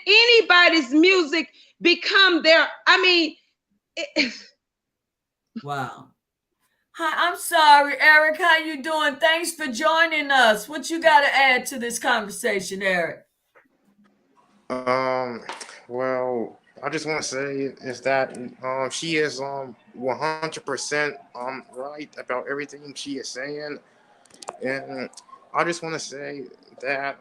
anybody's music become their, Wow. Hi, I'm sorry, Eric. How you doing? Thanks for joining us. What you got to add to this conversation, Eric? Well, I just want to say is that she is 100% right about everything she is saying, and I just want to say that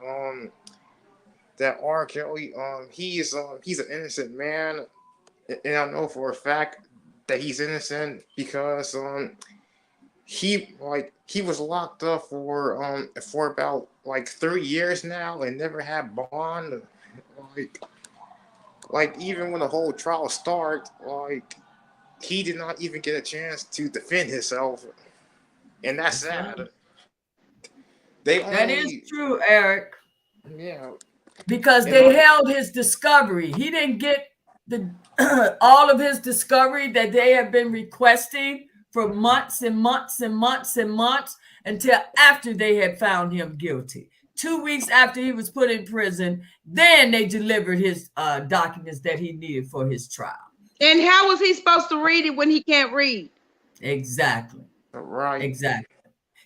that R. Kelly he's an innocent man, and I know for a fact that he's innocent because he was locked up for about 3 years now and never had bond. Like even when the whole trial started, he did not even get a chance to defend himself, and that's sad. That is true, Eric. Yeah. Because they held his discovery. He didn't get all of his discovery that they have been requesting for months and months and months and months until after they had found him guilty. 2 weeks after he was put in prison, then they delivered his documents that he needed for his trial. And how was he supposed to read it when he can't read? Exactly. Right. Exactly.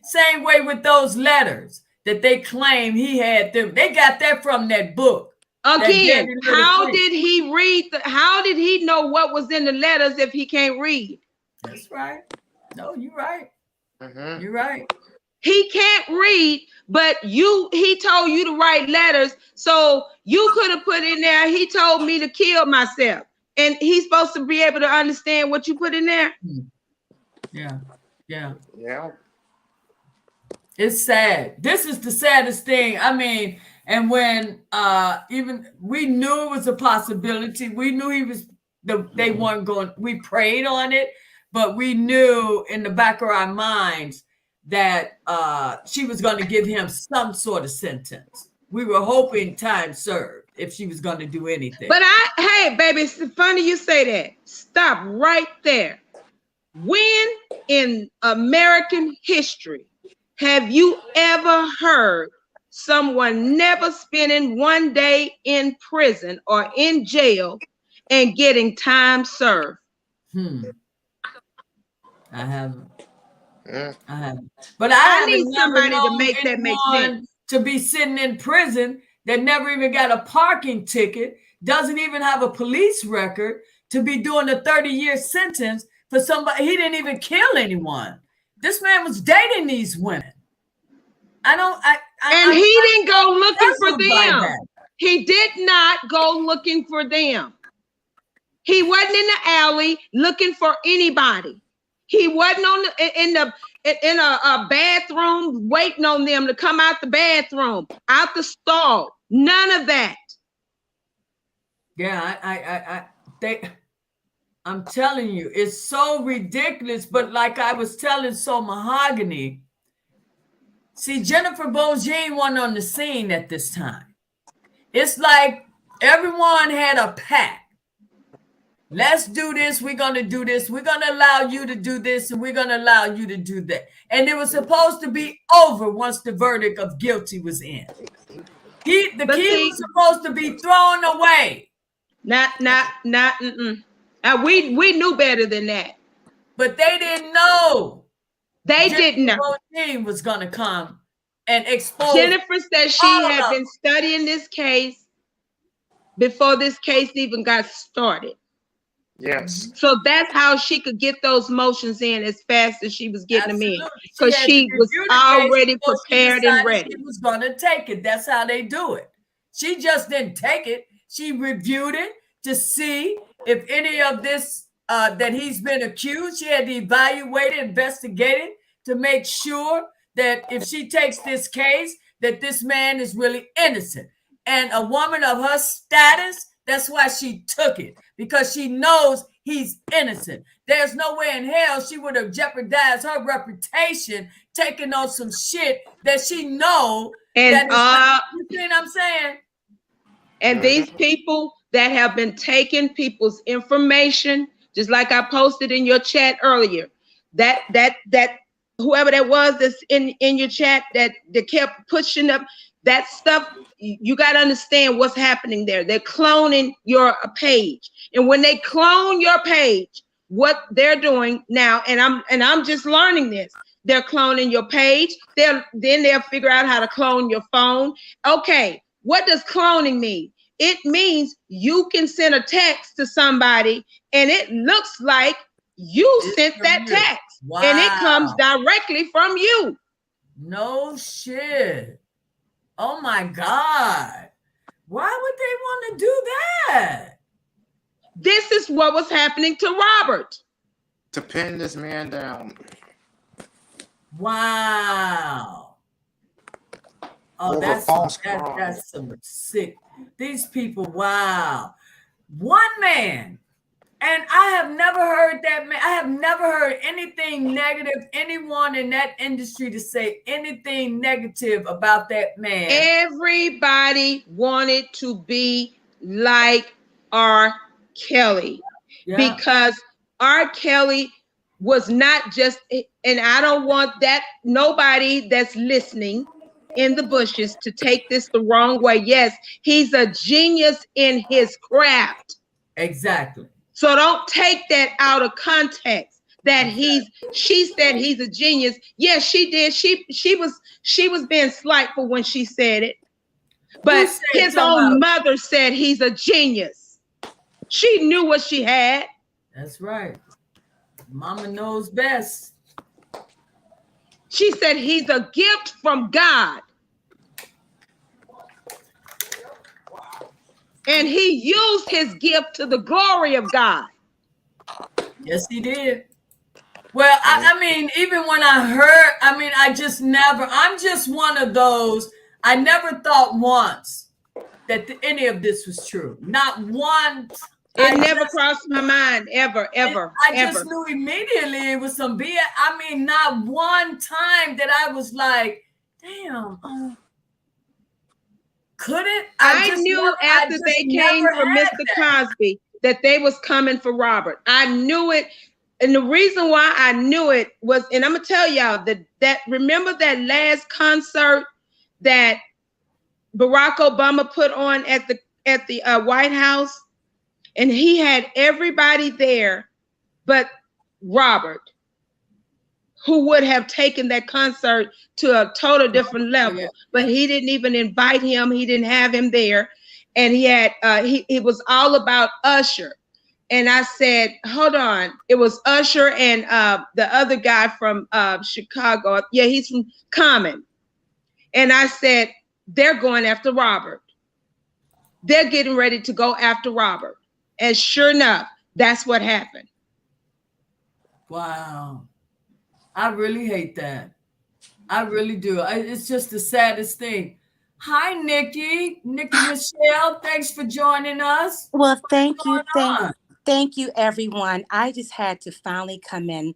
Same way with those letters that they claim he had them. They got that from that book. Again, how did he read? How did he know what was in the letters if he can't read? That's right. No, you're right. Mm-hmm. You're right. He can't read, but he told you to write letters. So you could have put in there, he told me to kill myself. And he's supposed to be able to understand what you put in there. Yeah. Yeah. Yeah. It's sad. This is the saddest thing. I mean, and when even we knew it was a possibility, we knew they weren't going, we prayed on it, but we knew in the back of our minds that she was going to give him some sort of sentence. We were hoping time served if she was going to do anything. But hey, baby, it's funny you say that. Stop right there. When in American history have you ever heard someone never spending one day in prison or in jail and getting time served? I haven't. Yeah. I haven't. But I need somebody to make that make sense. To be sitting in prison that never even got a parking ticket, doesn't even have a police record, to be doing a 30-year sentence for somebody. He didn't even kill anyone. This man was dating these women. And he didn't go looking for them. He did not go looking for them. He wasn't in the alley looking for anybody. He wasn't in a bathroom waiting on them to come out the bathroom, out the stall. None of that. Yeah, I'm telling you, it's so ridiculous. But like I was telling Soul Mahogany, see, Jennifer Bogine wasn't on the scene at this time. It's like everyone had a pact. Let's do this. We're going to do this. We're going to allow you to do this, and we're going to allow you to do that. And it was supposed to be over once the verdict of guilty was in. The key was supposed to be thrown away. We knew better than that. But they didn't know. They didn't know. Jennifer was going to come and expose. Jennifer said she had been studying this case before this case even got started. Yes. So that's how she could get those motions in as fast as she was getting them in, because she was already prepared and ready. She was going to take it. That's how they do it. She just didn't take it. She reviewed it to see if any of this that he's been accused. She had to evaluate it, investigate it to make sure that if she takes this case, that this man is really innocent. And a woman of her status, that's why she took it, because she knows he's innocent. There's no way in hell she would have jeopardized her reputation taking on some shit that she know that is not, you see what I'm saying? And these people that have been taking people's information, just like I posted in your chat earlier, that whoever that was that's in your chat that kept pushing up that stuff, you got to understand what's happening there. They're cloning your page, and when they clone your page, what they're doing now, and I'm just learning this. They're cloning your page. Then they'll figure out how to clone your phone. Okay, what does cloning mean? It means you can send a text to somebody and it looks like you sent that text. Wow. And it comes directly from you. No shit. Oh my God. Why would they want to do that? This is what was happening to Robert. To pin this man down. Wow. Oh, that's some sick. These people, wow. One man. And I have never heard that man. I have never heard anything negative, anyone in that industry to say anything negative about that man. Everybody wanted to be like R. Kelly. Yeah. Because R. Kelly was not just, and I don't want that, nobody that's listening in the bushes to take this the wrong way. Yes, he's a genius in his craft. Exactly. So don't take that out of context that she said he's a genius. Yes, she did. She was being slightful when she said it. But his own mother said he's a genius. She knew what she had. That's right. Mama knows best. She said he's a gift from God. And he used his gift to the glory of God. Yes, he did. Well, I mean, even when I heard, I mean, I'm just one of those, I never thought once that any of this was true. Not once. It never crossed my mind, ever. I just knew immediately it was some BS. I mean, not one time that I was like, damn, could it? I knew after they came for Mr. Cosby that they was coming for Robert. I knew it. And the reason why I knew it was, and I'm gonna tell y'all that remember that last concert that Barack Obama put on at the White House, and he had everybody there but Robert, who would have taken that concert to a total different level, but he didn't even invite him. He didn't have him there. And he had, it was all about Usher. And I said, hold on. It was Usher and the other guy from Chicago. Yeah, he's from Common. And I said, they're going after Robert. They're getting ready to go after Robert. And sure enough, that's what happened. Wow. I really hate that. I really do. It's just the saddest thing. Hi, Nikki Michelle. Thanks for joining us. Well, thank you, everyone. I just had to finally come in.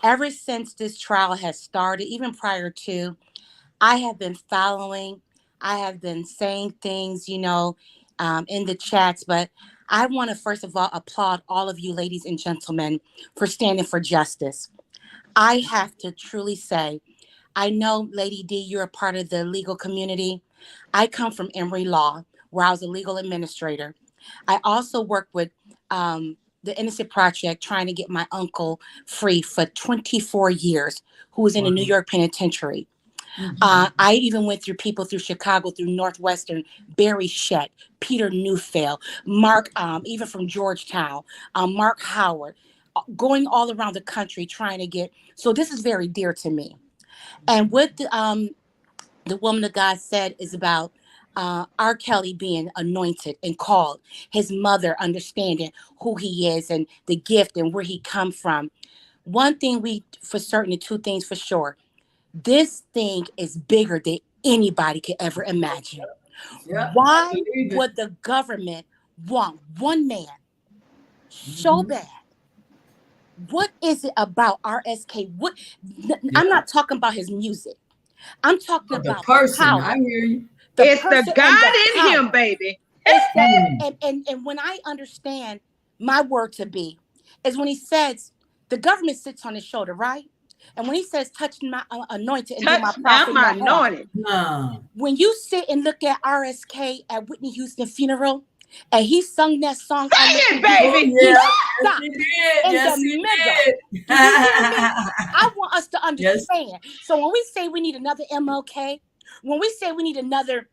Ever since this trial has started, even prior to, I have been following. I have been saying things, in the chats, but I want to first of all applaud all of you ladies and gentlemen for standing for justice. I have to truly say, I know, Lady D, you're a part of the legal community. I come from Emory Law, where I was a legal administrator. I also worked with the Innocent Project, trying to get my uncle free for 24 years, who was in a New York penitentiary. Mm-hmm. I even went through people through Chicago, through Northwestern, Barry Shett, Peter Neufeld, Mark, even from Georgetown, Mark Howard, going all around the country trying to get. So this is very dear to me. And what the woman of God said is about R. Kelly being anointed and called, his mother understanding who he is and the gift and where he come from. One thing for certain, and two things for sure. This thing is bigger than anybody could ever imagine. Yeah, Why I believe it. would the government want one man so bad? What is it about RSK? I'm not talking about his music. I'm talking Of the about the person, I power. hear you. The It's the person and God the in power. him, baby. It's that, Mm. and when I understand my word to be, is when he says the government sits on his shoulder, right? And when he says, touch my anointed and do my Touch not prophet my no harm. anointed. No. When you sit and look at RSK at Whitney Houston funeral, and he sung that song, Sing it, Oh, baby. he yeah. Yes, stopped he did. in Yes, the he middle. did. Do you hear me? I want us to Yes. understand. So when we say we need another MLK, when we say we need another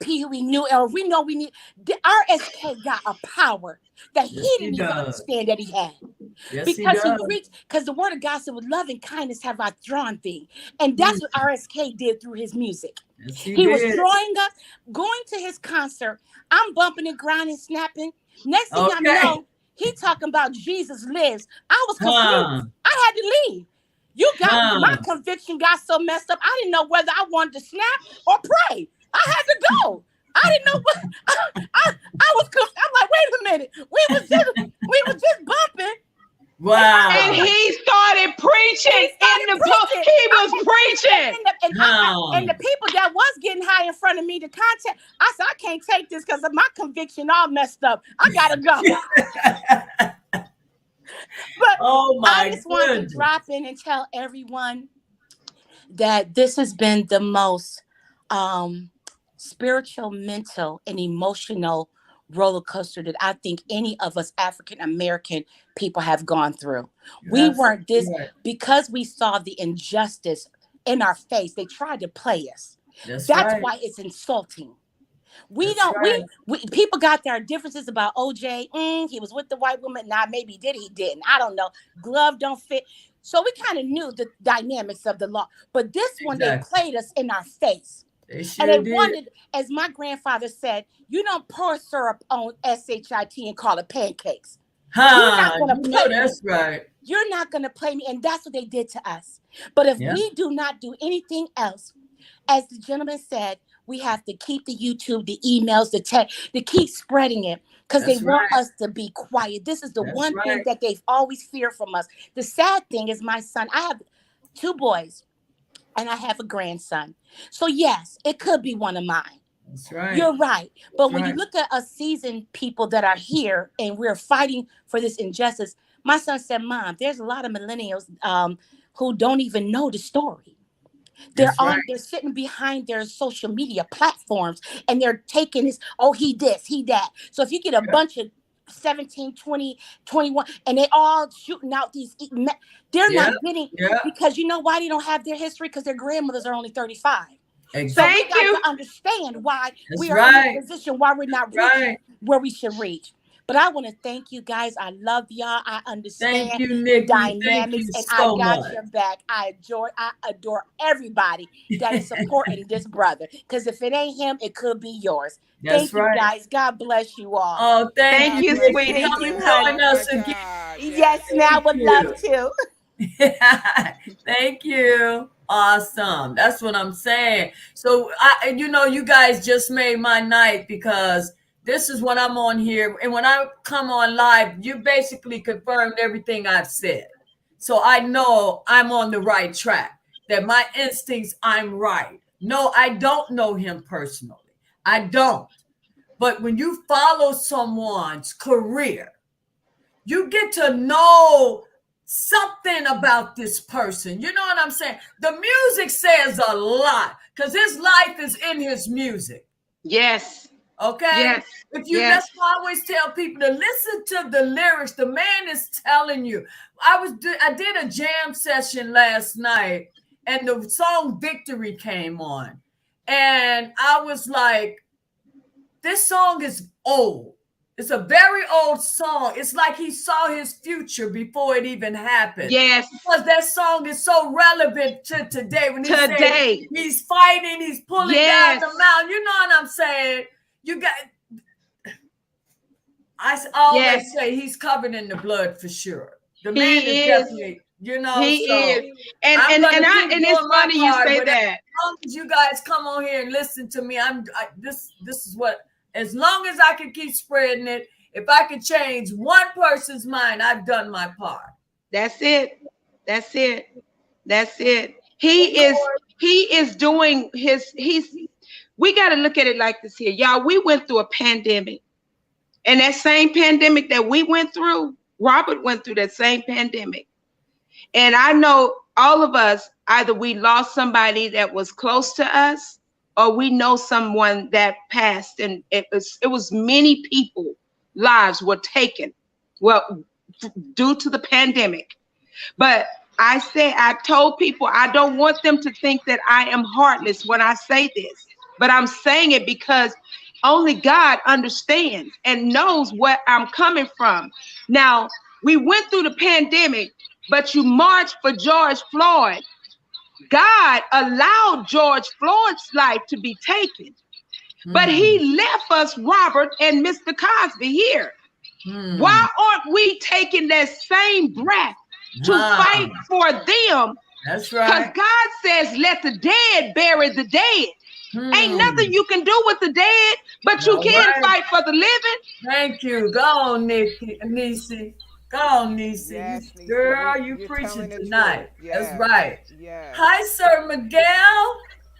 Pee Wee Newell, we know we need the RSK got a power that he Yes, he didn't even does. understand that he had. Yes, he Because he does. reached, because the word of God said, with love and kindness have I drawn thee. And Mm. that's what RSK did through his music. Yes, he He was did. drawing us, going to his concert. I'm bumping and grinding, snapping. Next thing I Okay. know, he talking about Jesus lives. I was confused. Huh. I had to leave. You got my Huh. conviction got so messed up. I didn't know whether I wanted to snap or pray. I had to go. I didn't know what I was. I'm like, wait a minute. We was just bumping. Wow. And he started preaching in the pulpit. He was preaching. And the people that was getting high in front of me, the content, I said, I can't take this because of my conviction all messed up. I gotta go. But Oh my I just want to goodness. drop in and tell everyone that this has been the most spiritual, mental, and emotional roller coaster that I think any of us African American people have gone through. We weren't this because we saw the injustice in our face. They tried to play us. That's why it's insulting. We people got their differences about OJ. He was with the white woman. Nah, maybe he didn't. I don't know. Glove don't fit. So we kind of knew the dynamics of the law. But this one, they played us in our face. They sure and they did. wanted, as my grandfather said, you don't pour syrup on SHIT and call it pancakes. You're not gonna play me. That's right. You're not gonna play me, and that's what they did to us. But if we do not do anything else, as the gentleman said, we have to keep the YouTube, the emails, the text, to keep spreading it because they want us to be quiet. This is the one thing that they've always feared from us. The sad thing is my son, I have 2 boys and I have a grandson. So yes, it could be one of mine. That's right. You're right. But when you look at us seasoned people that are here and we're fighting for this injustice, my son said, Mom, there's a lot of millennials who don't even know the story. They're sitting behind their social media platforms and they're taking this, oh, he this, he that. So if you get a bunch of 17, 20, 21, and they all shooting out these, they're not getting, because you know why they don't have their history? Because their grandmothers are only 35. Exactly. So we got to understand why we are in this position, why we're not reaching where we should reach. But I want to thank you guys. I love y'all. I understand the dynamics, and I got your back. I adore everybody that is supporting this brother. Because if it ain't him, it could be yours. Thank you, guys. God bless you all. Oh, thank you, sweetie. Come and join us again. Yes, now I would love to. Thank you. Awesome. That's what I'm saying. So you guys just made my night, because this is what I'm on here. And when I come on live, you basically confirmed everything I've said. So I know I'm on the right track, that my instincts, I'm right. No, I don't know him personally. I don't. But when you follow someone's career, you get to know something about this person. You know what I'm saying? The music says a lot, because his life is in his music. Yes. Okay. Yes. That's why I always tell people to listen to the lyrics. The man is telling you. I did a jam session last night, and the song Victory came on. And I was like, this song is old. It's a very old song. It's like he saw his future before it even happened. Yes. Because that song is so relevant to today. When he says he's fighting, he's pulling down the mountain. You know what I'm saying? I always say he's covered in the blood for sure. The man is definitely You know, He so is. And I'm gonna keep and doing it's my funny you part, say but that. as long as you guys come on here and listen to me, this is what, as long as I can keep spreading it, if I can change one person's mind, I've done my part. That's it. That's it. That's it. He is doing we got to look at it like this here. Y'all, we went through a pandemic. And that same pandemic that we went through, Robert went through that same pandemic. And I know all of us, either we lost somebody that was close to us, or we know someone that passed, and it was many people lives were taken, well, due to the pandemic. But I told people I don't want them to think that I am heartless when I say this, but I'm saying it because only God understands and knows what I'm coming from. Now, we went through the pandemic, but you marched for George Floyd. God allowed George Floyd's life to be taken, but he left us Robert and Mr. Cosby here. Why aren't we taking that same breath to fight for them? That's right. Because God says, let the dead bury the dead. Ain't nothing you can do with the dead, but you can fight for the living. Thank you. Go on, Nisi. Go on, Nisi. Yes, Nisi. Girl, you You're preaching telling the tonight. truth. Yes. That's right. Yes. Hi, Sir Miguel.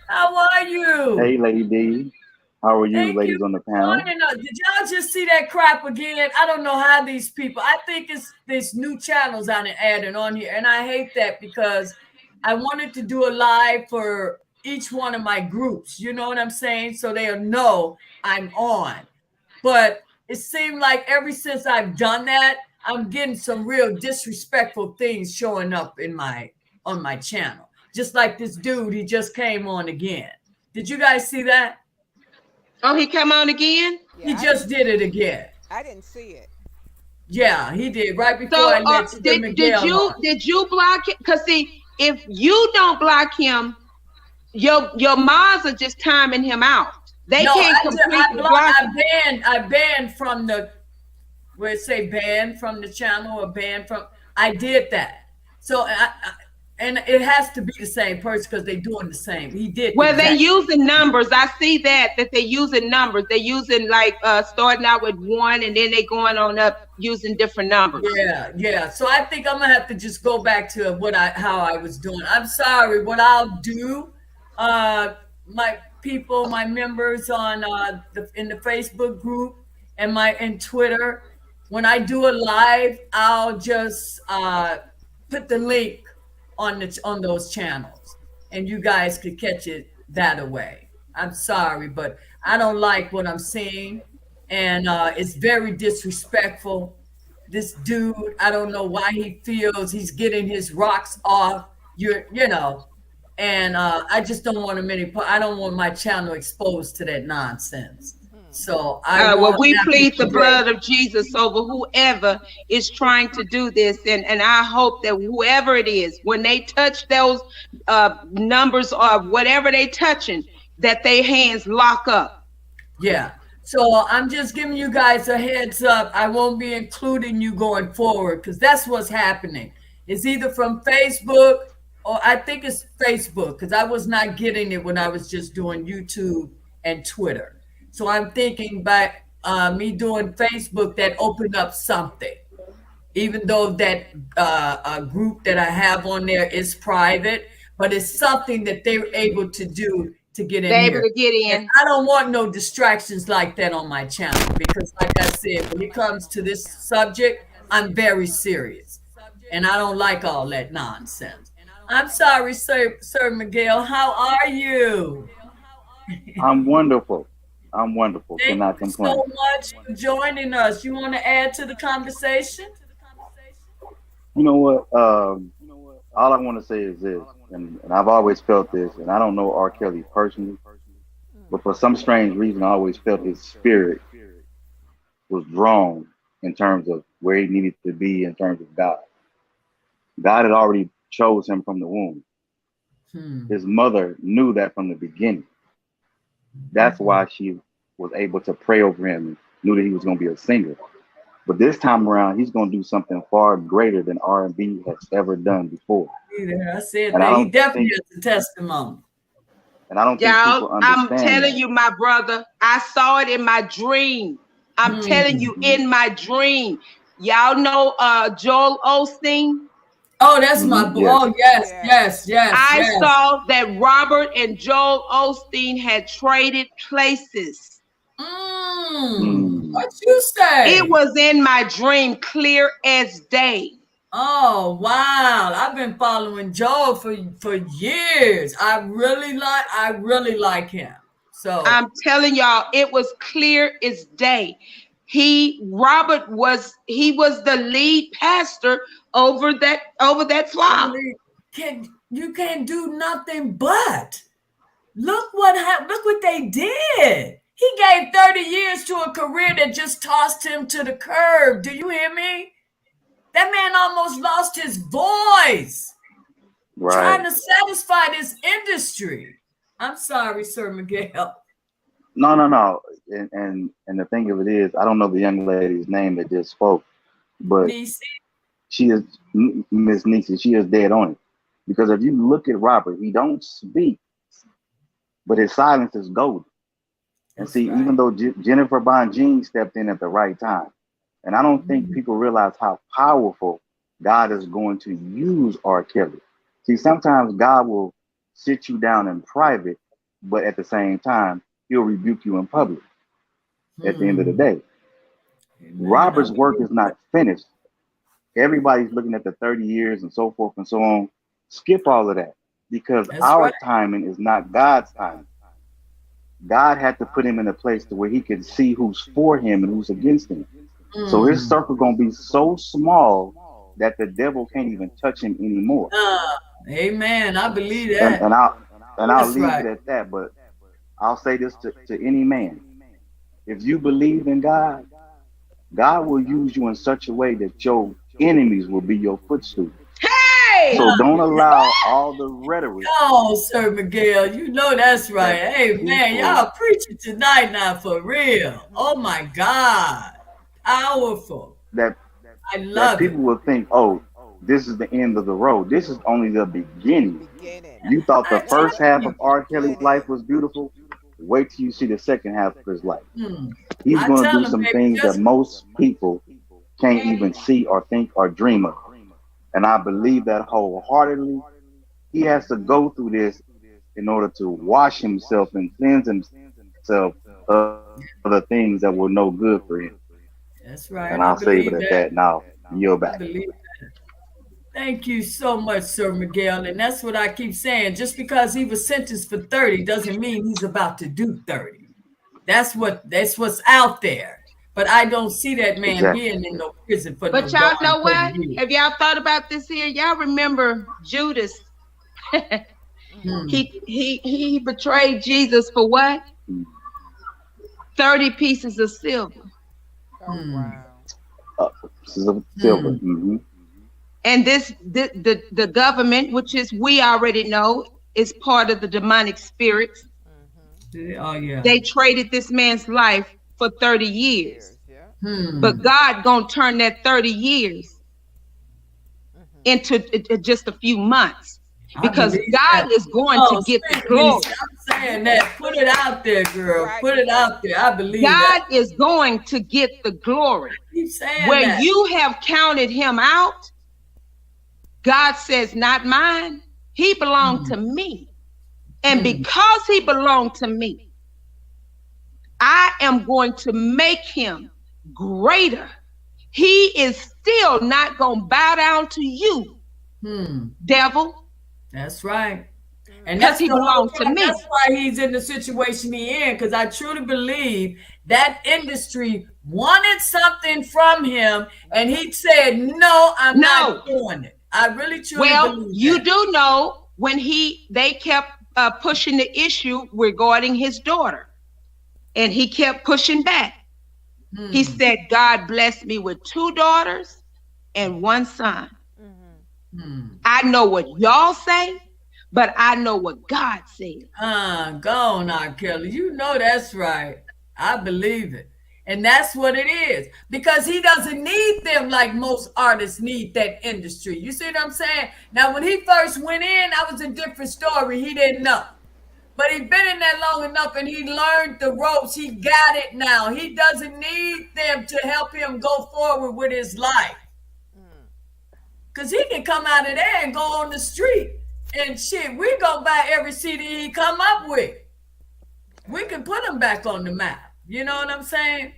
How are you? Hey, Lady D. How are you, Thank ladies you on the for panel? joining us. Did y'all just see that crap again? I don't know how these people, I think it's these new channels I'm adding on here. And I hate that because I wanted to do a live for each one of my groups. You know what I'm saying? So they'll know I'm on. But it seemed like ever since I've done that, I'm getting some real disrespectful things showing up on my channel. Just like this dude, he just came on again. Did you guys see that? Oh, he come on again? Yeah, he just did it again. I didn't see it. Yeah, he did right before So I let did you block it? Because see, if you don't block him, your moms are just timing him out. They can't completely block him. I banned from the where it say banned from the channel or banned from. I did that. So and it has to be the same person because they're doing the same. He did. Well, they're using numbers. I see that they're using numbers. They're using like starting out with 1 and then they going on up using different numbers. Yeah. So I think I'm gonna have to just go back to how I was doing. I'm sorry. What I'll do, my people, my members on in the Facebook group and Twitter, when I do a live, I'll just put the link on those channels, and you guys could catch it that way. I'm sorry, but I don't like what I'm seeing, and it's very disrespectful. This dude, I don't know why he feels he's getting his rocks off. You know, and I just don't want I don't want my channel exposed to that nonsense. So we plead the blood of Jesus over whoever is trying to do this, and I hope that whoever it is, when they touch those numbers or whatever they touching, that their hands lock up. Yeah. So I'm just giving you guys a heads up. I won't be including you going forward because that's what's happening. It's either from Facebook or I think it's Facebook because I was not getting it when I was just doing YouTube and Twitter. So I'm thinking by me doing Facebook that opened up something, even though that group that I have on there is private, but it's something that they were able to do to get in They're here. able to get in. And I don't want no distractions like that on my channel because, like I said, when it comes to this subject, I'm very serious, and I don't like all that nonsense. I'm sorry, Sir Miguel. How are you? I'm wonderful. I'm wonderful. Thank Cannot you complain. so much for joining us. You want to add to the conversation? You know what? All I want to say is this, and I've always felt this, and I don't know R. Kelly personally, but for some strange reason, I always felt his spirit was drawn in terms of where he needed to be in terms of God. God had already chose him from the womb. His mother knew that from the beginning. That's why she was able to pray over him and knew that he was going to be a singer. But this time around, he's going to do something far greater than R&B has ever done before. I said And I that he don't definitely think, has a testimony. and I don't think Y'all, people I'm understand telling that. you, my brother, I saw it in my dream. I'm telling you, in my dream. Y'all know Joel Osteen? Oh, that's my boy. Yes. Oh, yes. I saw that Robert and Joel Osteen had traded places. What you say? It was in my dream, clear as day. Oh, wow. I've been following Joel for years. I really like him. So I'm telling y'all, it was clear as day. Robert was the lead pastor over that flock. you can't do nothing but look what they did. He gave 30 years to a career that just tossed him to the curb. Do you hear me? That man almost lost his voice trying Right. to satisfy this industry. I'm sorry, Sir Miguel. No. And the thing of it is, I don't know the young lady's name that just spoke, but Nisi. she is Miss Nisi. She is dead on it. Because if you look at Robert, he don't speak, but his silence is golden. And That's see, right. even though Jennifer Bonjean stepped in at the right time, and I don't think people realize how powerful God is going to use R. Kelly. See, sometimes God will sit you down in private, but at the same time, he'll rebuke you in public at the end of the day. Amen. Robert's work is not finished. Everybody's looking at the 30 years and so forth and so on. Skip all of that because That's our right. timing is not God's timing. God had to put him in a place to where he could see who's for him and who's against him. So his circle gonna be so small that the devil can't even touch him anymore. Amen. I believe that. And I'll That's leave right. it at that. But I'll say this to any man: if you believe in God, God will use you in such a way that your enemies will be your footstool. Hey! So don't allow all the rhetoric. Oh, Sir Miguel, you know that's right. Hey, man, y'all preaching tonight now for real. Oh, my God. Powerful. That I love people it. will think, oh, this is the end of the road. This is only the beginning. You thought the first half of R. Kelly's life was beautiful. Wait till you see the second half of his life. He's going to do some things that most people can't even see or think or dream of. And I believe that wholeheartedly. He has to go through this in order to wash himself and cleanse himself of the things that were no good for him. That's right. And I'll save it at that now. Yield back. I believe that. Thank you so much, Sir Miguel. And that's what I keep saying. Just because he was sentenced for 30 doesn't mean he's about to do 30. That's what's out there. But I don't see that man being in no prison for but no y'all know what? 30 years. Have y'all thought about this here? Y'all remember Judas? He betrayed Jesus for what? 30 pieces of silver. Silver. And the government, which is we already know, is part of the demonic spirits. Oh yeah. They traded this man's life for 30 years. But God gonna turn that 30 years into just a few months. Because God is going to get the glory. I'm saying that. Put it out there, girl. Put it out there. I believe God is going to get the glory. Keep saying where that. you have counted him out, God says, not mine. He belonged to me. And because he belonged to me, I am going to make him greater. He is still not going to bow down to you, devil. That's right. And because he belongs to me. That's why he's in the situation he's in, because I truly believe that industry wanted something from him, and he said, no, I'm not doing it. I really truly believe you do know when they kept pushing the issue regarding his daughter, and he kept pushing back. He said, God blessed me with 2 daughters and 1 son. I know what y'all say, but I know what God said. Go on now, Kelly. You know that's right. I believe it. And that's what it is. Because he doesn't need them like most artists need that industry. You see what I'm saying? Now, when he first went in, that was a different story. He didn't know. But he's been in there long enough and he learned the ropes. He got it now. He doesn't need them to help him go forward with his life. Because he can come out of there and go on the street. And shit, we go buy every CD he come up with. We can put him back on the map. You know what I'm saying?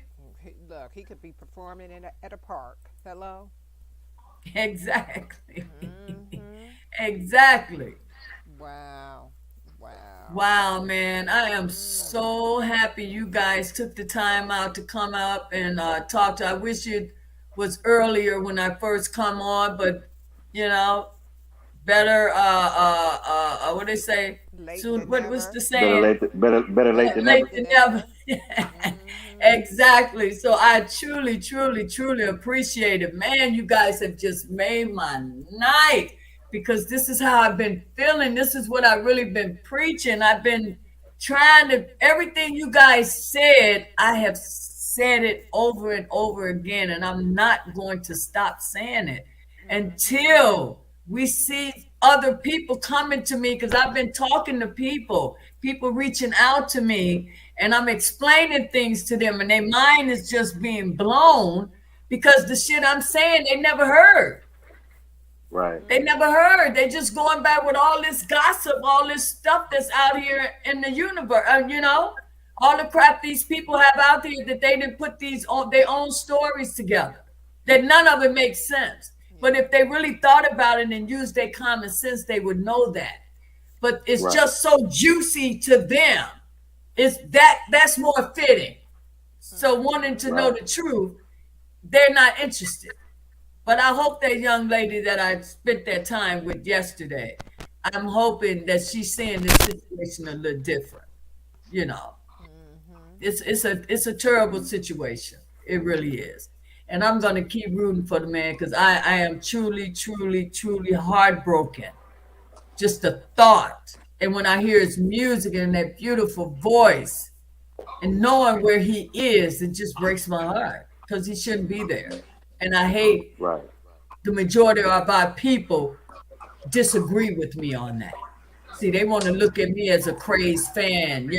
Look, he could be performing at a park. Hello? Exactly. Mm-hmm. Exactly. Wow. Wow. Wow, man. I am so happy you guys took the time out to come up and talk to. I wish it was earlier when I first come on, but you know, better what they say Late soon. than What was never. the Better saying? late, better late than Late never. Late than than never. ever. Mm-hmm. Exactly. So I truly, truly, truly appreciate it. Man, you guys have just made my night because this is how I've been feeling. This is what I've really been preaching. I've been trying to, everything you guys said, I have said it over and over again, and I'm not going to stop saying it Mm-hmm. until we see other people coming to me because I've been talking to people reaching out to me, and I'm explaining things to them, and their mind is just being blown because the shit I'm saying they never heard. Right. They never heard. They just going back with all this gossip, all this stuff that's out here in the universe. All the crap these people have out there that they didn't put these on their own stories together. That none of it makes sense. But Yeah. if they really thought about it and used their common sense, they would know that. But it's Right. just so juicy to them. That's more fitting. So wanting Mm-hmm. to know Right. the truth, they're not interested. But I hope that young lady that I spent that time with yesterday, I'm hoping that she's seeing this situation a little different. You know, Mm-hmm. it's a terrible situation. It really is. And I'm gonna keep rooting for the man because I am truly, truly, truly heartbroken. Just the thought. And when I hear his music and that beautiful voice and knowing where he is, it just breaks my heart because he shouldn't be there. And I hate Right. the majority of our people disagree with me on that. See, they want to look at me as a crazed fan,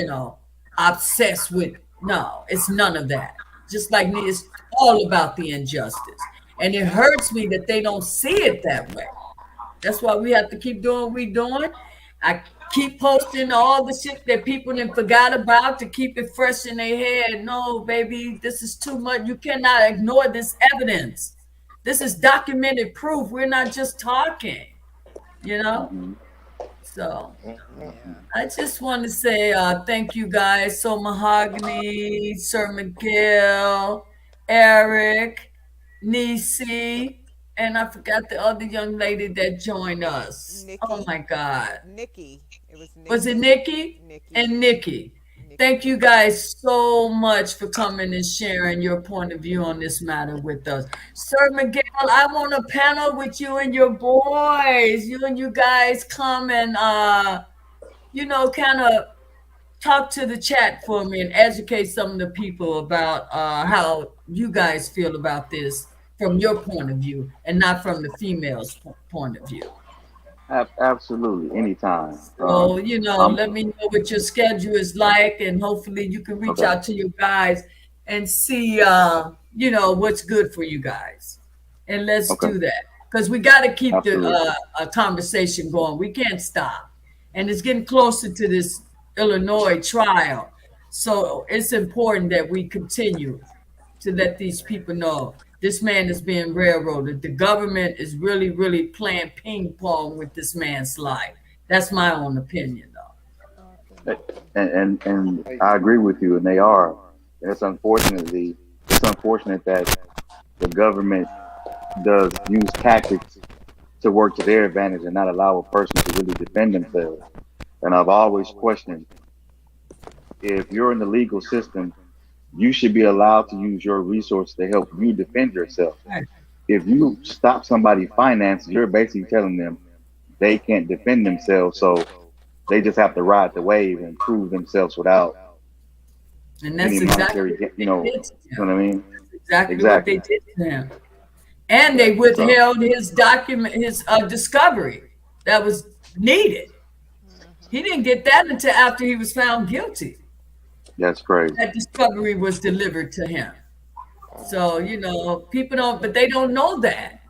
obsessed with. No, it's none of that. Just like me, it's all about the injustice. And it Yep. hurts me that they don't see it that way. That's why we have to keep doing what we're doing. I keep posting all the shit that people then forgot about to keep it fresh in their head. No, baby, this is too much. You cannot ignore this evidence. This is documented proof. We're not just talking, you know? Hmm. So Yeah. I just want to say thank you guys. So Mahogany, Sir Miguel, Eric, Nisi, and I forgot the other young lady that joined us. Oh Nikki. my God. Nikki. It was Was it Nikki. Nikki? Nikki. And Nikki. Nikki. Thank you guys so much for coming and sharing your point of view on this matter with us. Sir Miguel, I want a panel with you and your boys. You and you guys come and kind of talk to the chat for me and educate some of the people about how you guys feel about this from your point of view and not from the female's point of view. Absolutely. Anytime. So, I'm let me know what your schedule is like, and hopefully you can reach okay. out to you guys and see, what's good for you guys. And let's Okay. do that because we got to keep the Absolutely. conversation going. We can't stop. And it's getting closer to this Illinois trial. So it's important that we continue to let these people know this man is being railroaded. The government is really, really playing ping pong with this man's life. That's my own opinion, though. Absolutely. And I agree with you, and they are. And it's unfortunate that the government does use tactics to work to their advantage and not allow a person to really defend themselves. And I've always questioned, if you're in the legal system, you should be allowed to use your resources to help you defend yourself. Right. If you stop somebody's finances, you're basically telling them they can't defend themselves, so they just have to ride the wave and prove themselves without And that's any exactly monetary, what they did to you know him. what I mean? That's exactly what they Exactly. did to him. And they Exactly. So withheld his document, his discovery that was needed. He didn't get that until after he was found guilty. that's crazy. That discovery was delivered to him. So, people don't, but they don't know that.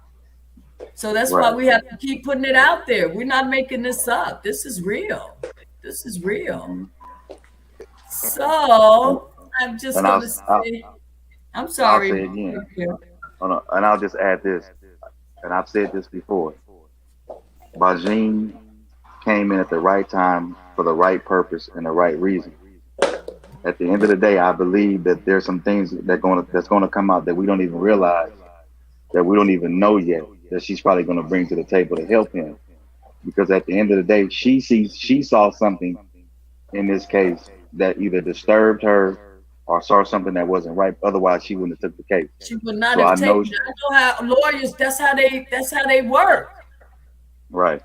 So that's why Right. we have to keep putting it out there. We're not making this up. This is real. This is real. Hmm. And, So I'm just and going to say, I'm I'll sorry. say again, and I'll just add this, and I've said this before. Bajin came in at the right time for the right purpose and the right reason. At the end of the day, I believe that there's some things that's gonna come out that we don't even realize, that we don't even know yet, that she's probably gonna bring to the table to help him. Because at the end of the day, she saw something in this case that either disturbed her or saw something that wasn't right. Otherwise, she wouldn't have took the case. She would not So have I know, taken it. I know how lawyers, that's how they work. right,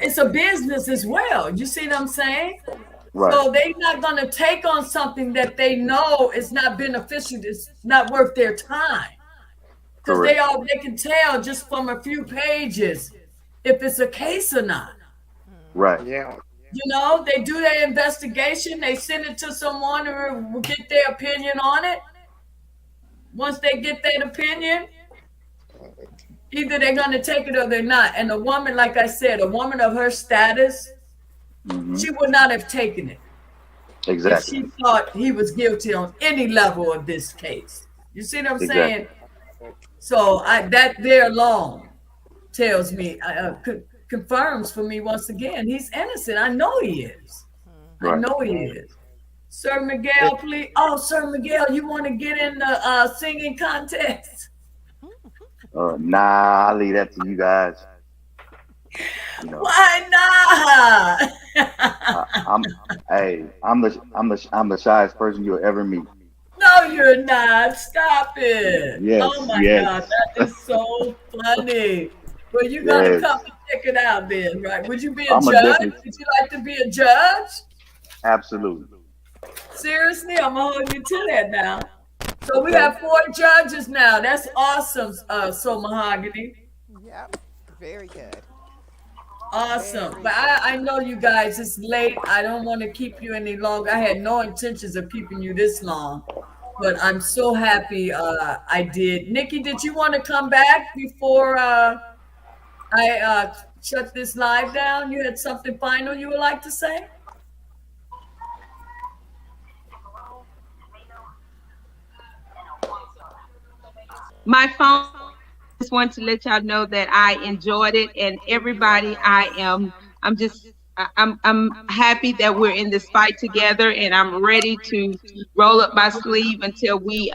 It's a business as well. You see what I'm saying? right, So they're not going to take on something that they know is not beneficial, it's not worth their time. Because correct, they can tell just from a few pages if it's a case or not. right, Yeah. They do their investigation, they send it to someone who will get their opinion on it. Once they get that opinion, either they're going to take it or they're not. And a woman, like I said, a woman of her status, hmm, she would not have taken it if exactly, she thought he was guilty on any level of this case. You see what I'm exactly, saying? So that there alone tells me, confirms for me once again, he's innocent. I know he is. I right. know he is. Sir Miguel, please. Oh, Sir Miguel, you want to get in the singing contest? Nah, I leave that to you guys. You know, Why I, not? I'm, hey, I'm the shyest person you'll ever meet. No, you're not. Stop it. Oh Yes, my God, yes, that is so funny. Well, you're gonna yes. come and check it out then, right? Would you be a I'm a judge? definitely, Would you like to be a judge? absolutely. Seriously, I'm gonna hold you to that now. So we Okay, have 4 judges now. That's awesome, so Mahogany. Yep. Very good. Awesome. Very But good. I know you guys, it's late. I don't want to keep you any longer. I had no intentions of keeping you this long, but I'm so happy I did. Nikki, did you want to come back before I shut this live down? You had something final you would like to say? My phone, just want to let y'all know that I enjoyed it, and everybody, I'm happy that we're in this fight together, and I'm ready to roll up my sleeve until we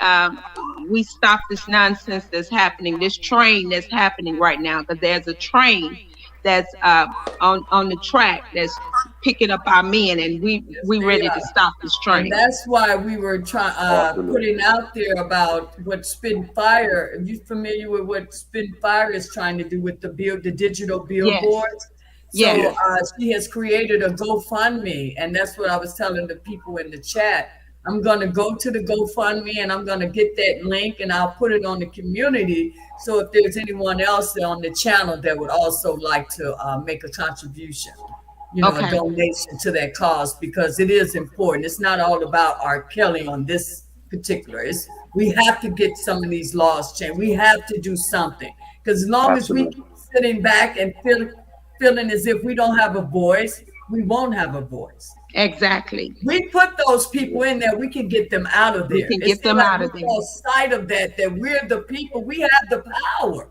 stop this nonsense that's happening, this train that's happening right now, because there's a train that's on the track that's picking up our men, and Yes, we they ready to are. stop this And train. that's why we were trying absolutely. putting out there about what Spin Fire. Are you familiar with what Spin Fire is trying to do with the digital Yes, billboards? So yes. Yes, she has created a GoFundMe, and that's what I was telling the people in the chat. I'm going to go to the GoFundMe and I'm going to get that link and I'll put it on the community. So if there's anyone else on the channel that would also like to make a contribution, a Okay. donation to that cause, because it is important. It's not all about R. Kelly on this particular. We have to get some of these laws changed. We have to do something, because as long as we absolutely, keep sitting back and feeling as if we don't have a voice, we won't have a voice. Exactly. We put those people in there, we can get them out of We there. can It get seems them like out we of there. lost sight of that we're the people, we have the power.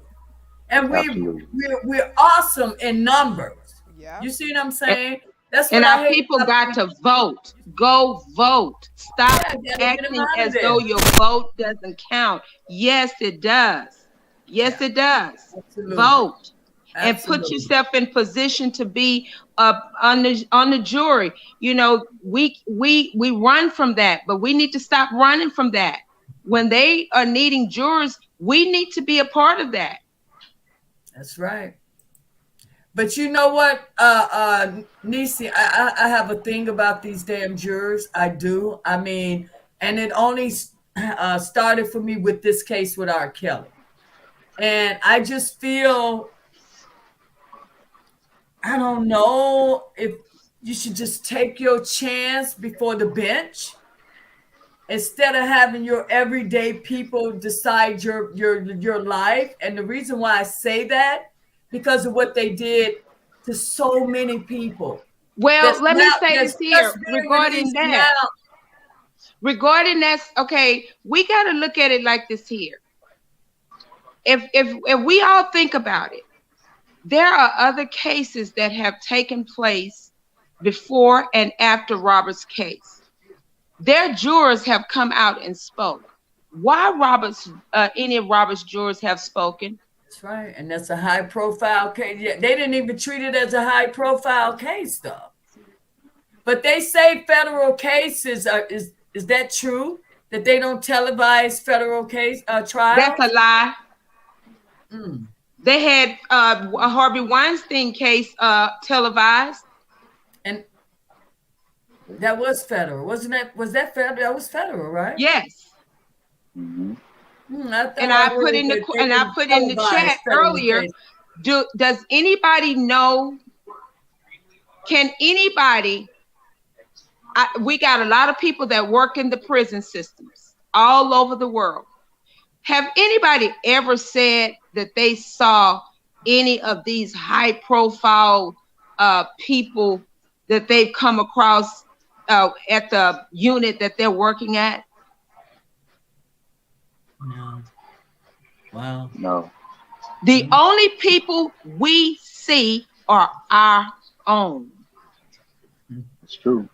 And absolutely. we're awesome in numbers. Yep. You see what I'm A- saying? That's And what I our hate people about got to vote. Go vote. Stop yeah, gotta get them acting out of as there. though your vote doesn't count. Yes, it does. Yes, Yeah, it does. absolutely. Vote and put Absolutely. yourself in position to be on the jury. We run from that, but we need to stop running from that. When they are needing jurors, we need to be a part of that. That's right. But you know what, Nisi, I have a thing about these damn jurors. I do. I mean, And it only started for me with this case with R. Kelly. And I just feel, I don't know if you should just take your chance before the bench instead of having your everyday people decide your life. And the reason why I say that, because of what they did to so many people. Well, let me say that's this here just regarding that. Regarding that, okay, we got to look at it like this here. If we all think about it, there are other cases that have taken place before and after Robert's case. Their jurors have come out and spoke. Why any of Robert's jurors have spoken? That's right, and that's a high-profile case. Yeah, they didn't even treat it as a high-profile case, though. But they say federal cases is that true? That they don't televise federal case trials? That's a lie. They had a Harvey Weinstein case televised, and that was federal, wasn't it? Was that federal? That was federal, right? Yes. Mm-hmm. I put in the chat earlier. Does anybody know? Can anybody? We got a lot of people that work in the prison systems all over the world. Have anybody ever said that they saw any of these high-profile people that they've come across at the unit that they're working at? No. Wow. No. The only people we see are our own. It's true.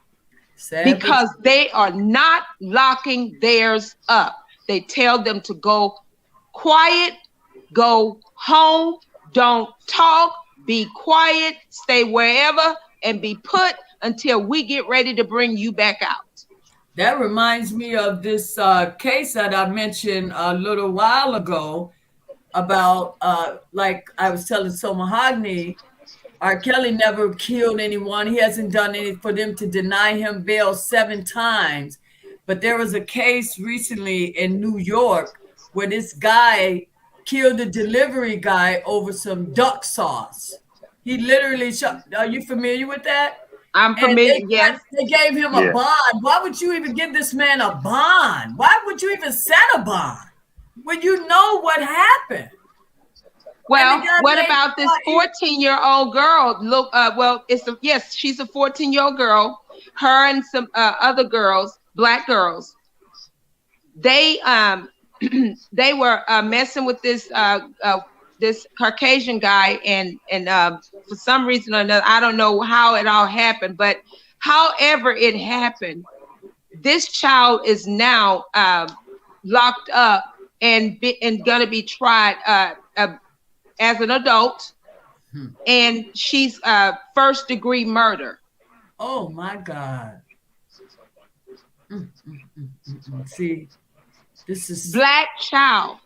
Because they are not locking theirs up. They tell them to go quiet, go home, don't talk, be quiet, stay wherever, and be put until we get ready to bring you back out. That reminds me of this case that I mentioned a little while ago about, like I was telling So Mahogany, R. Kelly never killed anyone. He hasn't done anything for them to deny him bail 7 times. But there was a case recently in New York where this guy killed a delivery guy over some duck sauce. He literally shot. Are you familiar with that? I'm familiar, yes. They gave him a bond. Why would you even give this man a bond? Why would you even set a bond when you know what happened? Well, what about this 14-year-old girl? Look, well, she's a 14-year-old girl. Her and some other girls, black girls, they they were messing with this this Caucasian guy, and for some reason or another, I don't know how it all happened, but however it happened, this child is now locked up and gonna be tried as an adult, and she's first-degree murder. Oh my God! See, this is black child.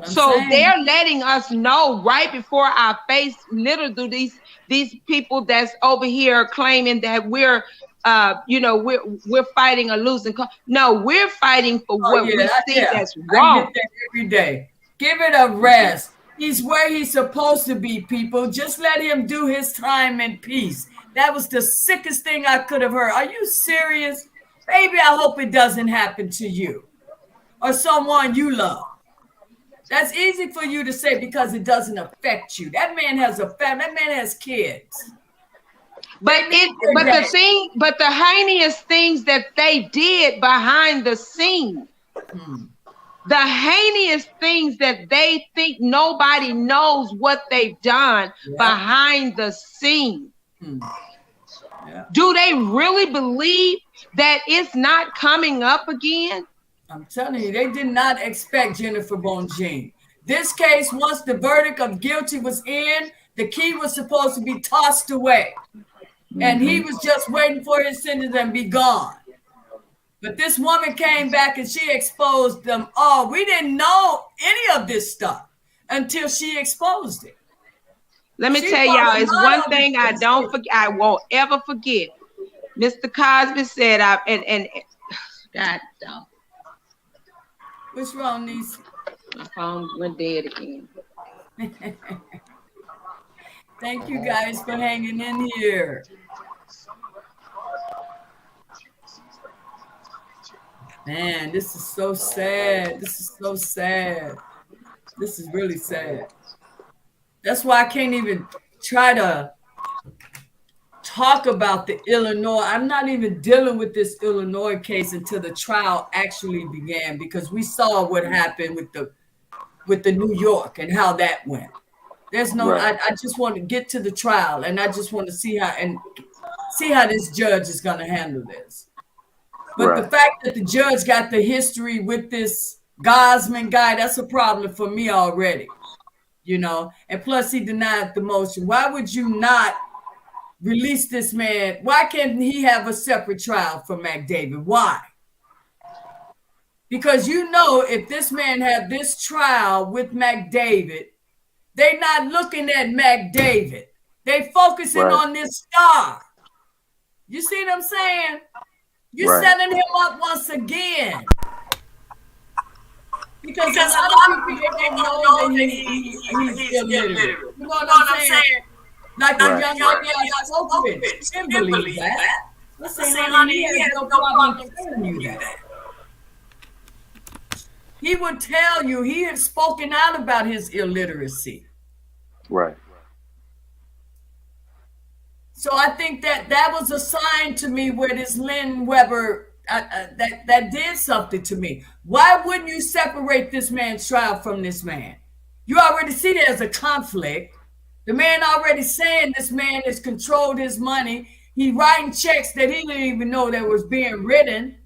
So they're letting us know right before our face, literally these people that's over here claiming that we're we're fighting a losing cause. No, we're fighting for what we see that's wrong. I get that every day. Give it a rest. He's where he's supposed to be, people. Just let him do his time in peace. That was the sickest thing I could have heard. Are you serious? Baby, I hope it doesn't happen to you or someone you love. That's easy for you to say because it doesn't affect you. That man has a family. That man has kids. But the heinous things that they did behind the scene. The heinous things that they think nobody knows what they've done behind the scene. Do they really believe that it's not coming up again? I'm telling you, they did not expect Jennifer Bonjean. This case, once the verdict of guilty was in, the key was supposed to be tossed away. And he was just waiting for his sentence and be gone. But this woman came back and she exposed them all. We didn't know any of this stuff until she exposed it. Let me tell y'all, it's one thing I won't ever forget. Mr. Cosby said, God, dog. What's wrong, niece? My phone went dead again. Thank you guys for hanging in here. Man, this is so sad. This is so sad. This is really sad. That's why I can't even try to talk about the Illinois. I'm not even dealing with this Illinois case until the trial actually began, because we saw what happened with the New York and how that went. There's no, Right. I just want to get to the trial, and I just want to see how this judge is going to handle this. But the Right. fact that the judge got the history with this Gosman guy, that's a problem for me already, you know. And plus, he denied the motion. Why would you not release this man? Why can't he have a separate trial for McDavid? Why? Because you know, if this man had this trial with McDavid, they're not looking at McDavid. They focusing Right. on this star. You see what I'm saying? You're Right. setting him up once again. Because a lot of people don't know that he's illiterate. You know what I'm saying? Like the Right. young lady I spoke with. She didn't believe that. I said, honey, he has no problem telling you that. He would tell you, he had spoken out about his illiteracy. Right. So I think that was a sign to me where this Lynn Weber, that did something to me. Why wouldn't you separate this man's trial from this man? You already see there's a conflict. The man already saying this man has controlled his money. He writing checks that he didn't even know that was being written.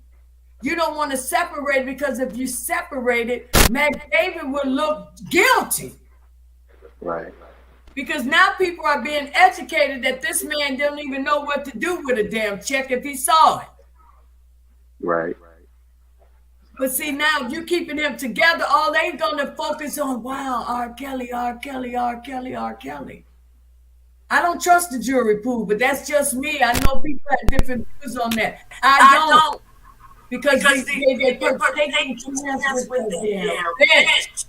You don't want to separate, because if you separate it, McDavid will look guilty. Right. Because now people are being educated that this man don't even know what to do with a damn check if he saw it. Right. But see, now you keeping him together, all they gonna focus on, wow, R. Kelly, R. Kelly, R. Kelly, R. Kelly. I don't trust the jury pool, but that's just me. I know people have different views on that. I don't. Because they put taking chance with the damn bench.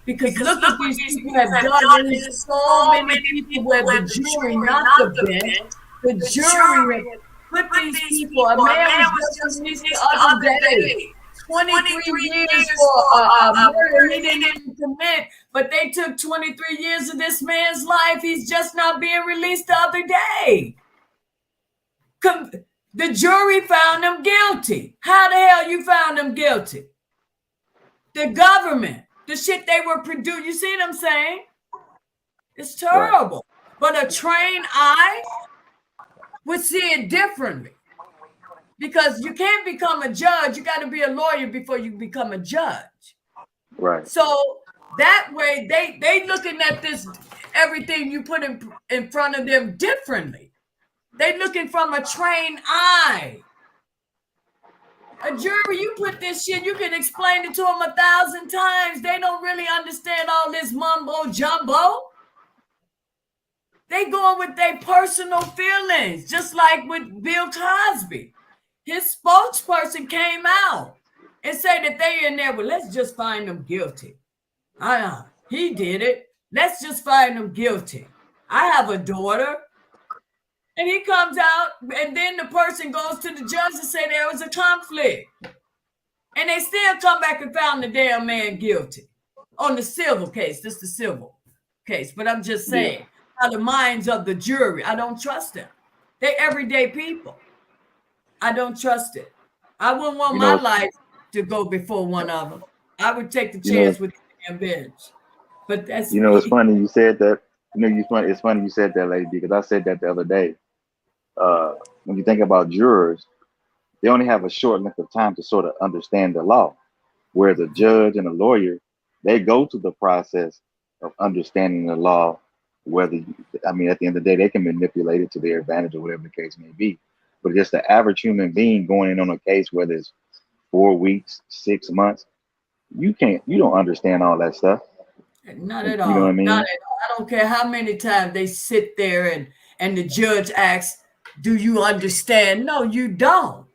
Because look what these people have done. There's so many people where the jury, not the bench, the jury put these people. A man was just released the other day, 23 years for a murder he didn't even commit, but they took 23 years of this man's life. He's just not being released the other day. The jury found him guilty. How the hell you found him guilty? The government. The shit they were producing, you see what I'm saying? It's terrible. Right. But a trained eye would see it differently. Because you can't become a judge. You got to be a lawyer before you become a judge. Right. So that way they looking at this, everything you put in front of them differently. They looking from a trained eye. A jury, you put this shit, you can explain it to them 1,000 times. They don't really understand all this mumbo jumbo. They going with their personal feelings, just like with Bill Cosby. His spokesperson came out and said that they in there, well, let's just find them guilty. He did it. Let's just find them guilty. I have a daughter. And he comes out, and then the person goes to the judge and say there was a conflict. And they still come back and found the damn man guilty on the civil case. This is the civil case. But I'm just saying, how the minds of the jury, I don't trust them. They're everyday people. I don't trust it. I wouldn't want my life to go before one of them. I would take the chance with the damn bench. But that's it's funny you said that. It's funny you said that, Lady D, because I said that the other day. When you think about jurors, they only have a short length of time to sort of understand the law. Whereas a judge and a lawyer, they go through the process of understanding the law. At the end of the day, they can manipulate it to their advantage or whatever the case may be. But just the average human being going in on a case, whether it's 4 weeks, 6 months, you don't understand all that stuff. Not at all. You know what I mean? Not at all. I don't care how many times they sit there and the judge asks, do you understand? No, you don't.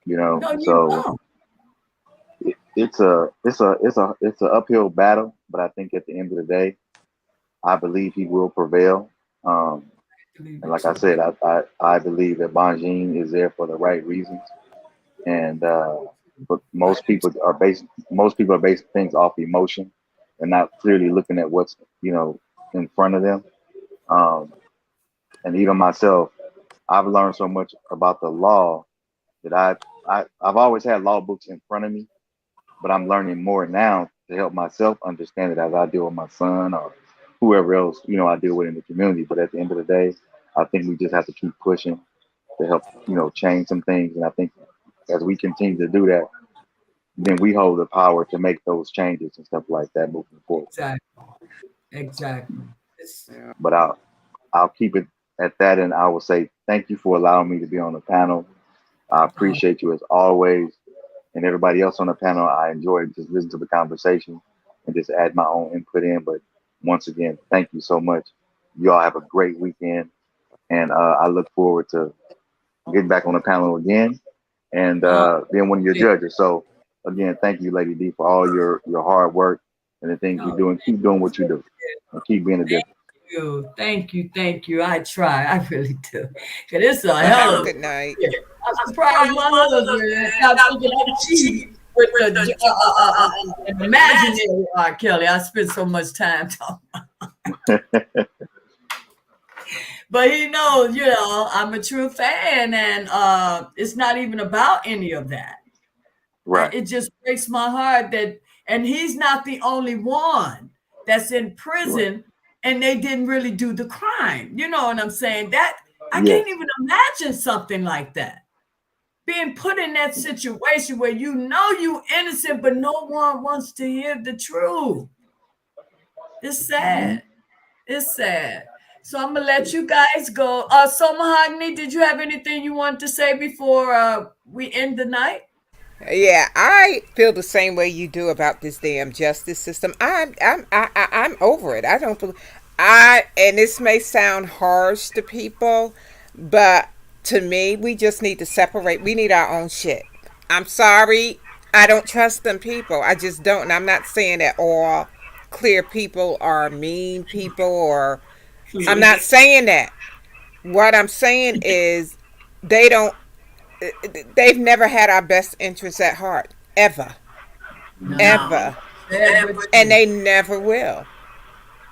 You know, No, you so don't. it's a uphill battle, but I think at the end of the day, I believe he will prevail. Um, Believe and it like I too. said, I believe that Bonjean is there for the right reasons. And but I do too. most people are basing things off emotion and not clearly looking at what's in front of them. Um, and even myself, I've learned so much about the law that I've always had law books in front of me, but I'm learning more now to help myself understand it as I deal with my son or whoever else I deal with in the community. But at the end of the day, I think we just have to keep pushing to help change some things. And I think as we continue to do that, then we hold the power to make those changes and stuff like that moving forward. Exactly. Exactly. It's, Yeah. But I'll keep it at that, and I will say thank you for allowing me to be on the panel. I uh, appreciate you as always, and everybody else on the panel. I enjoyed just listening to the conversation and just add my own input in. But once again, thank you so much. You all have a great weekend, and I look forward to getting back on the panel again and uh, being one of your judges. So again, thank you, Lady D, for all your hard work and the things you're no, doing. Keep doing what you do and keep being a difference. thank you, thank you. I try, I really do. Cause it's a Well, hell have a of a good night. yeah. I'm surprised my husband stopped thinking I'm cheap with an imaginary R. Kelly. I spent so much time talking, but he knows, I'm a true fan, and it's not even about any of that. Right. It just breaks my heart that, and he's not the only one that's in Right. prison and they didn't really do the crime. You know what I'm saying? That I Yes. can't even imagine something like that. Being put in that situation where you know you innocent, but no one wants to hear the truth. It's Hmm. sad. It's sad. So I'm gonna let you guys go. So Mahogany, did you have anything you want to say before we end the night? Yeah, I feel the same way you do about this damn justice system. I'm over it. I don't believe and this may sound harsh to people, but to me, we just need to separate. We need our own shit. I'm sorry. I don't trust them people. I just don't. And I'm not saying that all clear people are mean people or I'm not saying that. What I'm saying is they don't they've never had our best interests at heart ever, No. ever, Sad but and true. they never will.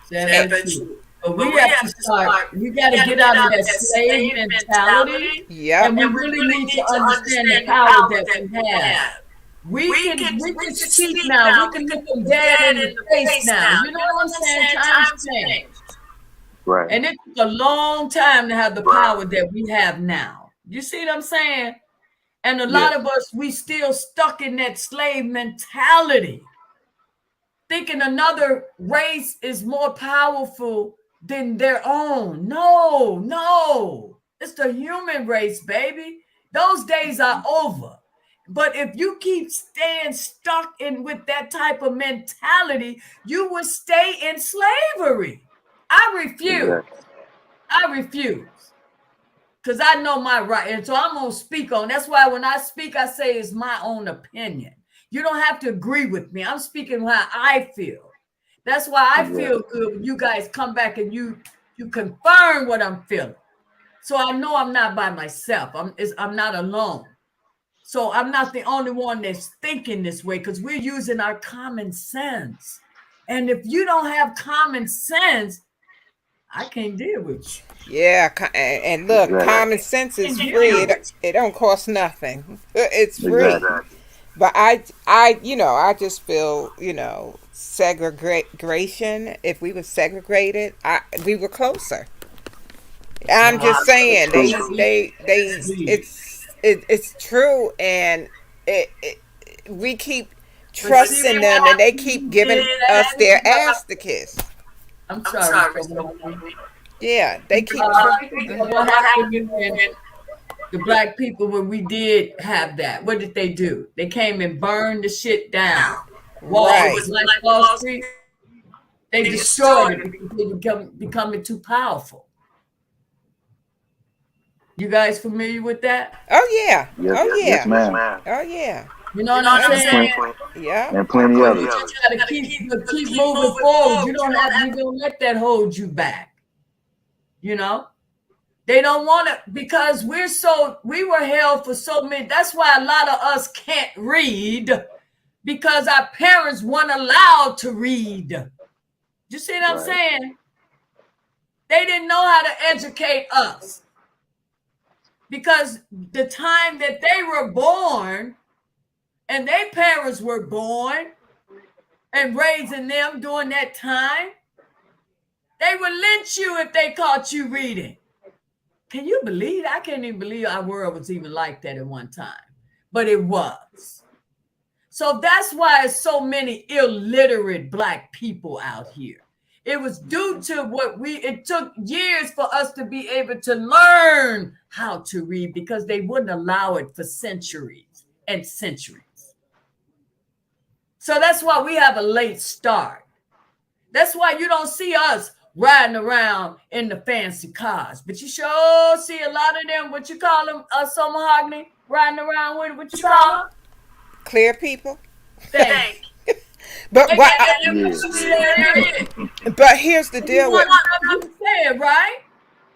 Sad but true. But we have to start, we got to get out of that slave mentality, Yep. and we really need to understand the power that we have. We can speak now. We can look them dead in the face now. You know what I'm saying? Times change. Right. And it took a long time to have the power that we have now. You see what I'm saying? And a lot Yes. of us, we still stuck in that slave mentality, thinking another race is more powerful than their own. No, no. It's the human race, baby. Those days are over. But if you keep staying stuck in with that type of mentality, you will stay in slavery. I refuse. Exactly. I refuse. Because I know my right. And so I'm going to speak on. That's why when I speak, I say it's my own opinion. You don't have to agree with me. I'm speaking how I feel. That's why I feel Exactly. good when you guys come back and you confirm what I'm feeling. So I know I'm not by myself. I'm not alone. So I'm not the only one that's thinking this way because we're using our common sense. And if you don't have common sense, I can't deal with you. Yeah, and look, Exactly. common sense is Can't free. deal with It don't cost nothing. It's free. Exactly. But I just feel, segregation. If we were segregated, we were closer. I'm you. just saying True. it's true, and it we keep But see trusting what them, and they keep happened giving us their ass to kiss. I'm sorry, someone. Yeah, they keep. Think about what happened when the black people when we did have that. What did they do? They came and burned the shit down. Wall Right. was like Wall Street. They destroyed it because they becoming too powerful. You guys familiar with that? Oh yeah. Yes, Oh yeah. yes, ma'am. Oh yeah. You know what I'm saying? Yeah. And plenty others. You gotta keep moving forward. You don't let that hold you back. You know? They don't want to, because we were held for so many. That's why a lot of us can't read, because our parents weren't allowed to read. You see what I'm saying? They didn't know how to educate us, because the time that they were born and their parents were born and raising them during that time, they would lynch you if they caught you reading. Can you believe? I can't even believe our world was even like that at one time, but it was. So that's why it's so many illiterate Black people out here. It was due to it took years for us to be able to learn how to read, because they wouldn't allow it for centuries and centuries. So that's why we have a late start. That's why you don't see us riding around in the fancy cars, but you sure see a lot of them, what you call them, some mahogany, riding around with, what you call them? Clear people. Thanks. But here's the deal with you said, right?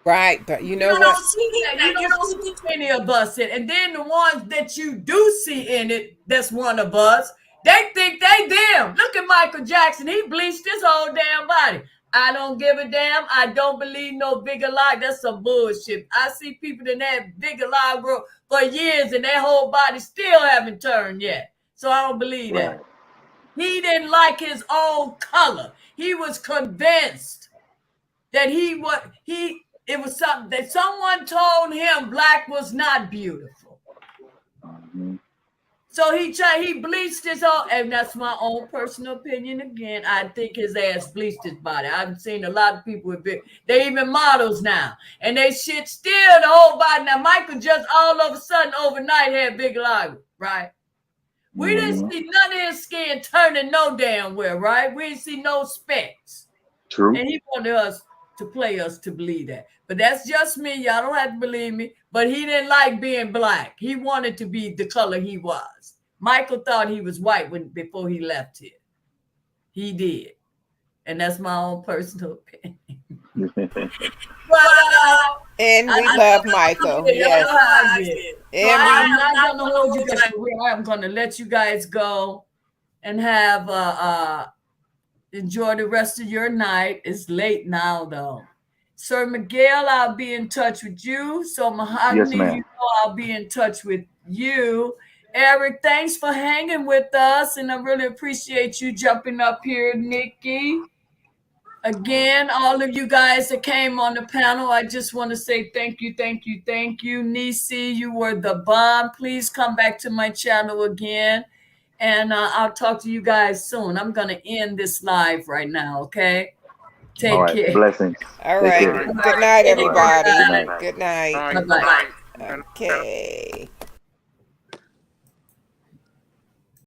Right, but you know what? You don't see many of us in, and then the ones that you do see in it, that's one of us. They think they them. Look at Michael Jackson. He bleached his whole damn body. I don't give a damn. I don't believe no bigger lie. That's some bullshit. I see people in that bigger lie world for years, and their whole body still haven't turned yet. So I don't believe that. He didn't like his own color. He was convinced that it was something that someone told him black was not beautiful. So he bleached his whole, and that's my own personal opinion again. I think his ass bleached his body. I've seen a lot of people with they even models now, and they shit still the whole body. Now Michael just all of a sudden overnight had big lives, right? We didn't see none of his skin turning no damn well, right? We didn't see no specks. True. And he wanted us to play us to believe that. But that's just me. Y'all don't have to believe me. But he didn't like being black. He wanted to be the color he was. Michael thought he was white before he left here. He did. And that's my own personal opinion. And we love Michael. Yes. I'm not going to hold you guys. I'm going to let you guys go and have enjoy the rest of your night. It's late now, though. Sir Miguel, I'll be in touch with you. So Mahogany, yes, I'll be in touch with you. Eric, thanks for hanging with us, and I really appreciate you jumping up here, Nikki. Again, all of you guys that came on the panel, I just want to say thank you, thank you, thank you. Nisi, you were the bomb. Please come back to my channel again, and I'll talk to you guys soon. I'm going to end this live right now, okay? Take care. Blessings. All right. Good night, everybody. Good night. Bye-bye. Okay.